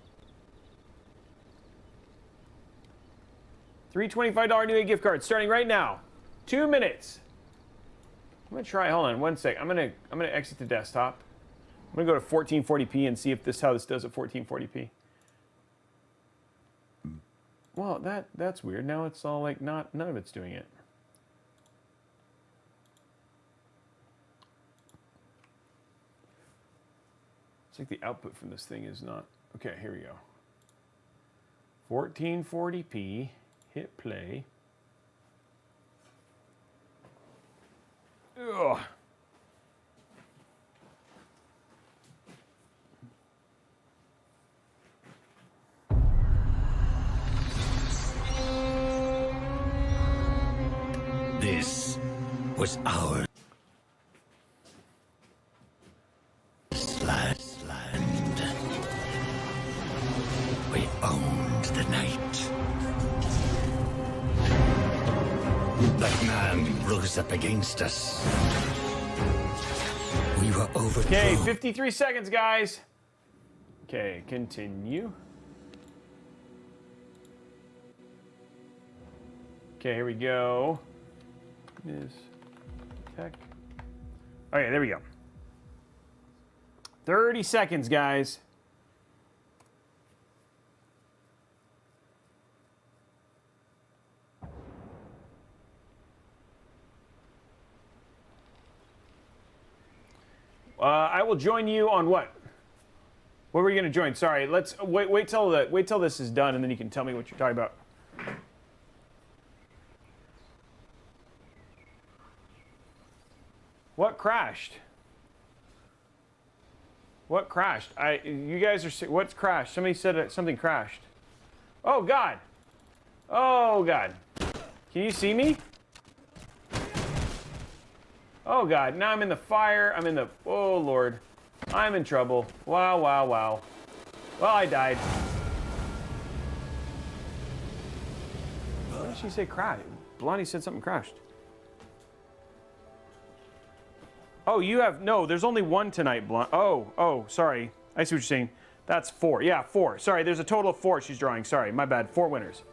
3 $25 Newegg gift cards starting right now. 2 minutes. I'm gonna try. Hold on, 1 sec. I'm gonna exit the desktop. I'm gonna go to 1440p and see if how this does at 1440p. Well, that's weird. Now it's all like none of it's doing it. It's like the output from this thing is not. Okay, here we go. 1440p. Hit play. Ugh. This was our land. We owned the night. That man rose up against us. We were overthrown. Okay, 53 seconds, guys. Okay, continue. Okay, here we go. Is tech. Okay, there we go. 30 seconds, guys. I will join you on what? What were you going to join? Sorry, let's wait till this is done, and then you can tell me what you're talking about. What crashed? What crashed? You guys are. What's crashed? Somebody said something crashed. Oh God! Oh God! Can you see me? Oh God! Now I'm in the fire. I'm in the. Oh Lord! I'm in trouble. Wow! Wow! Wow! Well, I died. What did she say? Crashed. Blondie said something crashed. Oh, you have no. There's only one tonight, Blonde. Oh, sorry. I see what you're saying. That's 4. Yeah, 4. Sorry, there's a total of 4 she's drawing. Sorry, my bad. 4 winners.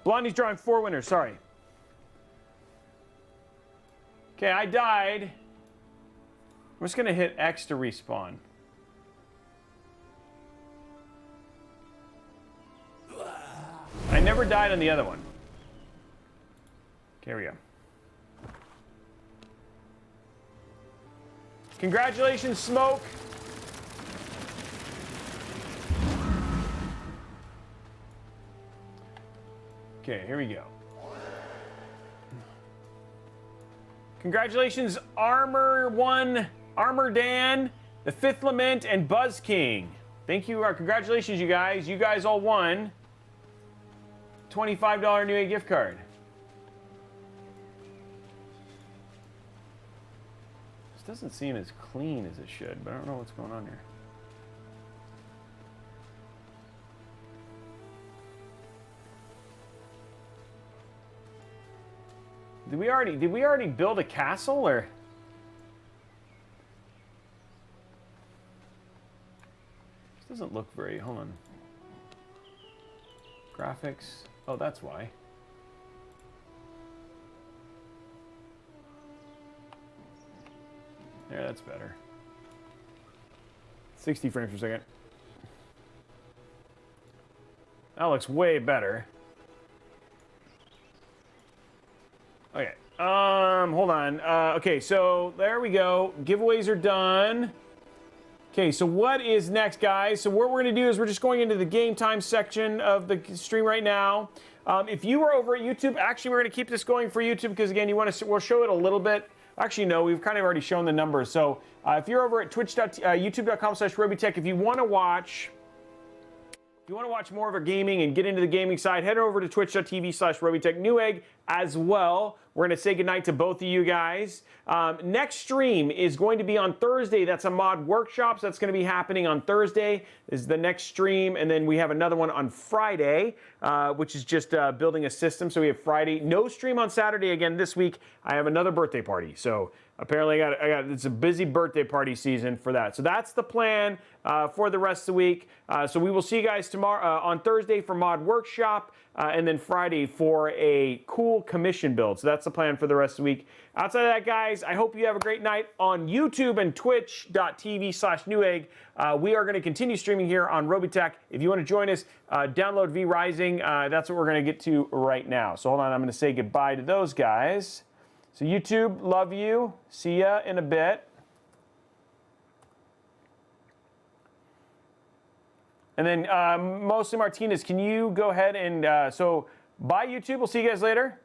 Blondie's drawing 4 winners. Sorry. Okay, I died. I'm just gonna hit X to respawn. never died on the other one. Okay, here we go. Congratulations, Smoke. Okay, here we go. Congratulations, Armor One, Armor Dan, the Fifth Lament, and Buzz King. Thank you. Congratulations, you guys. You guys all won $25 Newegg gift card. This doesn't seem as clean as it should, but I don't know what's going on here. Did we already build a castle, or? This doesn't look very, hold on. Graphics, oh, that's why. There, that's better. 60 frames per second. That looks way better. Okay, hold on. Okay, so there we go. Giveaways are done. Okay, so what is next, guys? So what we're gonna do is we're just going into the game time section of the stream right now. If you were over at YouTube, actually we're gonna keep this going for YouTube because again, we'll show it a little bit. Actually, no, we've kind of already shown the numbers. So if you're over at youtube.com/Robeytech, if you wanna watch more of our gaming and get into the gaming side, head over to twitch.tv/Robeytech Newegg as well. We're going to say goodnight to both of you guys. Next stream is going to be on Thursday. That's a mod workshop. So that's going to be happening on Thursday is the next stream. And then we have another one on Friday, which is just building a system. So we have Friday. No stream on Saturday again this week. I have another birthday party. So apparently it's a busy birthday party season for that. So that's the plan for the rest of the week. So we will see you guys tomorrow on Thursday for mod workshop. And then Friday for a cool commission build. So that's the plan for the rest of the week. Outside of that, guys, I hope you have a great night on YouTube and twitch.tv/Newegg. We are going to continue streaming here on Robeytech. If you want to join us, download V Rising. That's what we're going to get to right now. So hold on, I'm going to say goodbye to those guys. So YouTube, love you. See ya in a bit. And then mostly Martinez, can you go ahead and, so bye YouTube, we'll see you guys later.